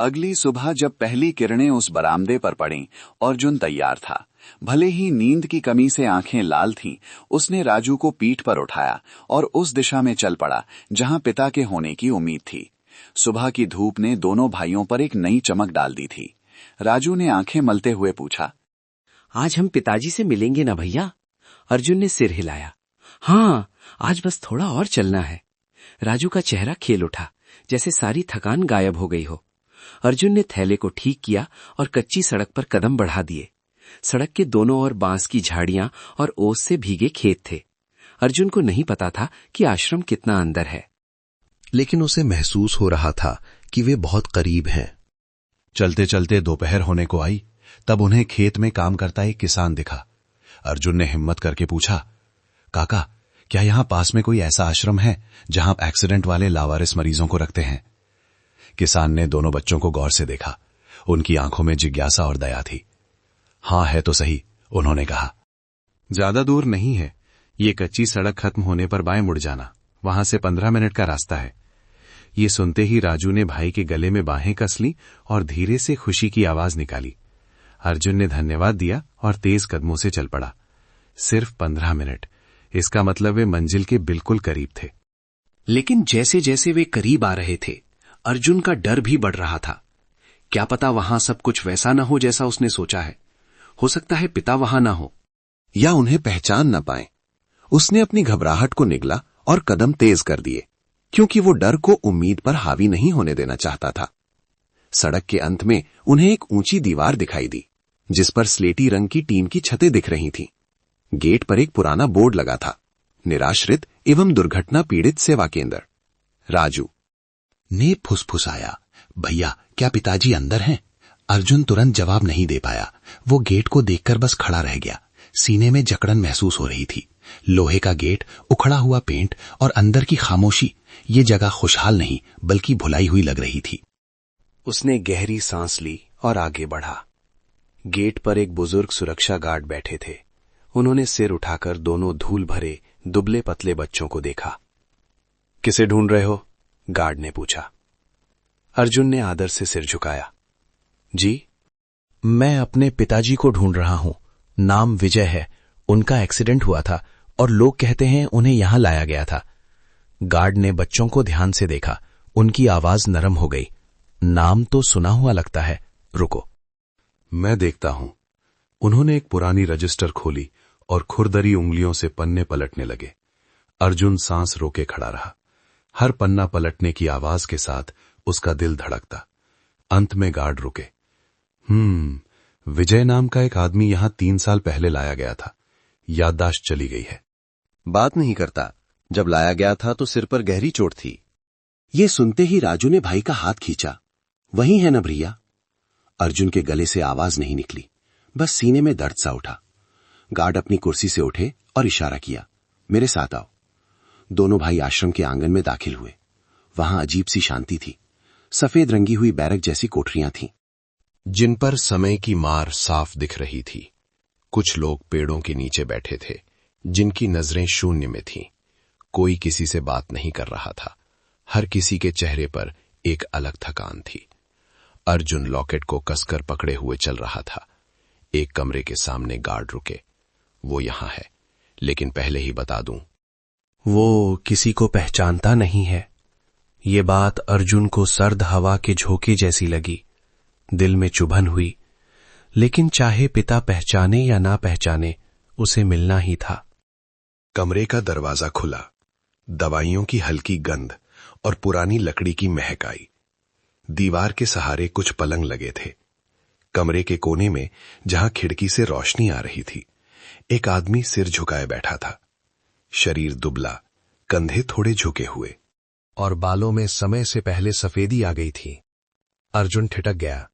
अगली सुबह जब पहली किरणें उस बरामदे पर पड़ीं, अर्जुन तैयार था। भले ही नींद की कमी से आंखें लाल थीं, उसने राजू को पीठ पर उठाया और उस दिशा में चल पड़ा जहां पिता के होने की उम्मीद थी। सुबह की धूप ने दोनों भाइयों पर एक नई चमक डाल दी थी। राजू ने आंखें मलते हुए पूछा, आज हम पिताजी से मिलेंगे ना भैया? अर्जुन ने सिर हिलाया। हाँ, आज बस थोड़ा और चलना है। राजू का चेहरा खेल उठा, जैसे सारी थकान गायब हो गई हो। अर्जुन ने थैले को ठीक किया और कच्ची सड़क पर कदम बढ़ा दिए। सड़क के दोनों ओर बांस की झाड़ियां और ओस से भीगे खेत थे। अर्जुन को नहीं पता था कि आश्रम कितना अंदर है, लेकिन उसे महसूस हो रहा था कि वे बहुत करीब हैं। चलते चलते दोपहर होने को आई, तब उन्हें खेत में काम करता एक किसान दिखा। अर्जुन ने हिम्मत करके पूछा, काका, क्या यहां पास में कोई ऐसा आश्रम है जहां आप एक्सीडेंट वाले लावारिस मरीजों को रखते हैं? किसान ने दोनों बच्चों को गौर से देखा। उनकी आंखों में जिज्ञासा और दया थी। हां, है तो सही, उन्होंने कहा। ज्यादा दूर नहीं है। ये कच्ची सड़क खत्म होने पर बाएं मुड़ जाना, वहां से 15 मिनट का रास्ता है। ये सुनते ही राजू ने भाई के गले में बाहें कस ली और धीरे से खुशी की आवाज निकाली। अर्जुन ने धन्यवाद दिया और तेज कदमों से चल पड़ा। सिर्फ 15 मिनट, इसका मतलब वे मंजिल के बिल्कुल करीब थे। लेकिन जैसे जैसे वे करीब आ रहे थे, अर्जुन का डर भी बढ़ रहा था। क्या पता वहां सब कुछ वैसा न हो जैसा उसने सोचा है। हो सकता है पिता वहां न हो, या उन्हें पहचान न पाए। उसने अपनी घबराहट को निगला और कदम तेज कर दिए, क्योंकि वो डर को उम्मीद पर हावी नहीं होने देना चाहता था। सड़क के अंत में उन्हें एक ऊंची दीवार दिखाई दी, जिस पर स्लेटी रंग की टीन की छतें दिख रही थीं। गेट पर एक पुराना बोर्ड लगा था, निराश्रित एवं दुर्घटना पीड़ित सेवा केंद्र। राजू ने फुसफुसाया, भैया क्या पिताजी अंदर हैं? अर्जुन तुरंत जवाब नहीं दे पाया। वो गेट को देखकर बस खड़ा रह गया। सीने में जकड़न महसूस हो रही थी। लोहे का गेट, उखड़ा हुआ पेंट और अंदर की खामोशी, ये जगह खुशहाल नहीं बल्कि भुलाई हुई लग रही थी। उसने गहरी सांस ली और आगे बढ़ा। गेट पर एक बुजुर्ग सुरक्षा गार्ड बैठे थे। उन्होंने सिर उठाकर दोनों धूल भरे दुबले पतले बच्चों को देखा। किसे ढूंढ रहे हो? गार्ड ने पूछा। अर्जुन ने आदर से सिर झुकाया। जी, मैं अपने पिताजी को ढूंढ रहा हूं। नाम विजय है। उनका एक्सीडेंट हुआ था और लोग कहते हैं उन्हें यहां लाया गया था। गार्ड ने बच्चों को ध्यान से देखा। उनकी आवाज नरम हो गई। नाम तो सुना हुआ लगता है, रुको मैं देखता हूं। उन्होंने एक पुरानी रजिस्टर खोली और खुरदरी उंगलियों से पन्ने पलटने लगे। अर्जुन सांस रोके खड़ा रहा। हर पन्ना पलटने की आवाज के साथ उसका दिल धड़कता। अंत में गार्ड रुके। विजय नाम का एक आदमी यहां 3 साल पहले लाया गया था। याददाश्त चली गई है। बात नहीं करता। जब लाया गया था तो सिर पर गहरी चोट थी। ये सुनते ही राजू ने भाई का हाथ खींचा। वही है ना भैया? अर्जुन के गले से आवाज नहीं निकली, बस सीने में दर्द सा उठा। गार्ड अपनी कुर्सी से उठे और इशारा किया, मेरे साथ आओ। दोनों भाई आश्रम के आंगन में दाखिल हुए। वहां अजीब सी शांति थी। सफेद रंगी हुई बैरक जैसी कोठरियां थीं, जिन पर समय की मार साफ दिख रही थी। कुछ लोग पेड़ों के नीचे बैठे थे, जिनकी नजरें शून्य में थीं। कोई किसी से बात नहीं कर रहा था। हर किसी के चेहरे पर एक अलग थकान थी। अर्जुन लॉकेट को कसकर पकड़े हुए चल रहा था। एक कमरे के सामने गार्ड रुके। वो यहां है, लेकिन पहले ही बता दूं, वो किसी को पहचानता नहीं है। ये बात अर्जुन को सर्द हवा के झोंके जैसी लगी। दिल में चुभन हुई, लेकिन चाहे पिता पहचाने या ना पहचाने, उसे मिलना ही था। कमरे का दरवाजा खुला। दवाइयों की हल्की गंध और पुरानी लकड़ी की महक आई। दीवार के सहारे कुछ पलंग लगे थे। कमरे के कोने में, जहां खिड़की से रोशनी आ रही थी, एक आदमी सिर झुकाए बैठा था। शरीर दुबला, कंधे थोड़े झुके हुए और बालों में समय से पहले सफेदी आ गई थी। अर्जुन ठिठक गया।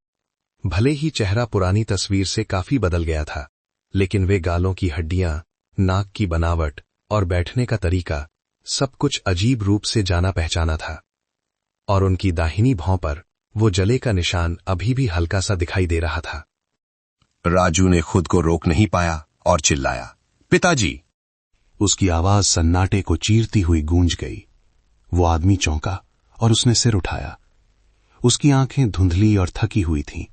भले ही चेहरा पुरानी तस्वीर से काफी बदल गया था, लेकिन वे गालों की हड्डियां, नाक की बनावट और बैठने का तरीका, सब कुछ अजीब रूप से जाना पहचाना था। और उनकी दाहिनी भौं पर वो जले का निशान अभी भी हल्का सा दिखाई दे रहा था। राजू ने खुद को रोक नहीं पाया और चिल्लाया, पिताजी! उसकी आवाज सन्नाटे को चीरती हुई गूंज गई। वो आदमी चौंका और उसने सिर उठाया। उसकी आंखें धुंधली और थकी हुई थीं,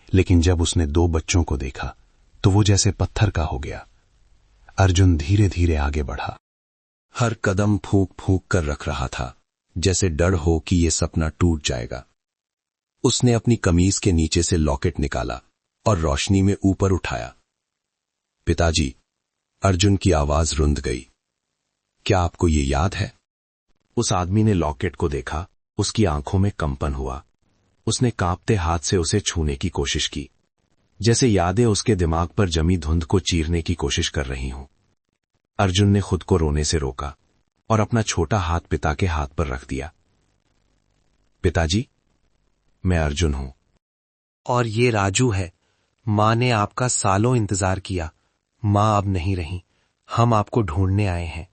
लेकिन जब उसने 2 बच्चों को देखा तो वो जैसे पत्थर का हो गया। अर्जुन धीरे धीरे आगे बढ़ा। हर कदम फूंक फूंक कर रख रहा था, जैसे डर हो कि ये सपना टूट जाएगा। उसने अपनी कमीज के नीचे से लॉकेट निकाला और रोशनी में ऊपर उठाया। पिताजी! अर्जुन की आवाज रुंध गई। क्या आपको ये याद है? उस आदमी ने लॉकेट को देखा। उसकी आंखों में कंपन हुआ। उसने कांपते हाथ से उसे छूने की कोशिश की, जैसे यादें उसके दिमाग पर जमी धुंध को चीरने की कोशिश कर रही हों। अर्जुन ने खुद को रोने से रोका और अपना छोटा हाथ पिता के हाथ पर रख दिया। पिताजी, मैं अर्जुन हूं। और ये राजू है। मां ने आपका सालों इंतजार किया। मां अब नहीं रही। हम आपको ढूंढने आए हैं।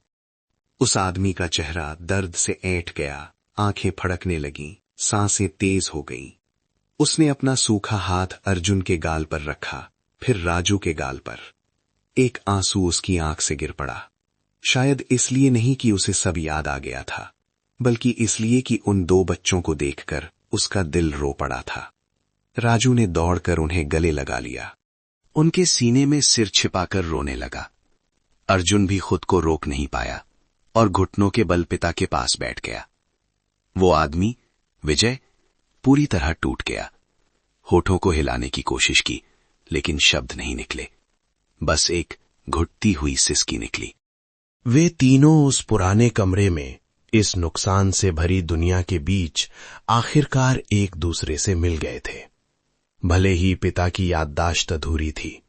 उस आदमी का चेहरा दर्द से ऐंठ गया। आंखें फड़कने लगीं, सांसें तेज हो गईं। उसने अपना सूखा हाथ अर्जुन के गाल पर रखा, फिर राजू के गाल पर। एक आंसू उसकी आंख से गिर पड़ा। शायद इसलिए नहीं कि उसे सब याद आ गया था, बल्कि इसलिए कि उन 2 बच्चों को देखकर उसका दिल रो पड़ा था। राजू ने दौड़कर उन्हें गले लगा लिया। उनके सीने में सिर छिपाकर रोने लगा। अर्जुन भी खुद को रोक नहीं पाया और घुटनों के बल पिता के पास बैठ गया। वो आदमी विजय पूरी तरह टूट गया। होठों को हिलाने की कोशिश की, लेकिन शब्द नहीं निकले, बस एक घुटती हुई सिसकी निकली। वे तीनों उस पुराने कमरे में इस नुकसान से भरी दुनिया के बीच आखिरकार एक दूसरे से मिल गए थे। भले ही पिता की याददाश्त अधूरी थी,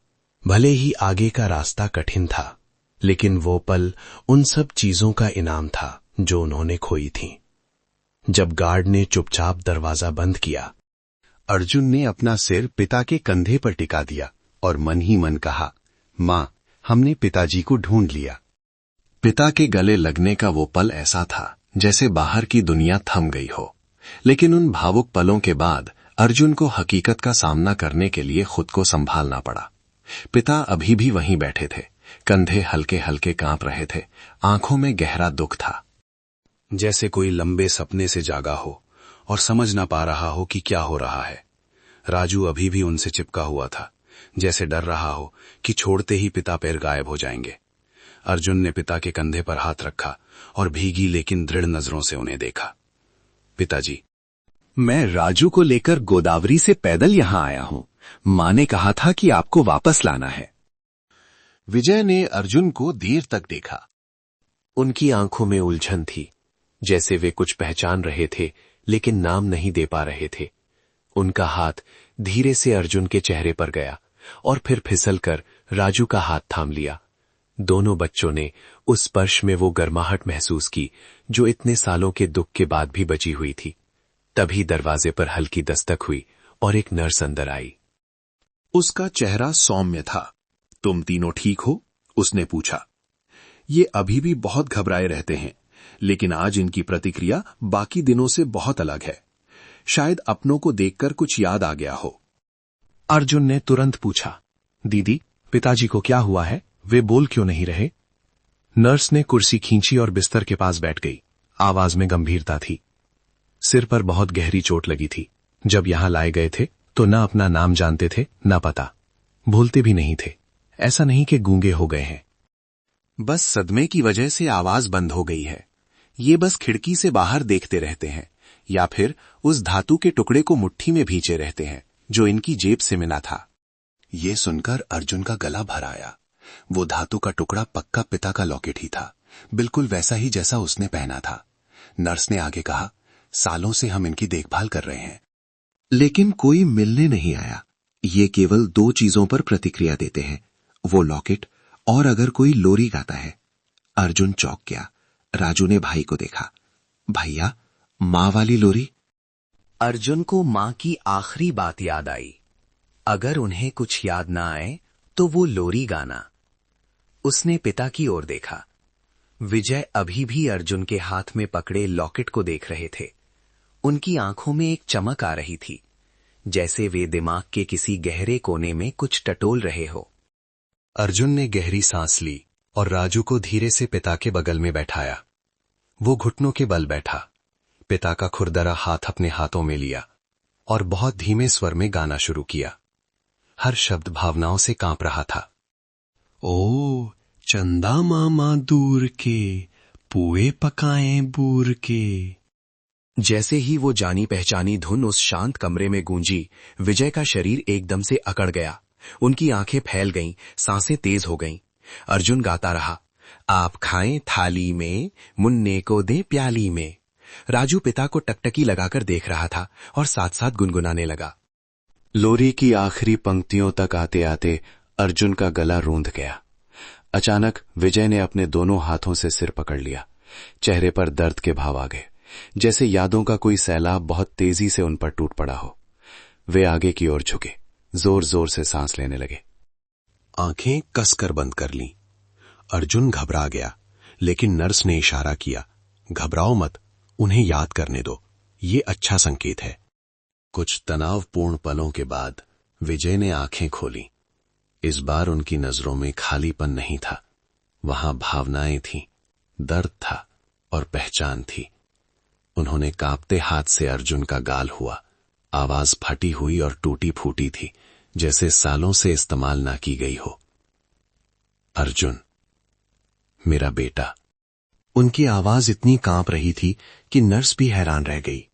भले ही आगे का रास्ता कठिन था, लेकिन वो पल उन सब चीजों का इनाम था जो उन्होंने खोई थीं। जब गार्ड ने चुपचाप दरवाजा बंद किया, अर्जुन ने अपना सिर पिता के कंधे पर टिका दिया और मन ही मन कहा, मां, हमने पिताजी को ढूंढ लिया। पिता के गले लगने का वो पल ऐसा था जैसे बाहर की दुनिया थम गई हो, लेकिन उन भावुक पलों के बाद अर्जुन को हकीकत का सामना करने के लिए खुद को संभालना पड़ा। पिता अभी भी वहीं बैठे थे, कंधे हल्के हल्के कांप रहे थे, आंखों में गहरा दुख था। जैसे कोई लंबे सपने से जागा हो और समझ ना पा रहा हो कि क्या हो रहा है। राजू अभी भी उनसे चिपका हुआ था, जैसे डर रहा हो कि छोड़ते ही पिता पैर गायब हो जाएंगे। अर्जुन ने पिता के कंधे पर हाथ रखा और भीगी लेकिन दृढ़ नजरों से उन्हें देखा। पिताजी, मैं राजू को लेकर गोदावरी से पैदल यहां आया हूं। मां ने कहा था कि आपको वापस लाना है। विजय ने अर्जुन को देर तक देखा। उनकी आंखों में उलझन थी, जैसे वे कुछ पहचान रहे थे लेकिन नाम नहीं दे पा रहे थे। उनका हाथ धीरे से अर्जुन के चेहरे पर गया और फिर फिसलकर राजू का हाथ थाम लिया। दोनों बच्चों ने उस स्पर्श में वो गर्माहट महसूस की जो इतने सालों के दुख के बाद भी बची हुई थी। तभी दरवाजे पर हल्की दस्तक हुई और एक नर्स अंदर आई। उसका चेहरा सौम्य था। तुम तीनों ठीक हो? उसने पूछा। ये अभी भी बहुत घबराए रहते हैं, लेकिन आज इनकी प्रतिक्रिया बाकी दिनों से बहुत अलग है। शायद अपनों को देखकर कुछ याद आ गया हो। अर्जुन ने तुरंत पूछा, दीदी, पिताजी को क्या हुआ है? वे बोल क्यों नहीं रहे? नर्स ने कुर्सी खींची और बिस्तर के पास बैठ गई। आवाज में गंभीरता थी। सिर पर बहुत गहरी चोट लगी थी। जब यहां लाए गए थे तो न अपना नाम जानते थे, न पता। भूलते भी नहीं थे। ऐसा नहीं कि गूंगे हो गए हैं। बस सदमे की वजह से आवाज बंद हो गई है। ये बस खिड़की से बाहर देखते रहते हैं या फिर उस धातु के टुकड़े को मुट्ठी में भींचे रहते हैं जो इनकी जेब से मिला था। ये सुनकर अर्जुन का गला भर आया। वो धातु का टुकड़ा पक्का पिता का लॉकेट ही था, बिल्कुल वैसा ही जैसा उसने पहना था। नर्स ने आगे कहा, सालों से हम इनकी देखभाल कर रहे हैं, लेकिन कोई मिलने नहीं आया। ये केवल 2 चीजों पर प्रतिक्रिया देते हैं, वो लॉकेट और अगर कोई लोरी गाता है। अर्जुन चौंक गया। राजू ने भाई को देखा। भैया, मां वाली लोरी? अर्जुन को मां की आखिरी बात याद आई। अगर उन्हें कुछ याद ना आए तो वो लोरी गाना। उसने पिता की ओर देखा। विजय अभी भी अर्जुन के हाथ में पकड़े लॉकेट को देख रहे थे। उनकी आंखों में एक चमक आ रही थी, जैसे वे दिमाग के किसी गहरे कोने में कुछ टटोल रहे हो। अर्जुन ने गहरी सांस ली और राजू को धीरे से पिता के बगल में बैठाया। वो घुटनों के बल बैठा, पिता का खुरदरा हाथ अपने हाथों में लिया और बहुत धीमे स्वर में गाना शुरू किया। हर शब्द भावनाओं से कांप रहा था। ओ चंदा मामा दूर के, पुए पकाएं बूर के। जैसे ही वो जानी पहचानी धुन उस शांत कमरे में गूंजी, विजय का शरीर एकदम से अकड़ गया। उनकी आंखें फैल गईं, सांसें तेज हो गईं। अर्जुन गाता रहा, आप खाएं थाली में, मुन्ने को दे प्याली में। राजू पिता को टकटकी लगाकर देख रहा था और साथ साथ गुनगुनाने लगा। लोरी की आखिरी पंक्तियों तक आते आते अर्जुन का गला रूंध गया। अचानक विजय ने अपने दोनों हाथों से सिर पकड़ लिया। चेहरे पर दर्द के भाव आ गए, जैसे यादों का कोई सैलाब बहुत तेजी से उन पर टूट पड़ा हो। वे आगे की ओर झुके, जोर जोर से सांस लेने लगे। आंखें कसकर बंद कर लीं। अर्जुन घबरा गया, लेकिन नर्स ने इशारा किया, घबराओ मत, उन्हें याद करने दो, ये अच्छा संकेत है। कुछ तनावपूर्ण पलों के बाद विजय ने आंखें खोलीं। इस बार उनकी नजरों में खालीपन नहीं था, वहां भावनाएं थीं, दर्द था और पहचान थी। उन्होंने कांपते हाथ से अर्जुन का गाल हुआ। आवाज फटी हुई और टूटी फूटी थी, जैसे सालों से इस्तेमाल ना की गई हो। अर्जुन, मेरा बेटा। उनकी आवाज इतनी कांप रही थी कि नर्स भी हैरान रह गई।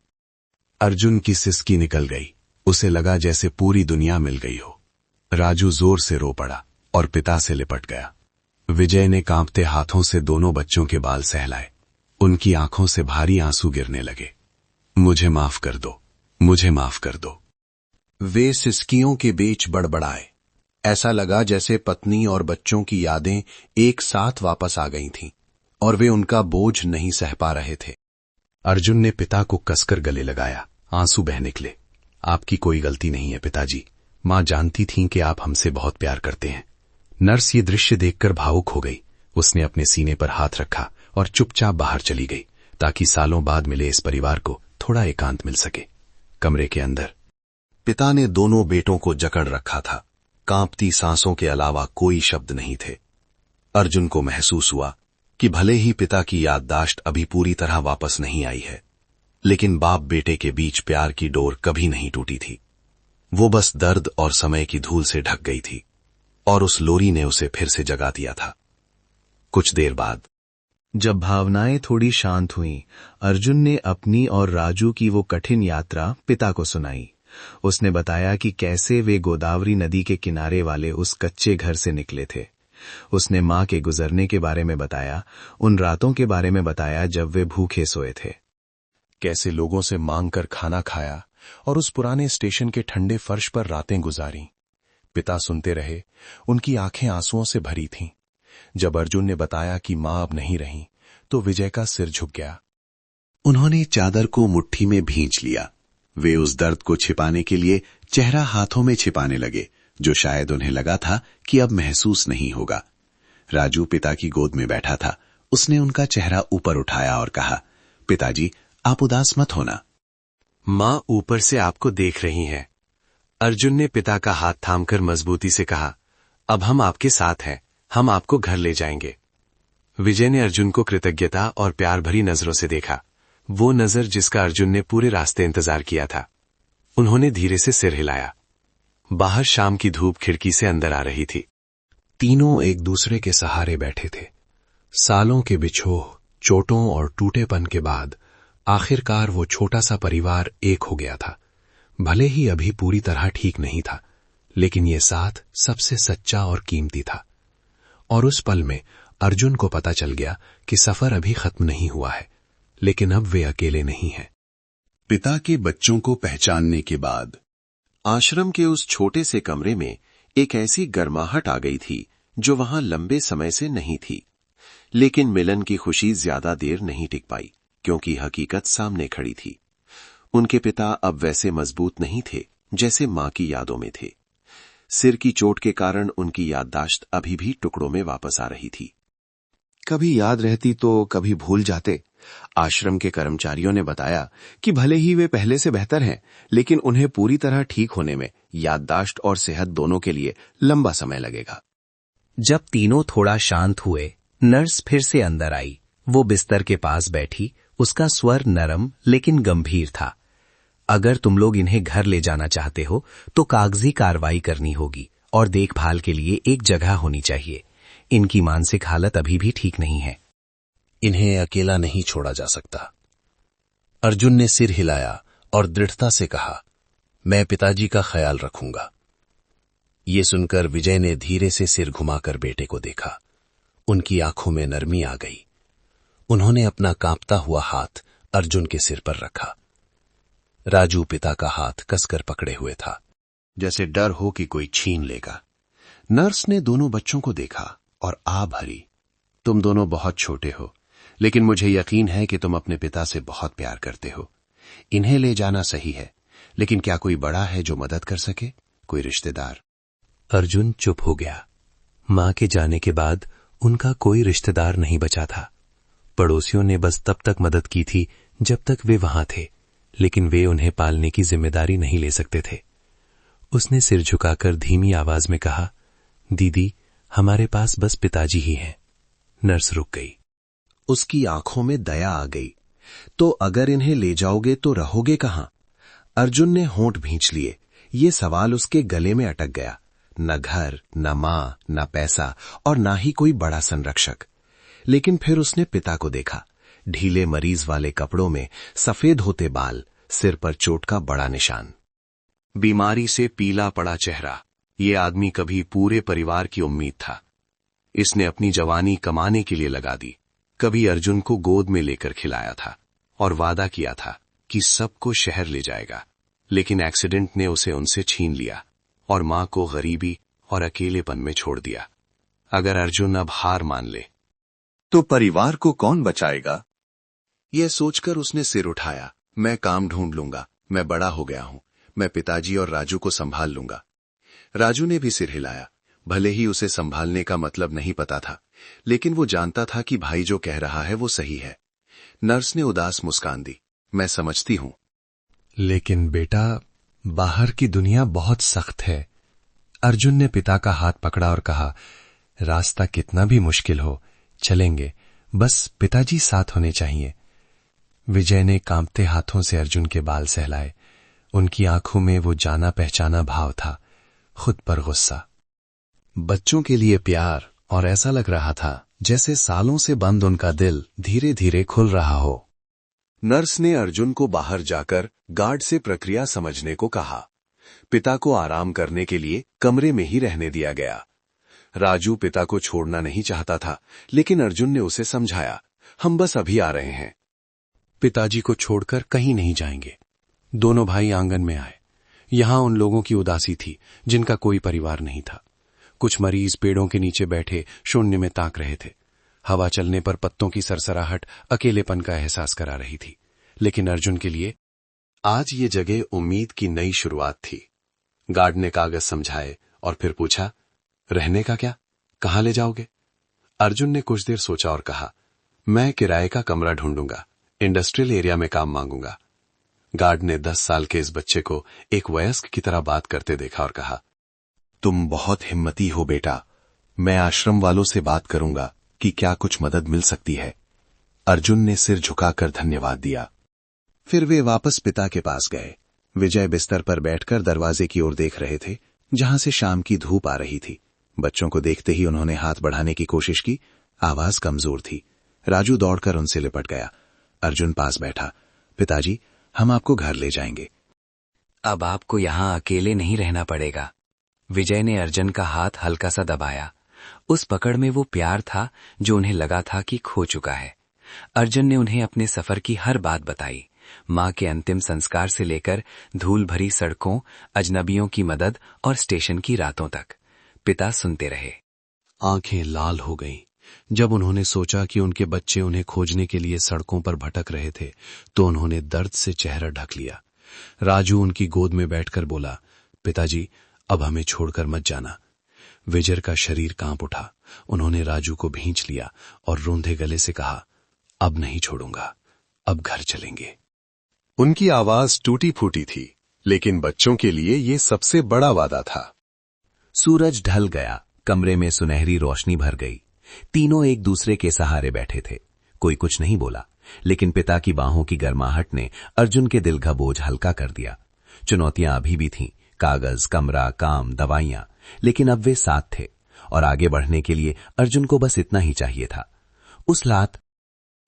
अर्जुन की सिसकी निकल गई। उसे लगा जैसे पूरी दुनिया मिल गई हो। राजू जोर से रो पड़ा और पिता से लिपट गया। विजय ने कांपते हाथों से दोनों बच्चों के बाल सहलाए। उनकी आंखों से भारी आंसू गिरने लगे। मुझे माफ कर दो, मुझे माफ कर दो। वे सिसकियों के बीच बड़बड़ाए। ऐसा लगा जैसे पत्नी और बच्चों की यादें एक साथ वापस आ गई थीं और वे उनका बोझ नहीं सह पा रहे थे। अर्जुन ने पिता को कसकर गले लगाया। आंसू बह निकले। आपकी कोई गलती नहीं है पिताजी। मां जानती थीं कि आप हमसे बहुत प्यार करते हैं। नर्स ये दृश्य देखकर भावुक हो गई। उसने अपने सीने पर हाथ रखा और चुपचाप बाहर चली गई ताकि सालों बाद मिले इस परिवार को थोड़ा एकांत मिल सके। कमरे के अंदर पिता ने दोनों बेटों को जकड़ रखा था। कांपती सांसों के अलावा कोई शब्द नहीं थे। अर्जुन को महसूस हुआ कि भले ही पिता की याददाश्त अभी पूरी तरह वापस नहीं आई है, लेकिन बाप बेटे के बीच प्यार की डोर कभी नहीं टूटी थी। वो बस दर्द और समय की धूल से ढक गई थी और उस लोरी ने उसे फिर से जगा दिया था। कुछ देर बाद जब भावनाएं थोड़ी शांत हुईं, अर्जुन ने अपनी और राजू की वो कठिन यात्रा पिता को सुनाई। उसने बताया कि कैसे वे गोदावरी नदी के किनारे वाले उस कच्चे घर से निकले थे। उसने मां के गुजरने के बारे में बताया, उन रातों के बारे में बताया जब वे भूखे सोए थे। कैसे लोगों से मांग कर खाना खाया और उस पुराने स्टेशन के ठंडे फर्श पर रातें गुजारी। पिता सुनते रहे। उनकी आंखें आंसुओं से भरी थीं। जब अर्जुन ने बताया कि मां अब नहीं रही, तो विजय का सिर झुक गया। उन्होंने चादर को मुट्ठी में भींच लिया। वे उस दर्द को छिपाने के लिए चेहरा हाथों में छिपाने लगे, जो शायद उन्हें लगा था कि अब महसूस नहीं होगा। राजू पिता की गोद में बैठा था। उसने उनका चेहरा ऊपर उठाया और कहा, पिताजी, आप उदास मत होना। मां ऊपर से आपको देख रही हैं। अर्जुन ने पिता का हाथ थामकर मजबूती से कहा, अब हम आपके साथ हैं, हम आपको घर ले जाएंगे। विजय ने अर्जुन को कृतज्ञता और प्यार भरी नजरों से देखा, वो नजर जिसका अर्जुन ने पूरे रास्ते इंतजार किया था। उन्होंने धीरे से सिर हिलाया। बाहर शाम की धूप खिड़की से अंदर आ रही थी। तीनों एक दूसरे के सहारे बैठे थे। सालों के बिछोह, चोटों और टूटेपन के बाद आखिरकार वो छोटा सा परिवार एक हो गया था। भले ही अभी पूरी तरह ठीक नहीं था, लेकिन ये साथ सबसे सच्चा और कीमती था। और उस पल में अर्जुन को पता चल गया कि सफर अभी खत्म नहीं हुआ है, लेकिन अब वे अकेले नहीं हैं। पिता के बच्चों को पहचानने के बाद आश्रम के उस छोटे से कमरे में एक ऐसी गर्माहट आ गई थी जो वहां लंबे समय से नहीं थी। लेकिन मिलन की खुशी ज्यादा देर नहीं टिक पाई, क्योंकि हकीकत सामने खड़ी थी। उनके पिता अब वैसे मजबूत नहीं थे जैसे मां की यादों में थे। सिर की चोट के कारण उनकी याददाश्त अभी भी टुकड़ों में वापस आ रही थी। कभी याद रहती तो कभी भूल जाते। आश्रम के कर्मचारियों ने बताया कि भले ही वे पहले से बेहतर हैं, लेकिन उन्हें पूरी तरह ठीक होने में याददाश्त और सेहत दोनों के लिए लंबा समय लगेगा। जब तीनों थोड़ा शांत हुए, नर्स फिर से अंदर आई। वो बिस्तर के पास बैठी। उसका स्वर नरम लेकिन गंभीर था। अगर तुम लोग इन्हें घर ले जाना चाहते हो तो कागजी कार्रवाई करनी होगी और देखभाल के लिए एक जगह होनी चाहिए। इनकी मानसिक हालत अभी भी ठीक नहीं है। इन्हें अकेला नहीं छोड़ा जा सकता। अर्जुन ने सिर हिलाया और दृढ़ता से कहा, मैं पिताजी का ख्याल रखूंगा। ये सुनकर विजय ने धीरे से सिर घुमाकर बेटे को देखा। उनकी आंखों में नरमी आ गई। उन्होंने अपना कांपता हुआ हाथ अर्जुन के सिर पर रखा। राजू पिता का हाथ कसकर पकड़े हुए था, जैसे डर हो कि कोई छीन लेगा। नर्स ने दोनों बच्चों को देखा और आ भरी। तुम दोनों बहुत छोटे हो, लेकिन मुझे यकीन है कि तुम अपने पिता से बहुत प्यार करते हो। इन्हें ले जाना सही है, लेकिन क्या कोई बड़ा है जो मदद कर सके? कोई रिश्तेदार? अर्जुन चुप हो गया। मां के जाने के बाद उनका कोई रिश्तेदार नहीं बचा था। पड़ोसियों ने बस तब तक मदद की थी जब तक वे वहां थे, लेकिन वे उन्हें पालने की जिम्मेदारी नहीं ले सकते थे। उसने सिर झुकाकर धीमी आवाज में कहा, दीदी, हमारे पास बस पिताजी ही हैं। नर्स रुक गई। उसकी आंखों में दया आ गई। तो अगर इन्हें ले जाओगे तो रहोगे कहां? अर्जुन ने होंठ भींच लिए। ये सवाल उसके गले में अटक गया। न घर, न मां, न पैसा और न ही कोई बड़ा संरक्षक। लेकिन फिर उसने पिता को देखा, ढीले मरीज वाले कपड़ों में, सफेद होते बाल, सिर पर चोट का बड़ा निशान, बीमारी से पीला पड़ा चेहरा। ये आदमी कभी पूरे परिवार की उम्मीद था। इसने अपनी जवानी कमाने के लिए लगा दी, कभी अर्जुन को गोद में लेकर खिलाया था और वादा किया था कि सबको शहर ले जाएगा, लेकिन एक्सीडेंट ने उसे उनसे छीन लिया और मां को गरीबी और अकेलेपन में छोड़ दिया। अगर अर्जुन अब हार मान ले तो परिवार को कौन बचाएगा? यह सोचकर उसने सिर उठाया। मैं काम ढूंढ लूंगा, मैं बड़ा हो गया हूं, मैं पिताजी और राजू को संभाल लूंगा। राजू ने भी सिर हिलाया। भले ही उसे संभालने का मतलब नहीं पता था, लेकिन वो जानता था कि भाई जो कह रहा है वो सही है। नर्स ने उदास मुस्कान दी। मैं समझती हूं, लेकिन बेटा, बाहर की दुनिया बहुत सख्त है। अर्जुन ने पिता का हाथ पकड़ा और कहा, रास्ता कितना भी मुश्किल हो, चलेंगे, बस पिताजी साथ होने चाहिए। विजय ने कांपते हाथों से अर्जुन के बाल सहलाए। उनकी आंखों में वो जाना पहचाना भाव था, खुद पर गुस्सा, बच्चों के लिए प्यार, और ऐसा लग रहा था जैसे सालों से बंद उनका दिल धीरे धीरे खुल रहा हो। नर्स ने अर्जुन को बाहर जाकर गार्ड से प्रक्रिया समझने को कहा। पिता को आराम करने के लिए कमरे में ही रहने दिया गया। राजू पिता को छोड़ना नहीं चाहता था, लेकिन अर्जुन ने उसे समझाया, हम बस अभी आ रहे हैं। पिताजी को छोड़कर कहीं नहीं जाएंगे। दोनों भाई आंगन में आए। यहां उन लोगों की उदासी थी जिनका कोई परिवार नहीं था। कुछ मरीज पेड़ों के नीचे बैठे शून्य में ताक रहे थे। हवा चलने पर पत्तों की सरसराहट अकेलेपन का एहसास करा रही थी, लेकिन अर्जुन के लिए आज ये जगह उम्मीद की नई शुरुआत थी। गार्ड ने कागज समझाए और फिर पूछा, रहने का क्या, कहां ले जाओगे? अर्जुन ने कुछ देर सोचा और कहा, मैं किराए का कमरा ढूंढूंगा, इंडस्ट्रियल एरिया में काम मांगूंगा। गार्ड ने 10 साल के इस बच्चे को एक वयस्क की तरह बात करते देखा और कहा, तुम बहुत हिम्मती हो बेटा, मैं आश्रम वालों से बात करूंगा कि क्या कुछ मदद मिल सकती है। अर्जुन ने सिर झुकाकर धन्यवाद दिया। फिर वे वापस पिता के पास गए। विजय बिस्तर पर बैठकर दरवाजे की ओर देख रहे थे, जहां से शाम की धूप आ रही थी। बच्चों को देखते ही उन्होंने हाथ बढ़ाने की कोशिश की। आवाज कमजोर थी। राजू दौड़कर उनसे लिपट गया। अर्जुन पास बैठा। पिताजी, हम आपको घर ले जाएंगे। अब आपको यहां अकेले नहीं रहना पड़ेगा। विजय ने अर्जुन का हाथ हल्का सा दबाया। उस पकड़ में वो प्यार था जो उन्हें लगा था कि खो चुका है। अर्जुन ने उन्हें अपने सफर की हर बात बताई, मां के अंतिम संस्कार से लेकर धूल भरी सड़कों, अजनबियों की मदद और स्टेशन की रातों तक। पिता सुनते रहे। आंखें लाल हो गईं। जब उन्होंने सोचा कि उनके बच्चे उन्हें खोजने के लिए सड़कों पर भटक रहे थे, तो उन्होंने दर्द से चेहरा ढक लिया। राजू उनकी गोद में बैठकर बोला, पिताजी, अब हमें छोड़कर मत जाना। विजय का शरीर कांप उठा। उन्होंने राजू को भींच लिया और रोंधे गले से कहा, अब नहीं छोड़ूंगा, अब घर चलेंगे। उनकी आवाज टूटी फूटी थी, लेकिन बच्चों के लिए ये सबसे बड़ा वादा था। सूरज ढल गया। कमरे में सुनहरी रोशनी भर गई। तीनों एक दूसरे के सहारे बैठे थे। कोई कुछ नहीं बोला, लेकिन पिता की बाहों की गर्माहट ने अर्जुन के दिल का बोझ हल्का कर दिया। चुनौतियां अभी भी थीं, कागज, कमरा, काम, दवाइयां, लेकिन अब वे साथ थे और आगे बढ़ने के लिए अर्जुन को बस इतना ही चाहिए था। उस रात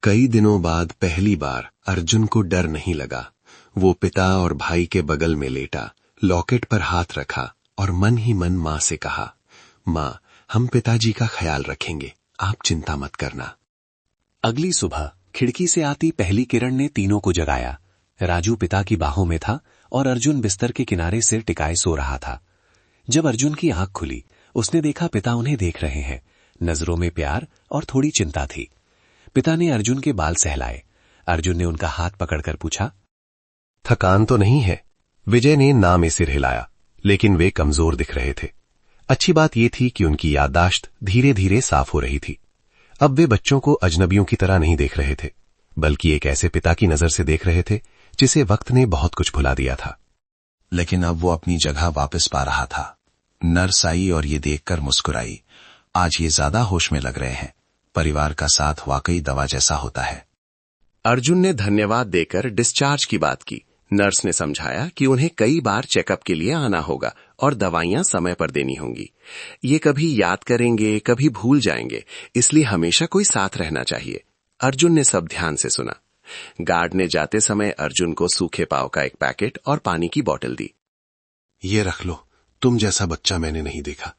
कई दिनों बाद पहली बार अर्जुन को डर नहीं लगा। वो पिता और भाई के बगल में लेटा, लॉकेट पर हाथ रखा और मन ही मन मां से कहा, मां, हम पिताजी का ख्याल रखेंगे, आप चिंता मत करना। अगली सुबह खिड़की से आती पहली किरण ने तीनों को जगाया। राजू पिता की बाहों में था और अर्जुन बिस्तर के किनारे सिर टिकाए सो रहा था। जब अर्जुन की आंख खुली, उसने देखा पिता उन्हें देख रहे हैं। नजरों में प्यार और थोड़ी चिंता थी। पिता ने अर्जुन के बाल सहलाए। अर्जुन ने उनका हाथ पकड़कर पूछा, थकान तो नहीं है? विजय ने ना में सिर हिलाया, लेकिन वे कमजोर दिख रहे थे। अच्छी बात यह थी कि उनकी याददाश्त धीरे धीरे साफ हो रही थी। अब वे बच्चों को अजनबियों की तरह नहीं देख रहे थे, बल्कि एक ऐसे पिता की नजर से देख रहे थे जिसे वक्त ने बहुत कुछ भुला दिया था। लेकिन अब वो अपनी जगह वापस पा रहा था। नर्स आई और ये देखकर मुस्कुराई। आज ये ज्यादा होश में लग रहे हैं। परिवार का साथ वाकई दवा जैसा होता है। अर्जुन ने धन्यवाद देकर डिस्चार्ज की बात की। नर्स ने समझाया कि उन्हें कई बार चेकअप के लिए आना होगा और दवाइयां समय पर देनी होंगी। ये कभी याद करेंगे, कभी भूल जाएंगे, इसलिए हमेशा कोई साथ रहना चाहिए। अर्जुन ने सब ध्यान से सुना। गार्ड ने जाते समय अर्जुन को सूखे पाव का एक पैकेट और पानी की बोतल दी। ये रख लो, तुम जैसा बच्चा मैंने नहीं देखा।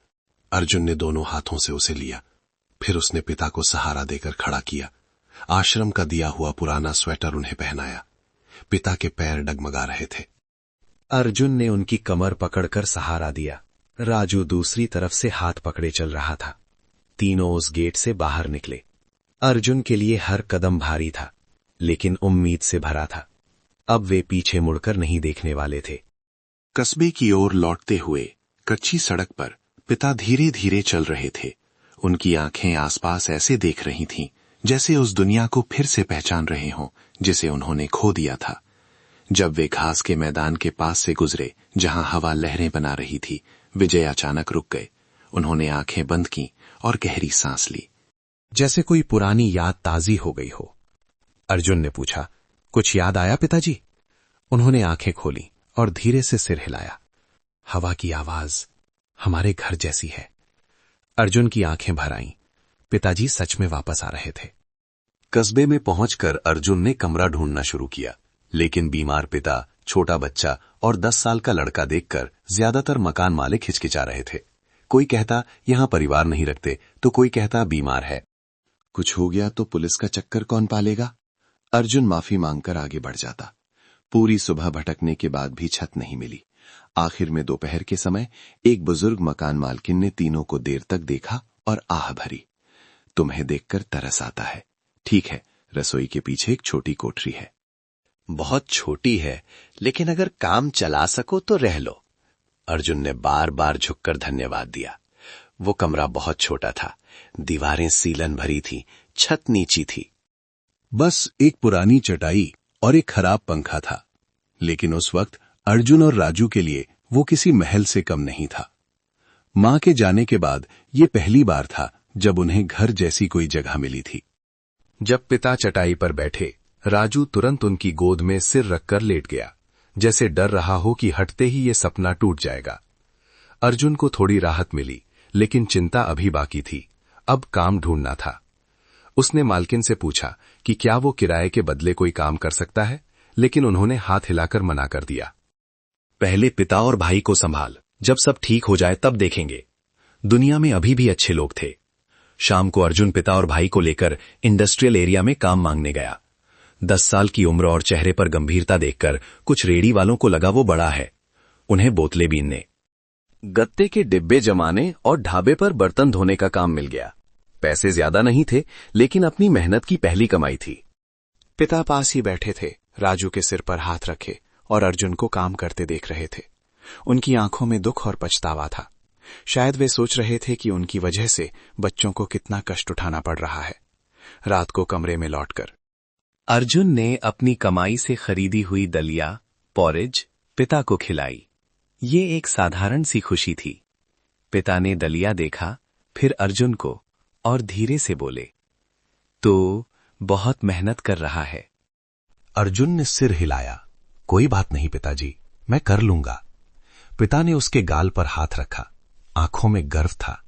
अर्जुन ने दोनों हाथों से उसे लिया। फिर उसने पिता को सहारा देकर खड़ा किया। आश्रम का दिया हुआ पुराना स्वेटर उन्हें पहनाया। पिता के पैर डगमगा रहे थे। अर्जुन ने उनकी कमर पकड़कर सहारा दिया। राजू दूसरी तरफ से हाथ पकड़े चल रहा था। तीनों उस गेट से बाहर निकले। अर्जुन के लिए हर कदम भारी था, लेकिन उम्मीद से भरा था। अब वे पीछे मुड़कर नहीं देखने वाले थे। कस्बे की ओर लौटते हुए कच्ची सड़क पर पिता धीरे धीरे चल रहे थे। उनकी आंखें आसपास ऐसे देख रही थीं जैसे उस दुनिया को फिर से पहचान रहे हों जिसे उन्होंने खो दिया था। जब वे घास के मैदान के पास से गुजरे जहां हवा लहरें बना रही थी, विजय अचानक रुक गए। उन्होंने आंखें बंद की और गहरी सांस ली, जैसे कोई पुरानी याद ताजी हो गई हो। अर्जुन ने पूछा, कुछ याद आया पिताजी? उन्होंने आंखें खोली और धीरे से सिर हिलाया। हवा की आवाज हमारे घर जैसी है। अर्जुन की आंखें भर आईं। पिताजी सच में वापस आ रहे थे। कस्बे में पहुंचकर अर्जुन ने कमरा ढूंढना शुरू किया, लेकिन बीमार पिता, छोटा बच्चा और 10 साल का लड़का देखकर ज्यादातर मकान मालिक हिचकिचा रहे थे। कोई कहता यहां परिवार नहीं रखते, तो कोई कहता बीमार है। कुछ हो गया तो पुलिस का चक्कर कौन पालेगा? अर्जुन माफी मांगकर आगे बढ़ जाता। पूरी सुबह भटकने के बाद भी छत नहीं मिली। आखिर में दोपहर के समय एक बुजुर्ग मकान मालकिन ने तीनों को देर तक देखा और आह भरी, तुम्हें देखकर तरस आता है। ठीक है, रसोई के पीछे एक छोटी कोठरी है। बहुत छोटी है, लेकिन अगर काम चला सको तो रह लो। अर्जुन ने बार बार झुककर धन्यवाद दिया। वो कमरा बहुत छोटा था, दीवारें सीलन भरी थी, छत नीची थी। बस एक पुरानी चटाई और एक खराब पंखा था, लेकिन उस वक्त अर्जुन और राजू के लिए वो किसी महल से कम नहीं था। मां के जाने के बाद ये पहली बार था जब उन्हें घर जैसी कोई जगह मिली थी। जब पिता चटाई पर बैठे, राजू तुरंत उनकी गोद में सिर रखकर लेट गया, जैसे डर रहा हो कि हटते ही ये सपना टूट जाएगा। अर्जुन को थोड़ी राहत मिली, लेकिन चिंता अभी बाकी थी। अब काम ढूंढना था। उसने मालकिन से पूछा कि क्या वो किराए के बदले कोई काम कर सकता है, लेकिन उन्होंने हाथ हिलाकर मना कर दिया। पहले पिता और भाई को संभाल, जब सब ठीक हो जाए तब देखेंगे। दुनिया में अभी भी अच्छे लोग थे। शाम को अर्जुन पिता और भाई को लेकर इंडस्ट्रियल एरिया में काम मांगने गया। 10 साल की उम्र और चेहरे पर गंभीरता देखकर कुछ रेडी वालों को लगा वो बड़ा है। उन्हें बोतलें बीनने, गत्ते के डिब्बे जमाने और ढाबे पर बर्तन धोने का काम मिल गया। पैसे ज्यादा नहीं थे, लेकिन अपनी मेहनत की पहली कमाई थी। पिता पास ही बैठे थे, राजू के सिर पर हाथ रखे, और अर्जुन को काम करते देख रहे थे। उनकी आंखों में दुख और पछतावा था। शायद वे सोच रहे थे कि उनकी वजह से बच्चों को कितना कष्ट उठाना पड़ रहा है। रात को कमरे में लौटकर अर्जुन ने अपनी कमाई से खरीदी हुई दलिया, पॉरेज पिता को खिलाई। ये एक साधारण सी खुशी थी। पिता ने दलिया देखा, फिर अर्जुन को, और धीरे से बोले, तो बहुत मेहनत कर रहा है। अर्जुन ने सिर हिलाया, कोई बात नहीं पिताजी, मैं कर लूंगा। पिता ने उसके गाल पर हाथ रखा। आंखों में गर्व था,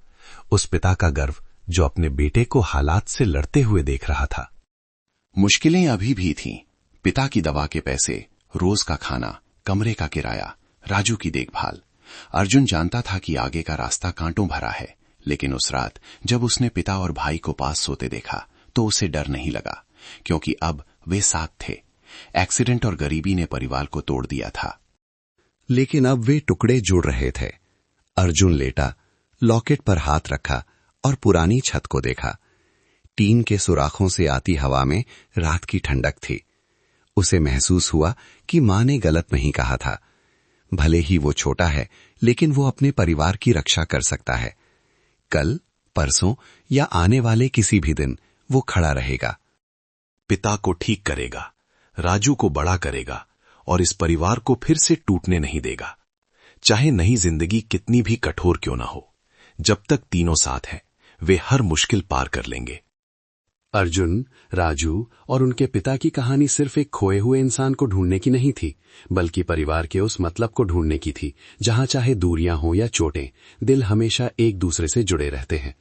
उस पिता का गर्व जो अपने बेटे को हालात से लड़ते हुए देख रहा था। मुश्किलें अभी भी थीं। पिता की दवा के पैसे, रोज का खाना, कमरे का किराया, राजू की देखभाल। अर्जुन जानता था कि आगे का रास्ता कांटों भरा है, लेकिन उस रात जब उसने पिता और भाई को पास सोते देखा तो उसे डर नहीं लगा, क्योंकि अब वे साथ थे। एक्सीडेंट और गरीबी ने परिवार को तोड़ दिया था, लेकिन अब वे टुकड़े जुड़ रहे थे। अर्जुन लेटा, लॉकेट पर हाथ रखा और पुरानी छत को देखा। टीन के सुराखों से आती हवा में रात की ठंडक थी। उसे महसूस हुआ कि मां ने गलत नहीं कहा था। भले ही वो छोटा है, लेकिन वो अपने परिवार की रक्षा कर सकता है। कल, परसों या आने वाले किसी भी दिन वो खड़ा रहेगा। पिता को ठीक करेगा, राजू को बड़ा करेगा और इस परिवार को फिर से टूटने नहीं देगा। चाहे नई जिंदगी कितनी भी कठोर क्यों ना हो, जब तक तीनों साथ हैं, वे हर मुश्किल पार कर लेंगे। अर्जुन, राजू और उनके पिता की कहानी सिर्फ एक खोए हुए इंसान को ढूंढने की नहीं थी, बल्कि परिवार के उस मतलब को ढूंढने की थी जहां चाहे दूरियां हो या चोटें, दिल हमेशा एक दूसरे से जुड़े रहते हैं।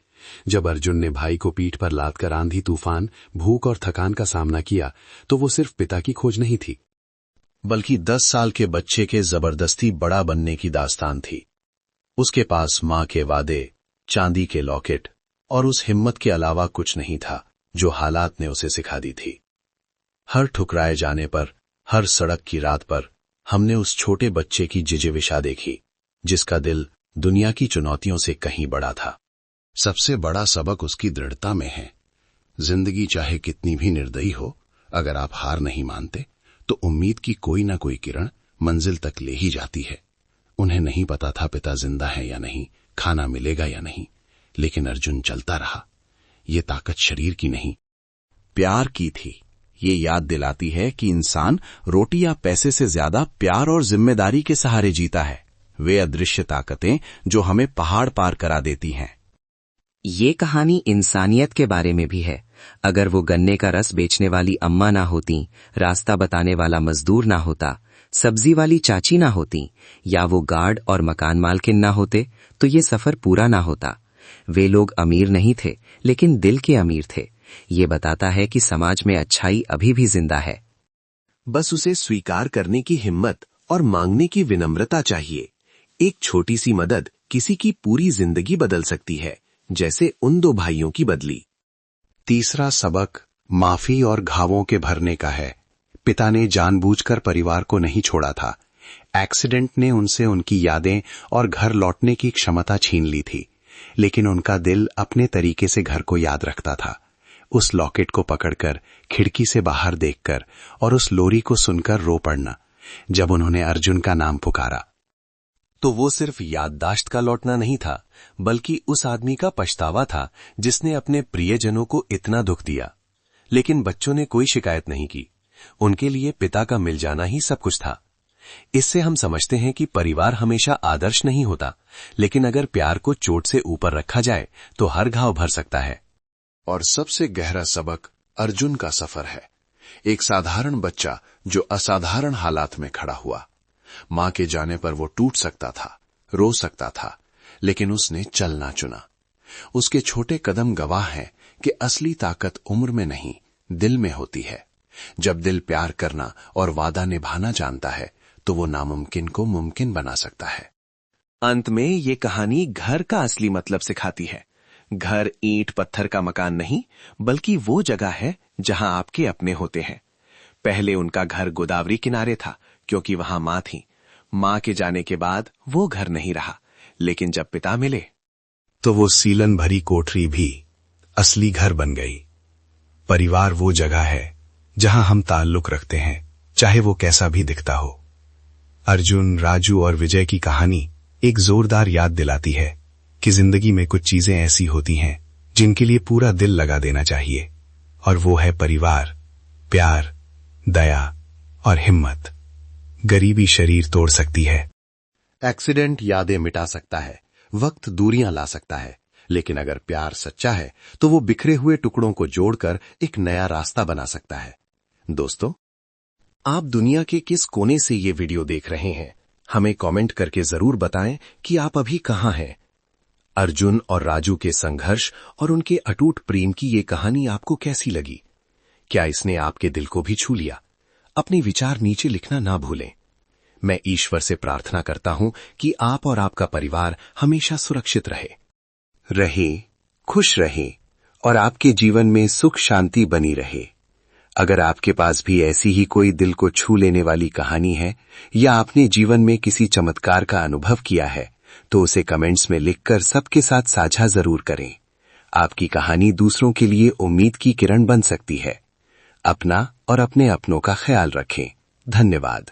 जब अर्जुन ने भाई को पीठ पर लाद कर आंधी तूफान, भूख और थकान का सामना किया, तो वो सिर्फ पिता की खोज नहीं थी, बल्कि 10 साल के बच्चे के जबरदस्ती बड़ा बनने की दास्तान थी। उसके पास मां के वादे, चांदी के लॉकेट और उस हिम्मत के अलावा कुछ नहीं था जो हालात ने उसे सिखा दी थी। हर ठुकराए जाने पर, हर सड़क की रात पर हमने उस छोटे बच्चे की जिजीविशा देखी, जिसका दिल दुनिया की चुनौतियों से कहीं बड़ा था। सबसे बड़ा सबक उसकी दृढ़ता में है। जिंदगी चाहे कितनी भी निर्दयी हो, अगर आप हार नहीं मानते तो उम्मीद की कोई ना कोई किरण मंजिल तक ले ही जाती है। उन्हें नहीं पता था पिता जिंदा है या नहीं, खाना मिलेगा या नहीं, लेकिन अर्जुन चलता रहा। ये ताकत शरीर की नहीं, प्यार की थी। ये याद दिलाती है कि इंसान रोटी या पैसे से ज्यादा प्यार और जिम्मेदारी के सहारे जीता है। वे अदृश्य ताकतें जो हमें पहाड़ पार करा देती हैं। ये कहानी इंसानियत के बारे में भी है। अगर वो गन्ने का रस बेचने वाली अम्मा ना होती, रास्ता बताने वाला मजदूर ना होता, सब्जी वाली चाची ना होती, या वो गार्ड और मकान मालकिन ना होते, तो ये सफर पूरा ना होता। वे लोग अमीर नहीं थे, लेकिन दिल के अमीर थे। ये बताता है कि समाज में अच्छाई अभी भी जिंदा है। बस उसे स्वीकार करने की हिम्मत और मांगने की विनम्रता चाहिए। एक छोटी सी मदद किसी की पूरी जिंदगी बदल सकती है, जैसे उन 2 भाइयों की बदली। तीसरा सबक माफी और घावों के भरने का है। पिता ने जानबूझकर परिवार को नहीं छोड़ा था। एक्सीडेंट ने उनसे उनकी यादें और घर लौटने की क्षमता छीन ली थी, लेकिन उनका दिल अपने तरीके से घर को याद रखता था। उस लॉकेट को पकड़कर, खिड़की से बाहर देखकर और उस लोरी को सुनकर रो पड़ना जब उन्होंने अर्जुन का नाम पुकारा। तो वो सिर्फ याददाश्त का लौटना नहीं था, बल्कि उस आदमी का पछतावा था जिसने अपने प्रियजनों को इतना दुख दिया। लेकिन बच्चों ने कोई शिकायत नहीं की। उनके लिए पिता का मिल जाना ही सब कुछ था। इससे हम समझते हैं कि परिवार हमेशा आदर्श नहीं होता, लेकिन अगर प्यार को चोट से ऊपर रखा जाए तो हर घाव भर सकता है। और सबसे गहरा सबक अर्जुन का सफर है। एक साधारण बच्चा जो असाधारण हालात में खड़ा हुआ। मां के जाने पर वो टूट सकता था, रो सकता था, लेकिन उसने चलना चुना। उसके छोटे कदम गवाह हैं कि असली ताकत उम्र में नहीं, दिल में होती है। जब दिल प्यार करना और वादा निभाना जानता है, तो वो नामुमकिन को मुमकिन बना सकता है। अंत में ये कहानी घर का असली मतलब सिखाती है। घर ईंट पत्थर का मकान नहीं, बल्कि वो जगह है जहां आपके अपने होते हैं। पहले उनका घर गोदावरी किनारे था, क्योंकि वहां मां थी। मां के जाने के बाद वो घर नहीं रहा, लेकिन जब पिता मिले तो वो सीलन भरी कोठरी भी असली घर बन गई। परिवार वो जगह है जहां हम ताल्लुक रखते हैं, चाहे वो कैसा भी दिखता हो। अर्जुन, राजू और विजय की कहानी एक जोरदार याद दिलाती है कि जिंदगी में कुछ चीजें ऐसी होती हैं जिनके लिए पूरा दिल लगा देना चाहिए, और वो है परिवार, प्यार, दया और हिम्मत। गरीबी शरीर तोड़ सकती है, एक्सीडेंट यादें मिटा सकता है, वक्त दूरियां ला सकता है, लेकिन अगर प्यार सच्चा है तो वो बिखरे हुए टुकड़ों को जोड़कर एक नया रास्ता बना सकता है। दोस्तों, आप दुनिया के किस कोने से ये वीडियो देख रहे हैं, हमें कमेंट करके जरूर बताएं कि आप अभी कहां हैं। अर्जुन और राजू के संघर्ष और उनके अटूट प्रेम की ये कहानी आपको कैसी लगी? क्या इसने आपके दिल को भी छू लिया? अपने विचार नीचे लिखना ना भूलें। मैं ईश्वर से प्रार्थना करता हूं कि आप और आपका परिवार हमेशा सुरक्षित रहे, खुश रहे और आपके जीवन में सुख शांति बनी रहे। अगर आपके पास भी ऐसी ही कोई दिल को छू लेने वाली कहानी है, या आपने जीवन में किसी चमत्कार का अनुभव किया है, तो उसे कमेंट्स में लिखकर सबके साथ साझा जरूर करें। आपकी कहानी दूसरों के लिए उम्मीद की किरण बन सकती है। अपना और अपने अपनों का ख्याल रखें। धन्यवाद।